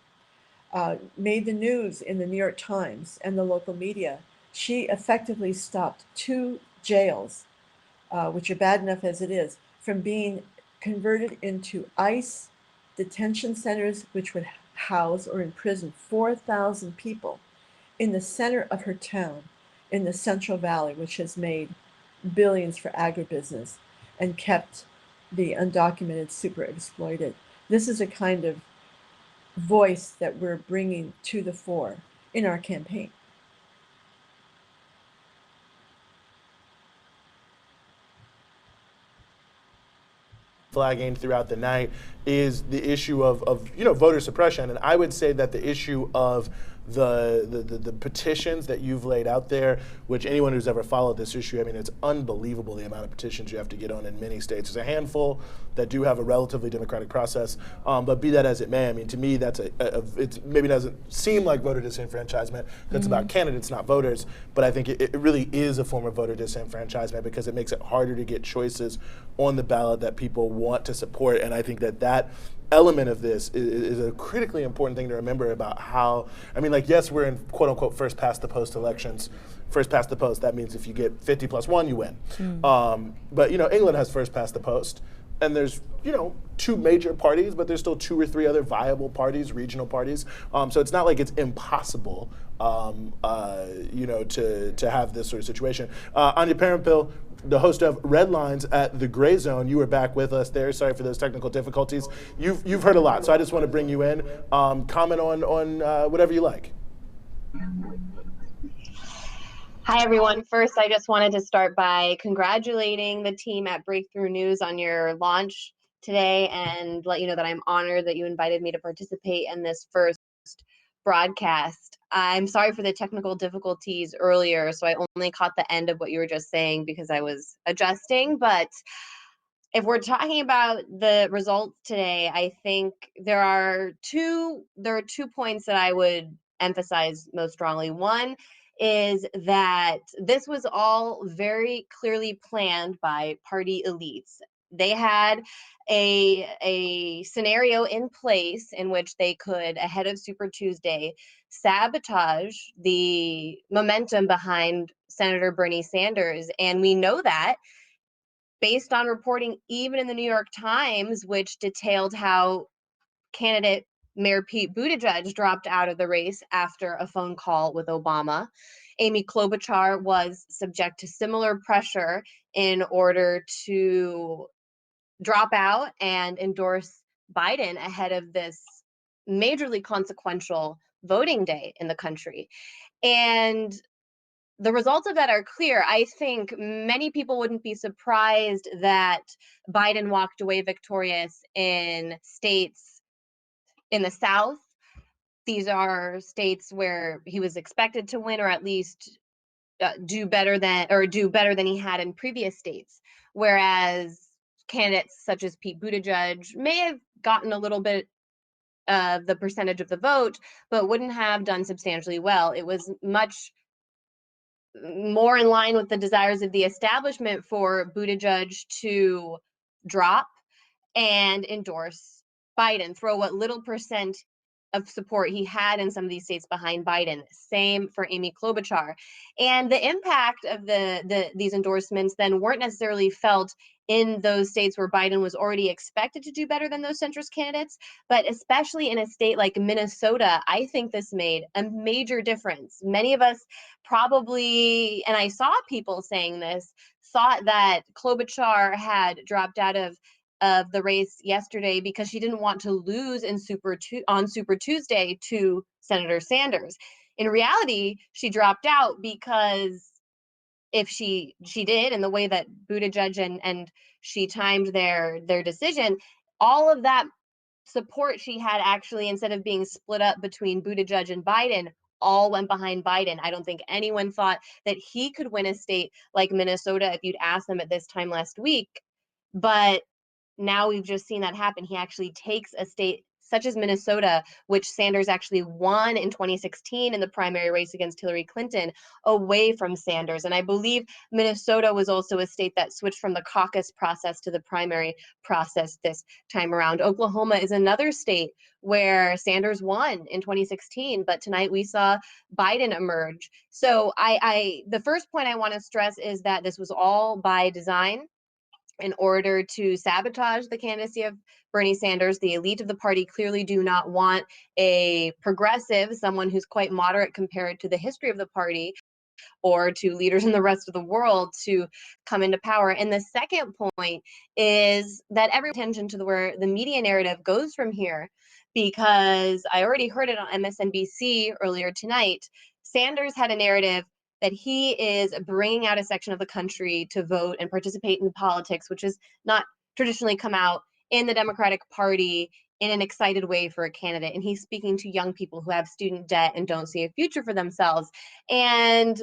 made the news in the New York Times and the local media. She effectively stopped 2 jails, which are bad enough as it is, from being converted into ICE detention centers, which would house or imprison 4,000 people in the center of her town, in the Central Valley, which has made billions for agribusiness and kept the undocumented super exploited. This is a kind of voice that we're bringing to the fore in our campaign. flagging throughout the night is the issue of voter suppression. And I would say that the issue of the petitions that you've laid out there, which anyone who's ever followed this issue, I mean, it's unbelievable the amount of petitions you have to get on in many states. There's a handful that do have a relatively democratic process, but be that as it may, I mean, to me, that's it maybe doesn't seem like voter disenfranchisement. It's about candidates, not voters, but I think it really is a form of voter disenfranchisement because it makes it harder to get choices on the ballot that people want to support. And I think that element of this is a critically important thing to remember about how, I mean, like, yes, we're in quote unquote first past the post elections. First past the post, that means if you get 50 plus 1, you win. But England has first past the post, and there's 2 major parties, but there's still 2 or 3 other viable parties, regional parties. So it's not like it's impossible to have this sort of situation. Anya Parampil, the host of Red Lines at the Gray Zone, you were back with us there. Sorry for those technical difficulties. You've heard a lot, so I just want to bring you in. Comment on whatever you like. Hi, everyone. First, I just wanted to start by congratulating the team at Breakthrough News on your launch today and let you know that I'm honored that you invited me to participate in this first broadcast. I'm sorry for the technical difficulties earlier, so I only caught the end of what you were just saying because I was adjusting. But if we're talking about the results today, I think there are two points that I would emphasize most strongly. One is that this was all very clearly planned by party elites. They had a scenario in place in which they could, ahead of Super Tuesday, sabotage the momentum behind Senator Bernie Sanders. And we know that based on reporting even in the New York Times, which detailed how candidate Mayor Pete Buttigieg dropped out of the race after a phone call with Obama. Amy Klobuchar was subject to similar pressure in order to drop out and endorse Biden ahead of this majorly consequential voting day in the country. And the results of that are clear. I think many people wouldn't be surprised that Biden walked away victorious in states in the South. These are states where he was expected to win, or at least do better than he had in previous states. Whereas candidates such as Pete Buttigieg may have gotten a little bit of the percentage of the vote, but wouldn't have done substantially well. It was much more in line with the desires of the establishment for Buttigieg to drop and endorse Biden, throw what little percent of support he had in some of these states behind Biden. Same for Amy Klobuchar. And the impact of these endorsements then weren't necessarily felt in those states where Biden was already expected to do better than those centrist candidates, but especially in a state like Minnesota, I think this made a major difference. Many of us probably, and I saw people saying this, thought that Klobuchar had dropped out of the race yesterday because she didn't want to lose on Super Tuesday to Senator Sanders. In reality, she dropped out because if she did, in the way that Buttigieg and she timed their decision, all of that support she had actually, instead of being split up between Buttigieg and Biden, all went behind Biden. I don't think anyone thought that he could win a state like Minnesota if you'd asked them at this time last week. But now we've just seen that happen. He actually takes a state such as Minnesota, which Sanders actually won in 2016 in the primary race against Hillary Clinton, away from Sanders. And I believe Minnesota was also a state that switched from the caucus process to the primary process this time around. Oklahoma is another state where Sanders won in 2016, but tonight we saw Biden emerge. So the first point I want to stress is that this was all by design in order to sabotage the candidacy of Bernie Sanders. The elite of the party clearly do not want a progressive, someone who's quite moderate compared to the history of the party or to leaders in the rest of the world, to come into power. And the second point is that every attention to where the media narrative goes from here, because I already heard it on MSNBC earlier tonight. Sanders had a narrative that he is bringing out a section of the country to vote and participate in politics, which has not traditionally come out in the Democratic Party in an excited way for a candidate. And he's speaking to young people who have student debt and don't see a future for themselves. And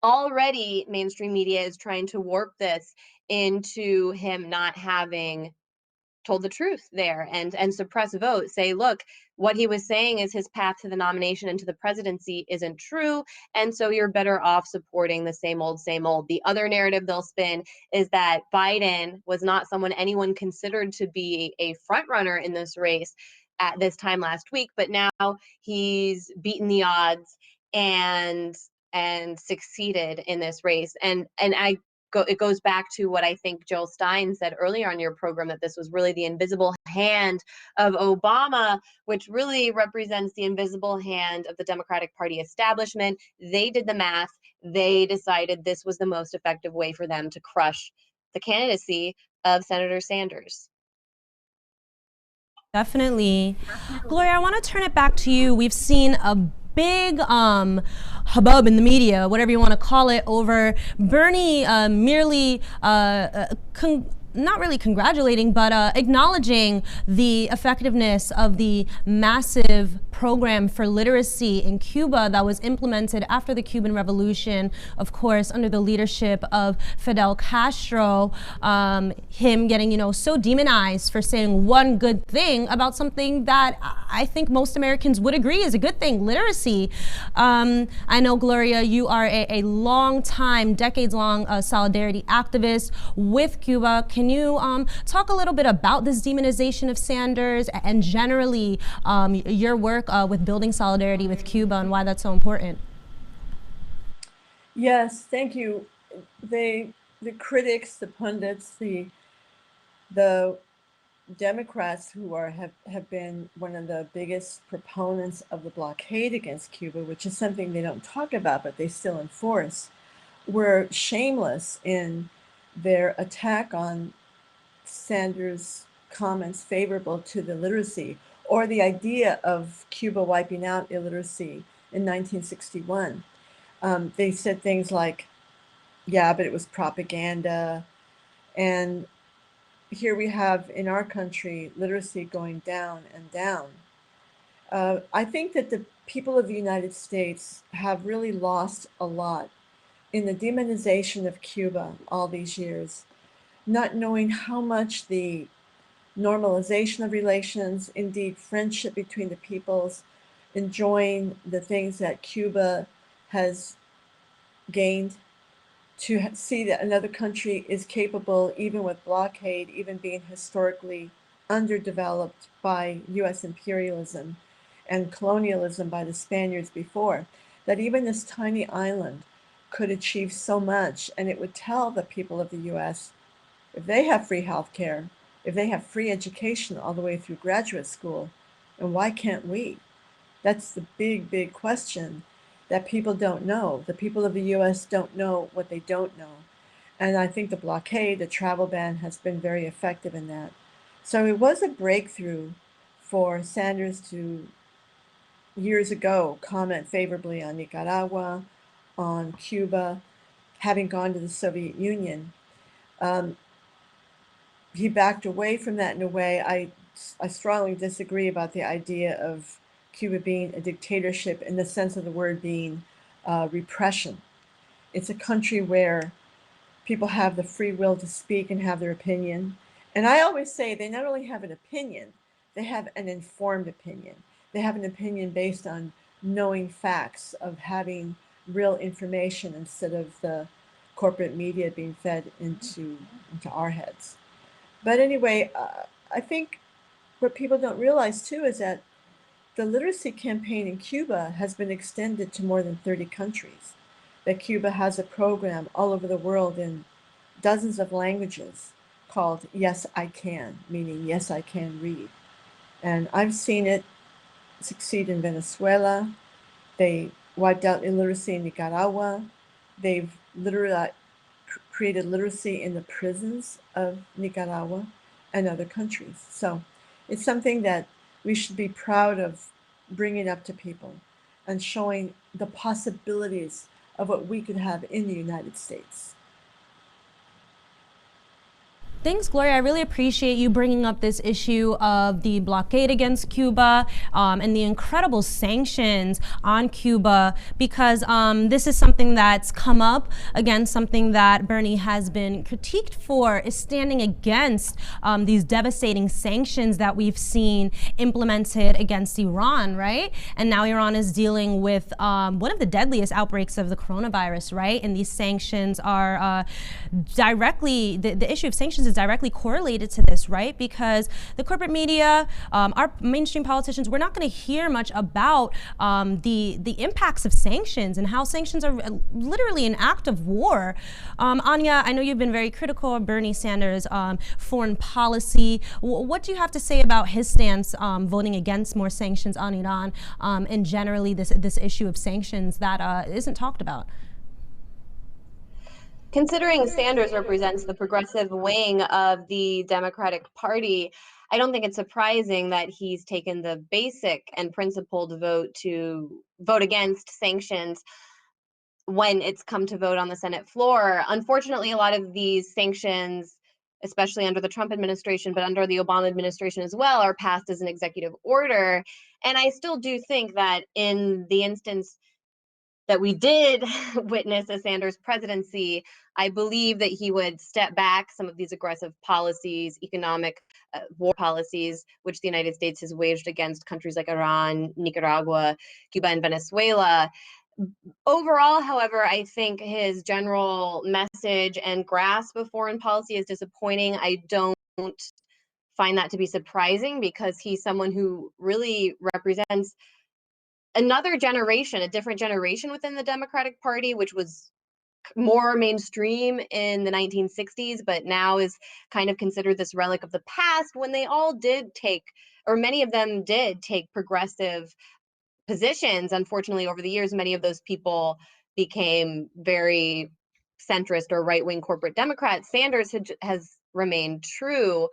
already mainstream media is trying to warp this into him not having told the truth there and suppress vote, say, look, what he was saying is his path to the nomination and to the presidency isn't true, and so you're better off supporting the same old, same old. The other narrative they'll spin is that Biden was not someone anyone considered to be a front runner in this race at this time last week, but now he's beaten the odds and succeeded in this race. And it goes back to what I think Joel Stein said earlier on your program, that this was really the invisible hand of Obama, which really represents the invisible hand of the Democratic Party establishment. They did the math. They decided this was the most effective way for them to crush the candidacy of Senator Sanders. Definitely. Gloria, I want to turn it back to you. We've seen a big hubbub in the media, whatever you want to call it, over Bernie merely not really congratulating, but acknowledging the effectiveness of the massive program for literacy in Cuba that was implemented after the Cuban Revolution, of course, under the leadership of Fidel Castro, him getting, so demonized for saying one good thing about something that I think most Americans would agree is a good thing, literacy. I know, Gloria, you are a long time, decades-long solidarity activist with Cuba. Can you talk a little bit about this demonization of Sanders and generally your work with building solidarity with Cuba and why that's so important? Yes, thank you. The critics, the pundits, the Democrats who have been one of the biggest proponents of the blockade against Cuba, which is something they don't talk about, but they still enforce, were shameless in their attack on Sanders' comments favorable to the literacy, or the idea of Cuba wiping out illiteracy in 1961. They said things like, yeah, but it was propaganda. And here we have in our country literacy going down and down. I think that the people of the United States have really lost a lot in the demonization of Cuba all these years, not knowing how much the normalization of relations, indeed friendship between the peoples, enjoying the things that Cuba has gained, to see that another country is capable, even with blockade, even being historically underdeveloped by US imperialism and colonialism by the Spaniards before, that even this tiny island could achieve so much. And it would tell the people of the US, if they have free healthcare, if they have free education all the way through graduate school, and why can't we? That's the big, big question that people don't know. The people of the US don't know what they don't know. And I think the blockade, the travel ban, has been very effective in that. So it was a breakthrough for Sanders to, years ago, comment favorably on Nicaragua, on Cuba, having gone to the Soviet Union. He backed away from that in a way. I strongly disagree about the idea of Cuba being a dictatorship in the sense of the word being repression. It's a country where people have the free will to speak and have their opinion. And I always say they not only have an opinion, they have an informed opinion. They have an opinion based on knowing facts, of having real information instead of the corporate media being fed into our heads. But anyway, I think what people don't realize too is that the literacy campaign in Cuba has been extended to more than 30 countries. That Cuba has a program all over the world in dozens of languages called Yes, I Can, meaning Yes, I Can Read. And I've seen it succeed in Venezuela. They wiped out illiteracy in Nicaragua. They've created literacy in the prisons of Nicaragua and other countries. So it's something that we should be proud of bringing up to people and showing the possibilities of what we could have in the United States. Thanks, Gloria. I really appreciate you bringing up this issue of the blockade against Cuba and the incredible sanctions on Cuba, because this is something that's come up. Again, something that Bernie has been critiqued for is standing against these devastating sanctions that we've seen implemented against Iran, right? And now Iran is dealing with one of the deadliest outbreaks of the coronavirus, right? And these sanctions are directly, the issue of sanctions is directly correlated to this, right? Because the corporate media, our mainstream politicians, we're not going to hear much about the impacts of sanctions and how sanctions are literally an act of war. Anya, I know you've been very critical of Bernie Sanders' foreign policy. What do you have to say about his stance voting against more sanctions on Iran and generally this issue of sanctions that isn't talked about? Considering Sanders represents the progressive wing of the Democratic Party, I don't think it's surprising that he's taken the basic and principled vote to vote against sanctions when it's come to vote on the Senate floor. Unfortunately, a lot of these sanctions, especially under the Trump administration, but under the Obama administration as well, are passed as an executive order. And I still do think that in the instance that we did witness a Sanders presidency, I believe that he would step back some of these aggressive policies, economic war policies, which the United States has waged against countries like Iran, Nicaragua, Cuba, and Venezuela. Overall, however, I think his general message and grasp of foreign policy is disappointing. I don't find that to be surprising because he's someone who really represents another generation, a different generation within the Democratic Party, which was more mainstream in the 1960s, but now is kind of considered this relic of the past, when they all did take, or many of them did take, progressive positions. Unfortunately, over the years, many of those people became very centrist or right-wing corporate Democrats. Sanders has remained true.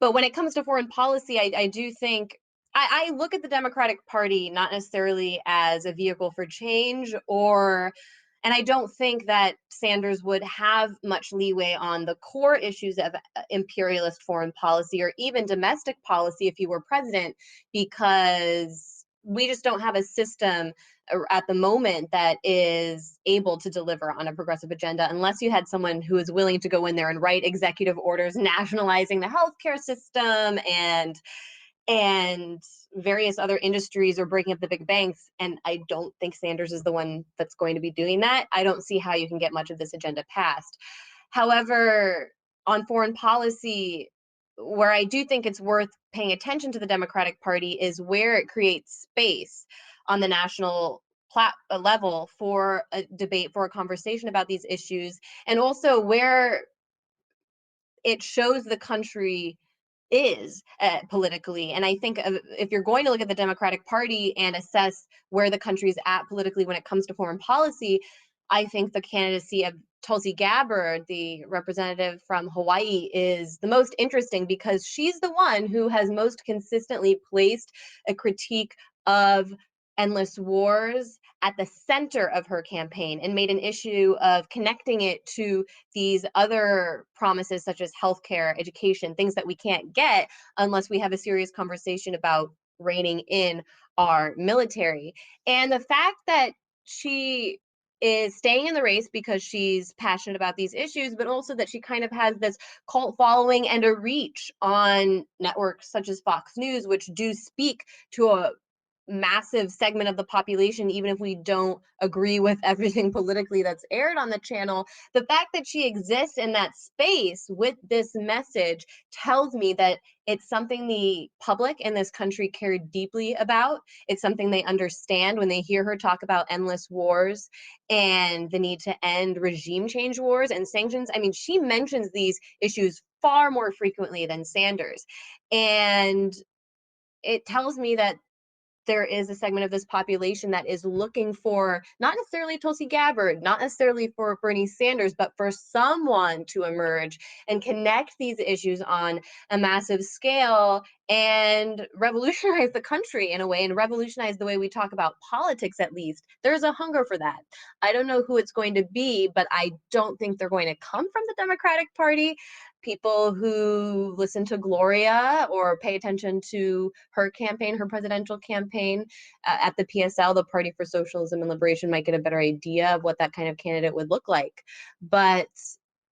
But when it comes to foreign policy, I do think I look at the Democratic Party not necessarily as a vehicle for change, and I don't think that Sanders would have much leeway on the core issues of imperialist foreign policy or even domestic policy if he were president, because we just don't have a system at the moment that is able to deliver on a progressive agenda unless you had someone who is willing to go in there and write executive orders nationalizing the healthcare system and various other industries or breaking up the big banks. And I don't think Sanders is the one that's going to be doing that. I don't see how you can get much of this agenda passed. However, on foreign policy, where I do think it's worth paying attention to the Democratic Party is where it creates space on the national level for a debate, for a conversation about these issues, and also where it shows the country is politically. And I think if you're going to look at the Democratic Party and assess where the country's at politically when it comes to foreign policy, I think the candidacy of Tulsi Gabbard, the representative from Hawaii, is the most interesting because she's the one who has most consistently placed a critique of endless wars at the center of her campaign and made an issue of connecting it to these other promises such as healthcare, education, things that we can't get unless we have a serious conversation about reining in our military. And the fact that she is staying in the race because she's passionate about these issues, but also that she kind of has this cult following and a reach on networks such as Fox News, which do speak to a massive segment of the population, even if we don't agree with everything politically that's aired on the channel. The fact that she exists in that space with this message tells me that it's something the public in this country care deeply about. It's something they understand when they hear her talk about endless wars and the need to end regime change wars and sanctions. I mean, she mentions these issues far more frequently than Sanders. And it tells me that there is a segment of this population that is looking for not necessarily Tulsi Gabbard, not necessarily for Bernie Sanders, but for someone to emerge and connect these issues on a massive scale and revolutionize the country in a way and revolutionize the way we talk about politics, at least. There's a hunger for that. I don't know who it's going to be, but I don't think they're going to come from the Democratic Party. people who listen to Gloria or pay attention to her campaign, her presidential campaign at the PSL, the Party for Socialism and Liberation, might get a better idea of what that kind of candidate would look like. But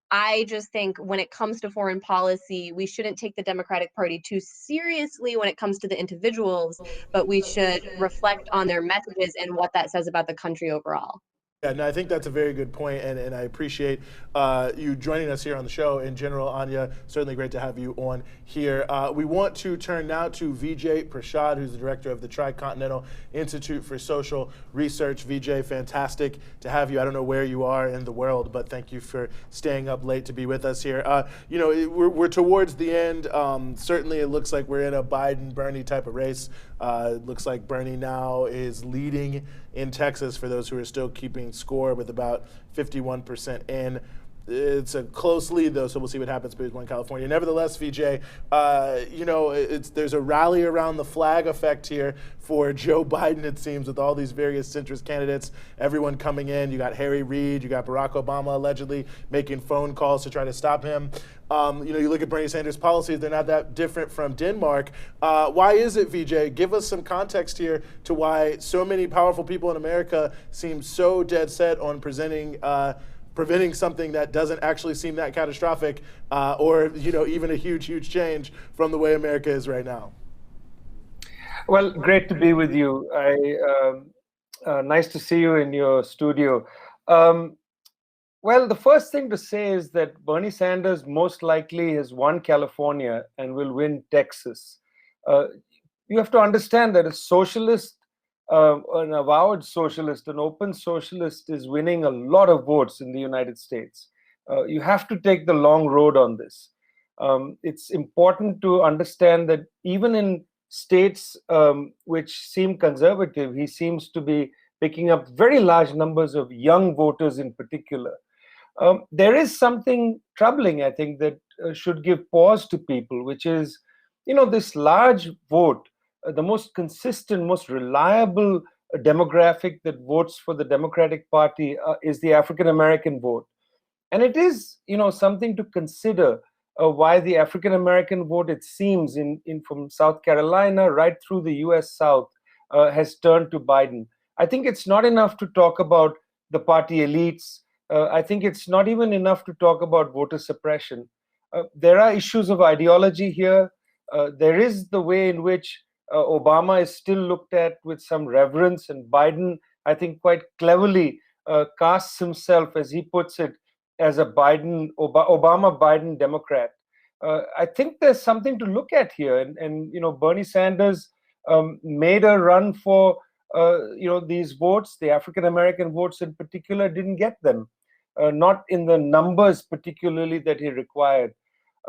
I just think when it comes to foreign policy, we shouldn't take the Democratic Party too seriously when it comes to the individuals, but we should reflect on their messages and what that says about the country overall. Yeah, no, I think that's a very good point, and I appreciate you joining us here on the show. In general, Anya, certainly great to have you on here. We want to turn now to Vijay Prashad, who's the director of the Tricontinental Institute for Social Research. Vijay, fantastic to have you. I don't know where you are in the world, but thank you for staying up late to be with us here. You know, we're towards the end. Certainly, it looks like we're in a Biden-Bernie type of race. It looks like Bernie now is leading in Texas for those who are still keeping score with about 51% in. It's a close lead, though, so we'll see what happens in California. Nevertheless, Vijay, you know, there's a rally around the flag effect here for Joe Biden, it seems, with all these various centrist candidates, everyone coming in. You got Harry Reid, you got Barack Obama allegedly making phone calls to try to stop him. You know, you look at Bernie Sanders' policies, they're not that different from Denmark. Why is it, Vijay? Give us some context here to why so many powerful people in America seem so dead set on preventing something that doesn't actually seem that catastrophic or, you know, even a huge change from the way America is right now. Well, great to be with you. Nice to see you in your studio. Well, the first thing to say is that Bernie Sanders most likely has won California and will win Texas. You have to understand that a socialist, an avowed socialist, an open socialist is winning a lot of votes in the United States. You have to take the long road on this. It's important to understand that even in states which seem conservative, he seems to be picking up very large numbers of young voters in particular. There is something troubling, I think, that should give pause to people, which is, you know, this large vote, the most consistent, most reliable demographic that votes for the Democratic Party is the African-American vote. And it is, you know, something to consider why the African-American vote, it seems, from South Carolina right through the US South, has turned to Biden. I think it's not enough to talk about the party elites. I think it's not even enough to talk about voter suppression. There are issues of ideology here. There is the way in which Obama is still looked at with some reverence, and Biden, I think, quite cleverly casts himself, as he puts it, as a Obama-Biden Democrat. I think there's something to look at here, and you know, Bernie Sanders made a run for you know, these votes. The African-American votes in particular didn't get them, not in the numbers particularly that he required.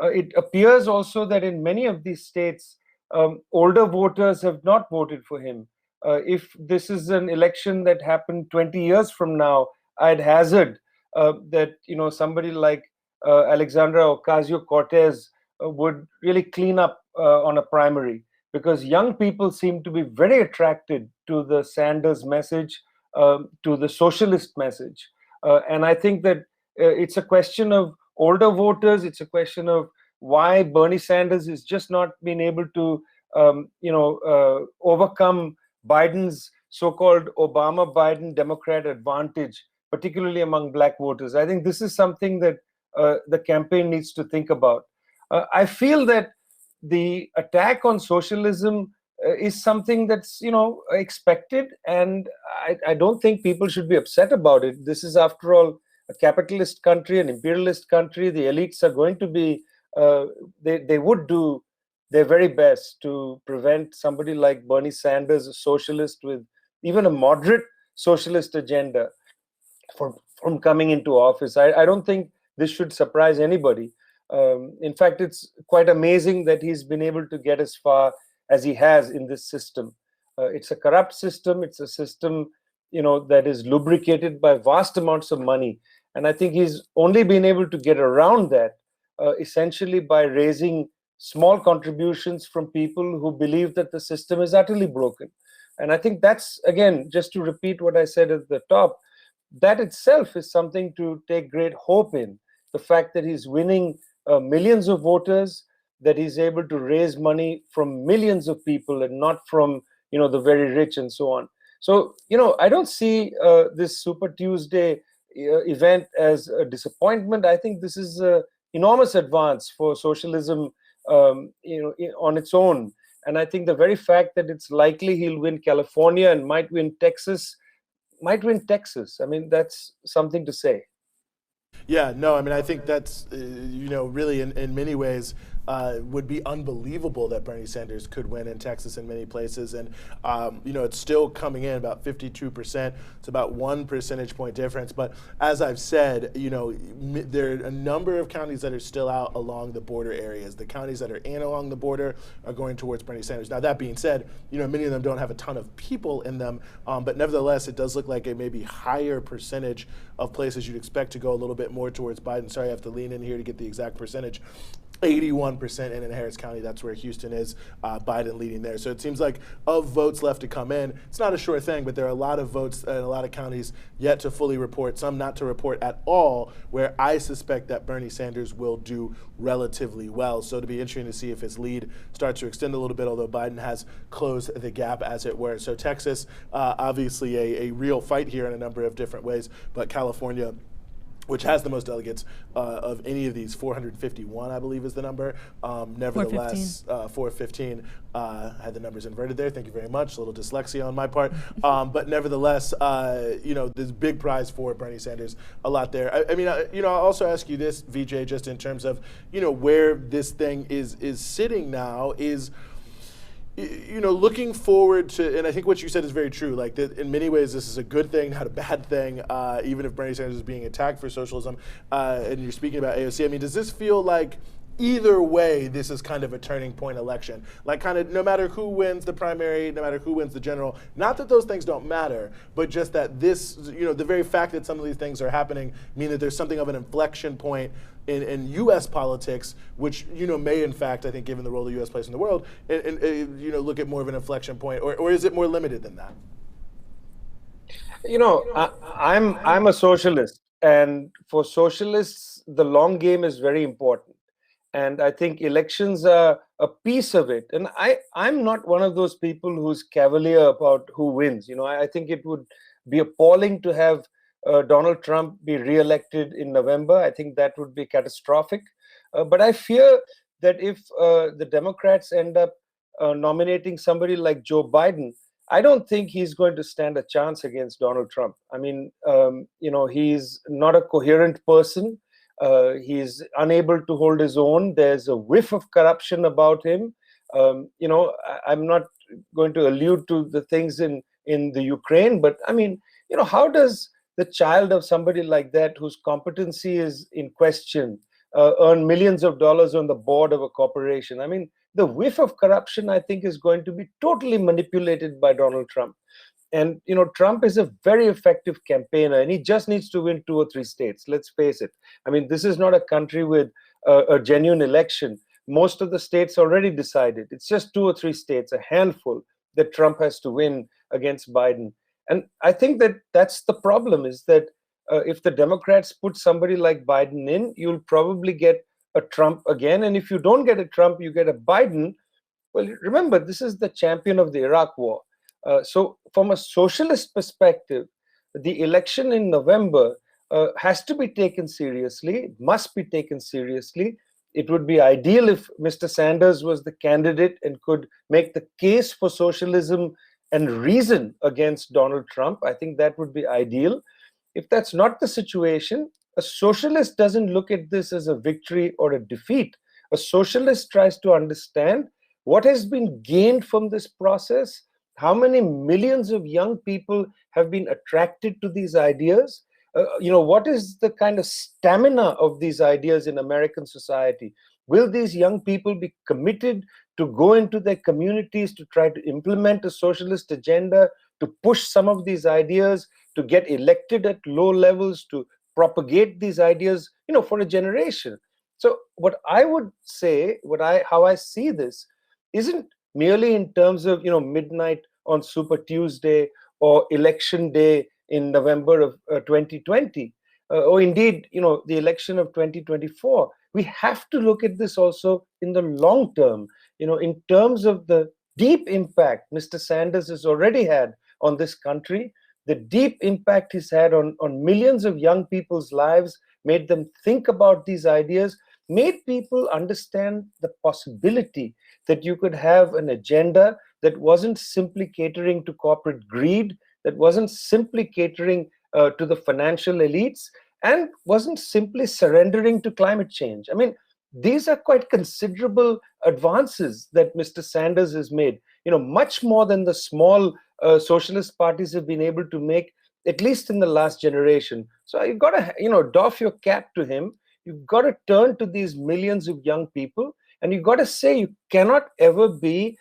It appears also that in many of these states, older voters have not voted for him. If this is an election that happened 20 years from now, I'd hazard that, you know, somebody like Alexandra Ocasio-Cortez would really clean up on a primary, because young people seem to be very attracted to the Sanders message, to the socialist message. And I think that it's a question of older voters. It's a question of why Bernie Sanders is just not being able to, you know, overcome Biden's so-called Obama-Biden Democrat advantage, particularly among black voters. I think this is something that the campaign needs to think about. I feel that the attack on socialism is something that's, you know, expected, and I don't think people should be upset about it. This is, after all, a capitalist country, an imperialist country. The elites are going to be, they would do their very best to prevent somebody like Bernie Sanders, a socialist with even a moderate socialist agenda, from coming into office. I don't think this should surprise anybody. In fact, it's quite amazing that he's been able to get as far as he has in this system. It's a corrupt system. It's a system, you know, that is lubricated by vast amounts of money. And I think he's only been able to get around that essentially by raising small contributions from people who believe that the system is utterly broken. And I think that's, again, just to repeat what I said at the top, that itself is something to take great hope in. The fact that he's winning millions of voters, that he's able to raise money from millions of people and not from, the very rich and so on. So, I don't see this Super Tuesday event as a disappointment. I think this is an enormous advance for socialism, on its own. And I think the very fact that it's likely he'll win California and might win Texas. I mean, that's something to say. Yeah, no, I mean, I think that's, really in many ways would be unbelievable that Bernie Sanders could win in Texas in many places. And, it's still coming in about 52%. It's about 1 percentage point difference. But as I've said, there are a number of counties that are still out along the border areas. The counties that are in along the border are going towards Bernie Sanders. Now, that being said, many of them don't have a ton of people in them. But nevertheless, it does look like a maybe higher percentage of places you'd expect to go a little bit more towards Biden. Sorry, I have to lean in here to get the exact percentage. 81% in Harris County, that's where Houston is, Biden leading there. So it seems like of votes left to come in, it's not a sure thing, but there are a lot of votes in a lot of counties yet to fully report, some not to report at all, where I suspect that Bernie Sanders will do relatively well. So it'll be interesting to see if his lead starts to extend a little bit, although Biden has closed the gap, as it were. So Texas, obviously a real fight here in a number of different ways, but California, which has the most delegates of any of these, 451, I believe is the number. Nevertheless, 415, had the numbers inverted there. Thank you very much. A little dyslexia on my part. But nevertheless, there's big prize for Bernie Sanders, a lot there. I'll also ask you this, VJ, just in terms of, where this thing is sitting now is, looking forward to, and I think what you said is very true, like that in many ways this is a good thing, not a bad thing, even if Bernie Sanders is being attacked for socialism, and you're speaking about AOC. I mean, does this feel like either way this is kind of a turning point election? Like kind of no matter who wins the primary, no matter who wins the general, not that those things don't matter, but just that this, the very fact that some of these things are happening mean that there's something of an inflection point in U.S. politics, which may in fact, I think, given the role the U.S. plays in the world, and look at more of an inflection point, or is it more limited than that? I'm a socialist, and for socialists, the long game is very important, and I think elections are a piece of it. And I'm not one of those people who's cavalier about who wins. I think it would be appalling to have Donald Trump be re-elected in November. I think that would be catastrophic. But I fear that if the Democrats end up nominating somebody like Joe Biden, I don't think he's going to stand a chance against Donald Trump. I mean, he's not a coherent person. He's unable to hold his own. There's a whiff of corruption about him. I'm not going to allude to the things in the Ukraine, but I mean, how does the child of somebody like that, whose competency is in question, earn millions of dollars on the board of a corporation? I mean, the whiff of corruption, I think, is going to be totally manipulated by Donald Trump. And, Trump is a very effective campaigner, and he just needs to win 2 or 3 states. Let's face it. I mean, this is not a country with a genuine election. Most of the states already decided. It's just 2 or 3 states, a handful, that Trump has to win against Biden. And I think that that's the problem, is that if the Democrats put somebody like Biden in, you'll probably get a Trump again. And if you don't get a Trump, you get a Biden. Well, remember, this is the champion of the Iraq War. So from a socialist perspective, the election in November has to be taken seriously, must be taken seriously. It would be ideal if Mr. Sanders was the candidate and could make the case for socialism and reason against Donald Trump. I think that would be ideal. If that's not the situation, a socialist doesn't look at this as a victory or a defeat. A socialist tries to understand what has been gained from this process, how many millions of young people have been attracted to these ideas, what is the kind of stamina of these ideas in American society? Will these young people be committed to go into their communities to try to implement a socialist agenda, to push some of these ideas, to get elected at low levels, to propagate these ideas, for a generation? So what I would say, how I see this, isn't merely in terms of, midnight on Super Tuesday or election day in November of 2020, or indeed, the election of 2024. we have to look at this also in the long term, in terms of the deep impact Mr. Sanders has already had on this country, the deep impact he's had on millions of young people's lives, made them think about these ideas, made people understand the possibility that you could have an agenda that wasn't simply catering to corporate greed, that wasn't simply catering to the financial elites, and wasn't simply surrendering to climate change. I mean, these are quite considerable advances that Mr. Sanders has made, much more than the small socialist parties have been able to make, at least in the last generation. So you've got to, doff your cap to him. You've got to turn to these millions of young people, and you've got to say you cannot ever be,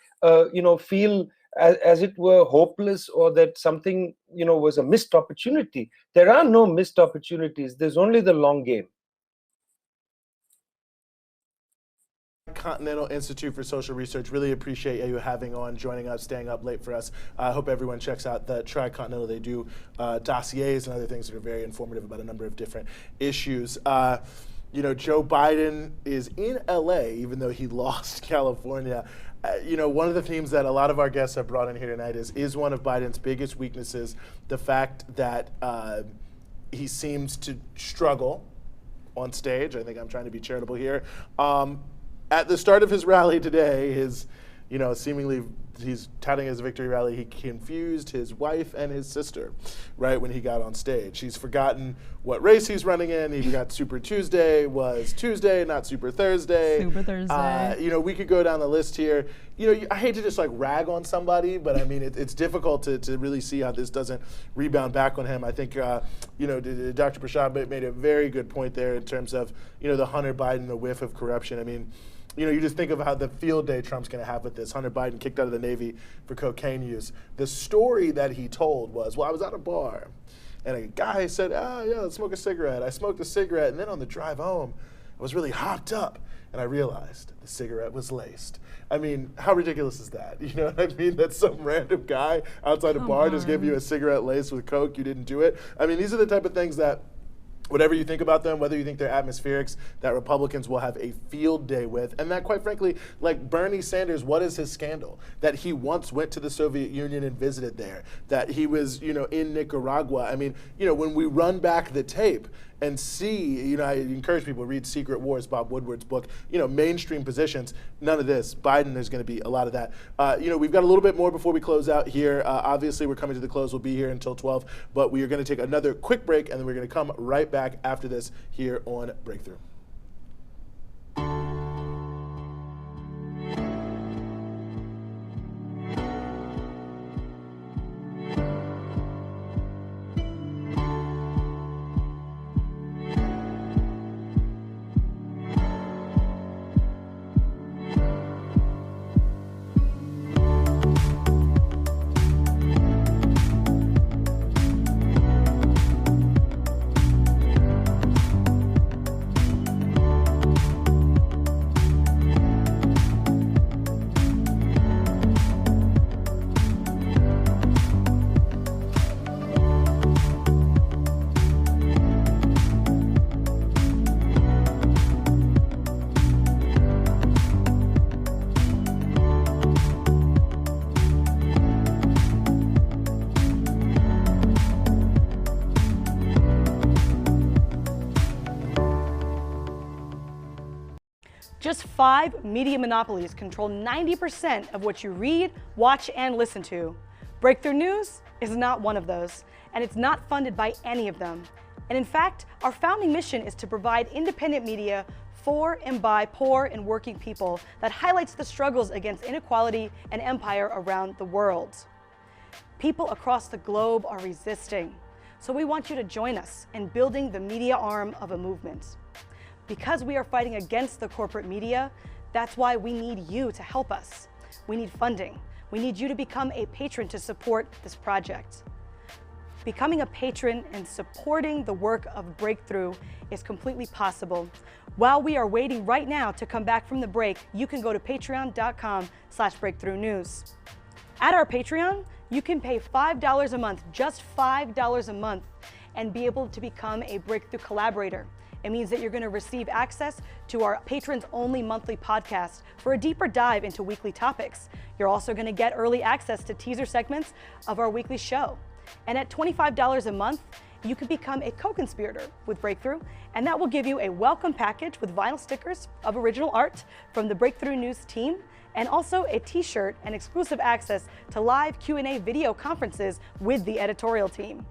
feel as it were hopeless, or that something, was a missed opportunity. There are no missed opportunities. There's only the long game. Continental Institute for Social Research, really appreciate you having on, joining us, staying up late for us. I hope everyone checks out the Tricontinental. They do dossiers and other things that are very informative about a number of different issues. Joe Biden is in LA, even though he lost California. One of the themes that a lot of our guests have brought in here tonight is one of Biden's biggest weaknesses, the fact that he seems to struggle on stage. I think I'm trying to be charitable here. At the start of his rally today, seemingly he's touting his victory rally, he confused his wife and his sister, right, when he got on stage. He's forgotten what race he's running in. He forgot Super Tuesday was Tuesday, not Super Thursday. Super Thursday. We could go down the list here. I hate to just rag on somebody, but I mean, it's difficult to really see how this doesn't rebound back on him. I think, Dr. Prashad made a very good point there in terms of, the Hunter Biden, the whiff of corruption. I mean, you just think of how the field day Trump's going to have with this. Hunter Biden kicked out of the Navy for cocaine use. The story that he told was, I was at a bar, and a guy said, let's smoke a cigarette. I smoked a cigarette, and then on the drive home, I was really hopped up, and I realized the cigarette was laced. I mean, how ridiculous is that? You know what I mean? That some random guy outside a bar just gave you a cigarette laced with coke, you didn't do it. I mean, these are the type of things that, whatever you think about them, whether you think they're atmospherics, that Republicans will have a field day with. And that, quite frankly, like Bernie Sanders, what is his scandal? That he once went to the Soviet Union and visited there, that he was, in Nicaragua. I mean, when we run back the tape and see, I encourage people to read Secret Wars, Bob Woodward's book, mainstream positions, none of this. Biden, there's going to be a lot of that. We've got a little bit more before we close out here. Obviously, we're coming to the close. We'll be here until 12, but we are going to take another quick break, and then we're going to come right back after this here on Breakthrough. Just 5 media monopolies control 90% of what you read, watch, and listen to. Breakthrough News is not one of those, and it's not funded by any of them. And in fact, our founding mission is to provide independent media for and by poor and working people that highlights the struggles against inequality and empire around the world. People across the globe are resisting, so we want you to join us in building the media arm of a movement. Because we are fighting against the corporate media, that's why we need you to help us. We need funding. We need you to become a patron to support this project. Becoming a patron and supporting the work of Breakthrough is completely possible. While we are waiting right now to come back from the break, you can go to patreon.com/breakthroughnews. At our Patreon, you can pay $5 a month, just $5 a month, and be able to become a Breakthrough collaborator. It means that you're going to receive access to our patrons-only monthly podcast for a deeper dive into weekly topics. You're also going to get early access to teaser segments of our weekly show. And at $25 a month, you can become a co-conspirator with Breakthrough, and that will give you a welcome package with vinyl stickers of original art from the Breakthrough News team, and also a t-shirt and exclusive access to live Q&A video conferences with the editorial team.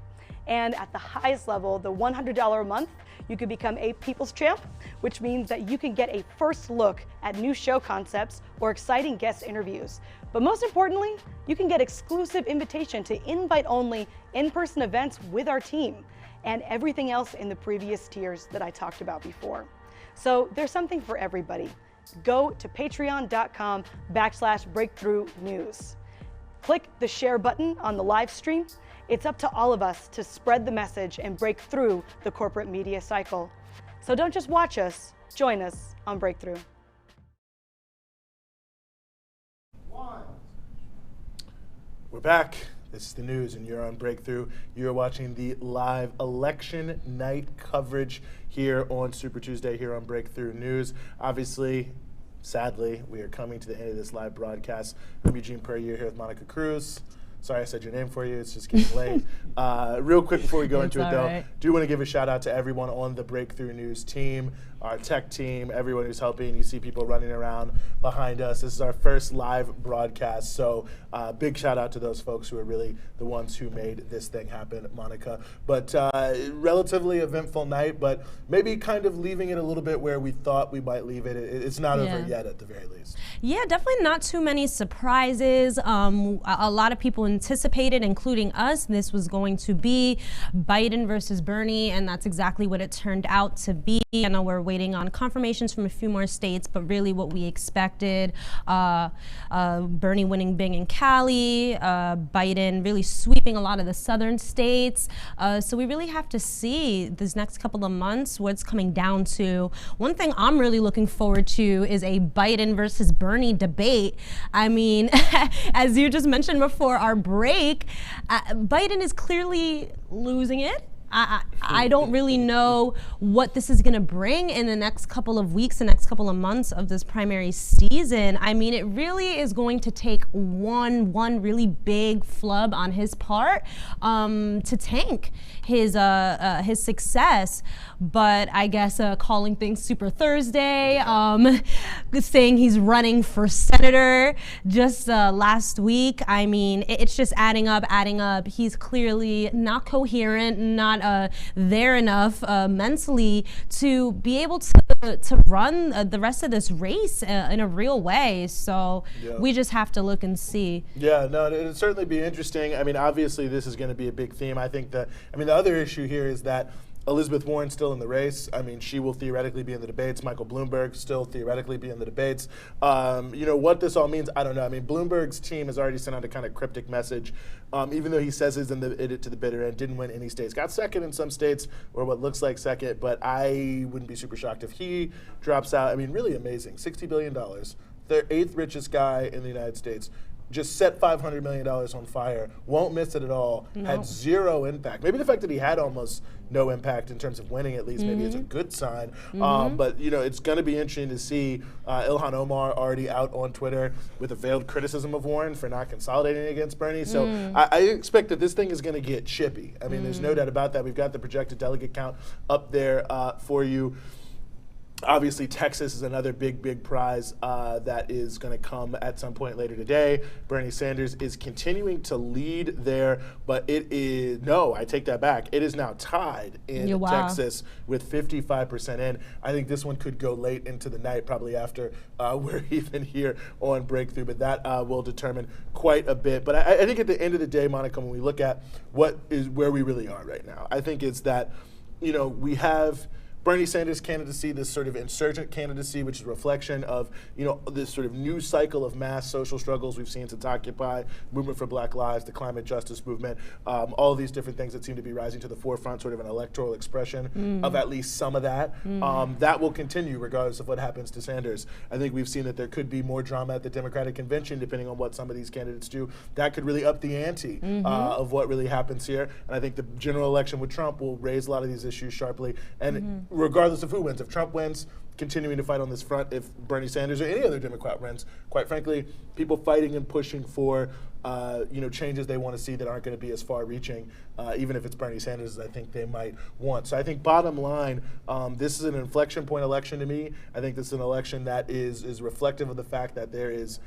And at the highest level, the $100 a month, you can become a People's Champ, which means that you can get a first look at new show concepts or exciting guest interviews. But most importantly, you can get exclusive invitation to invite-only in-person events with our team and everything else in the previous tiers that I talked about before. So there's something for everybody. Go to patreon.com/Breakthrough News. Click the share button on the live stream. It's up to all of us to spread the message and break through the corporate media cycle. So don't just watch us, join us on Breakthrough. We're back. This is the news, and you're on Breakthrough. You're watching the live election night coverage here on Super Tuesday here on Breakthrough News. Obviously, sadly, we are coming to the end of this live broadcast. I'm Eugene Puryear here with Monica Cruz. Sorry I said your name for you. It's just getting late. Real quick before we go into it, though, right. do want to give a shout out to everyone on the Breakthrough News team, our tech team, everyone who's helping. You see people running around behind us. This is our first live broadcast, so big shout out to those folks who are really the ones who made this thing happen, Monica. But relatively eventful night, but maybe kind of leaving it a little bit where we thought we might leave it. It's not over yet at the very least. Yeah, definitely not too many surprises. A lot of people anticipated, including us, this was going to be Biden versus Bernie, and that's exactly what it turned out to be. I know we're waiting on confirmations from a few more states, but really what we expected, Bernie winning big in Cali, Biden really sweeping a lot of the southern states. So we really have to see this next couple of months what's coming down to. One thing I'm really looking forward to is a Biden versus Bernie debate. I mean, as you just mentioned before our break, Biden is clearly losing it. I don't really know what this is going to bring in the next couple of weeks, the next couple of months of this primary season. I mean, it really is going to take one really big flub on his part to tank his success. But I guess calling things Super Thursday, saying he's running for senator just last week. I mean, it's just adding up. He's clearly not coherent, not there enough mentally to be able to run the rest of this race in a real way. So we just have to look and see. Yeah, no, it'll certainly be interesting. I mean, obviously this is going to be a big theme. I think the other issue here is that Elizabeth Warren's still in the race. I mean, she will theoretically be in the debates. Michael Bloomberg still theoretically be in the debates. What this all means, I don't know. I mean, Bloomberg's team has already sent out a kind of cryptic message, even though he says he's in it to the bitter end, didn't win any states. Got second in some states, or what looks like second, but I wouldn't be super shocked if he drops out. I mean, really amazing. $60 billion. The 8th richest guy in the United States. Just set $500 million on fire, won't miss it at all, had zero impact. Maybe the fact that he had almost no impact in terms of winning, at least, maybe it's a good sign. But, it's going to be interesting to see Ilhan Omar already out on Twitter with a veiled criticism of Warren for not consolidating against Bernie. So I expect that this thing is going to get chippy. I mean, there's no doubt about that. We've got the projected delegate count up there for you. Obviously, Texas is another big prize that is going to come at some point later today. Bernie Sanders is continuing to lead there, but I take that back. It is now tied in Texas with 55% in. I think this one could go late into the night, probably after we're even here on Breakthrough, but that will determine quite a bit. But I think at the end of the day, Monica, when we look at where we really are right now, I think it's that, we have Bernie Sanders' candidacy, this sort of insurgent candidacy, which is a reflection of, this sort of new cycle of mass social struggles we've seen since Occupy, movement for Black Lives, the climate justice movement, all of these different things that seem to be rising to the forefront, sort of an electoral expression of at least some of that. That will continue regardless of what happens to Sanders. I think we've seen that there could be more drama at the Democratic convention depending on what some of these candidates do. That could really up the ante of what really happens here. And I think the general election with Trump will raise a lot of these issues sharply. And regardless of who wins, if Trump wins, continuing to fight on this front. If Bernie Sanders or any other Democrat wins, quite frankly, people fighting and pushing for changes they want to see that aren't going to be as far-reaching, even if it's Bernie Sanders, as I think they might want. So I think bottom line, this is an inflection point election to me. I think this is an election that is reflective of the fact that there is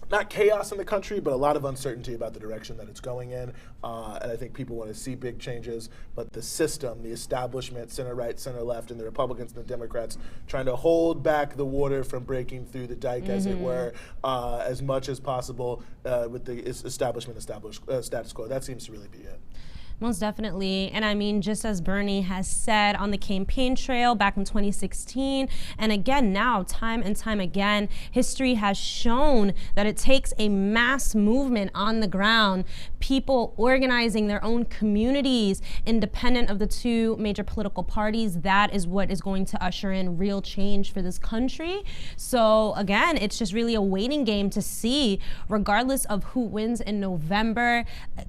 not chaos in the country, but a lot of uncertainty about the direction that it's going in. And I think people want to see big changes, but the system, the establishment, center right, center left, and the Republicans and the Democrats trying to hold back the water from breaking through the dike, as it were, as much as possible with the establishment status quo. That seems to really be it. Most definitely. And I mean, just as Bernie has said on the campaign trail back in 2016, and again now, time and time again, history has shown that it takes a mass movement on the ground, people organizing their own communities, independent of the two major political parties. That is what is going to usher in real change for this country. So again, it's just really a waiting game to see, regardless of who wins in November.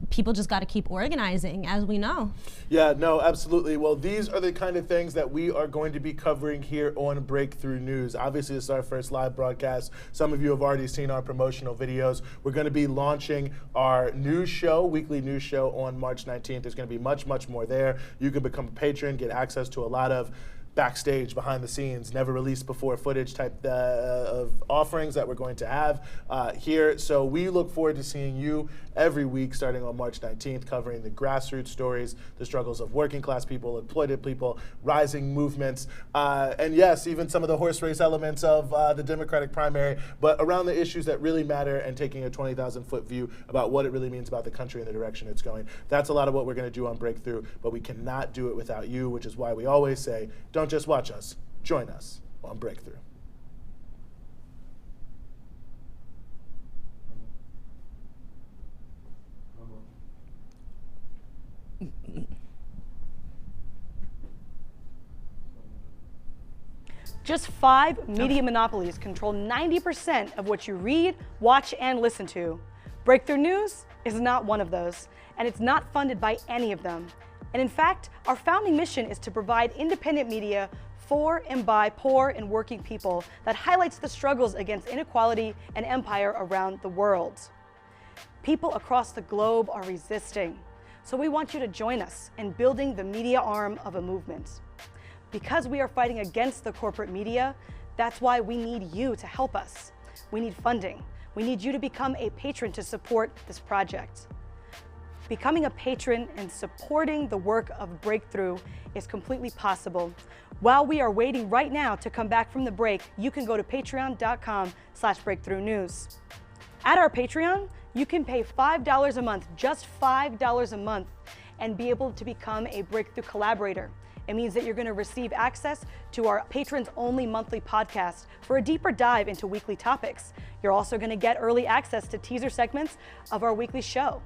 People just got to keep organizing, as we know. Yeah, no, absolutely. Well, these are the kind of things that we are going to be covering here on Breakthrough News. Obviously, this is our first live broadcast. Some of you have already seen our promotional videos. We're going to be launching our news show, weekly news show, on March 19th. There's going to be much, much more there. You can become a patron, get access to a lot of backstage, behind the scenes, never released before footage type of offerings that we're going to have here. So we look forward to seeing you every week starting on March 19th, covering the grassroots stories, the struggles of working class people, exploited people, rising movements, and yes, even some of the horse race elements of the Democratic primary, but around the issues that really matter and taking a 20,000-foot view about what it really means about the country and the direction it's going. That's a lot of what we're going to do on Breakthrough, but we cannot do it without you, which is why we always say, don't just watch us, join us on Breakthrough. Just 5 media monopolies control 90% of what you read, watch, and listen to. Breakthrough News is not one of those, and it's not funded by any of them. And in fact, our founding mission is to provide independent media for and by poor and working people that highlights the struggles against inequality and empire around the world. People across the globe are resisting, so we want you to join us in building the media arm of a movement. Because we are fighting against the corporate media, that's why we need you to help us. We need funding. We need you to become a patron to support this project. Becoming a patron and supporting the work of Breakthrough is completely possible. While we are waiting right now to come back from the break, you can go to patreon.com/breakthroughnews. At our Patreon, you can pay $5 a month, just $5 a month, and be able to become a Breakthrough collaborator. It means that you're going to receive access to our patrons-only monthly podcast for a deeper dive into weekly topics. You're also going to get early access to teaser segments of our weekly show.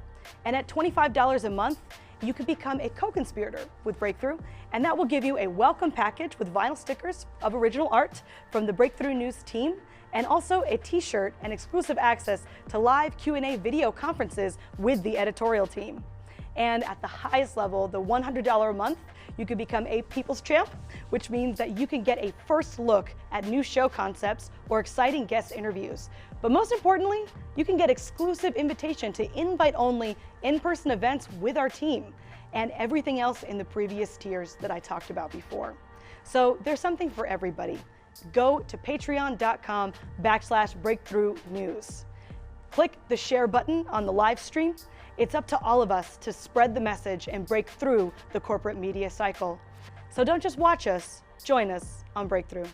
And at $25 a month, you can become a co-conspirator with Breakthrough, and that will give you a welcome package with vinyl stickers of original art from the Breakthrough News team, and also a t-shirt and exclusive access to live Q&A video conferences with the editorial team. And at the highest level, the $100 a month, you can become a People's Champ, which means that you can get a first look at new show concepts or exciting guest interviews. But most importantly, you can get exclusive invitation to invite-only in-person events with our team and everything else in the previous tiers that I talked about before. So there's something for everybody. Go to patreon.com/breakthroughnews. Click the share button on the live stream. It's up to all of us to spread the message and break through the corporate media cycle. So don't just watch us, join us on Breakthrough.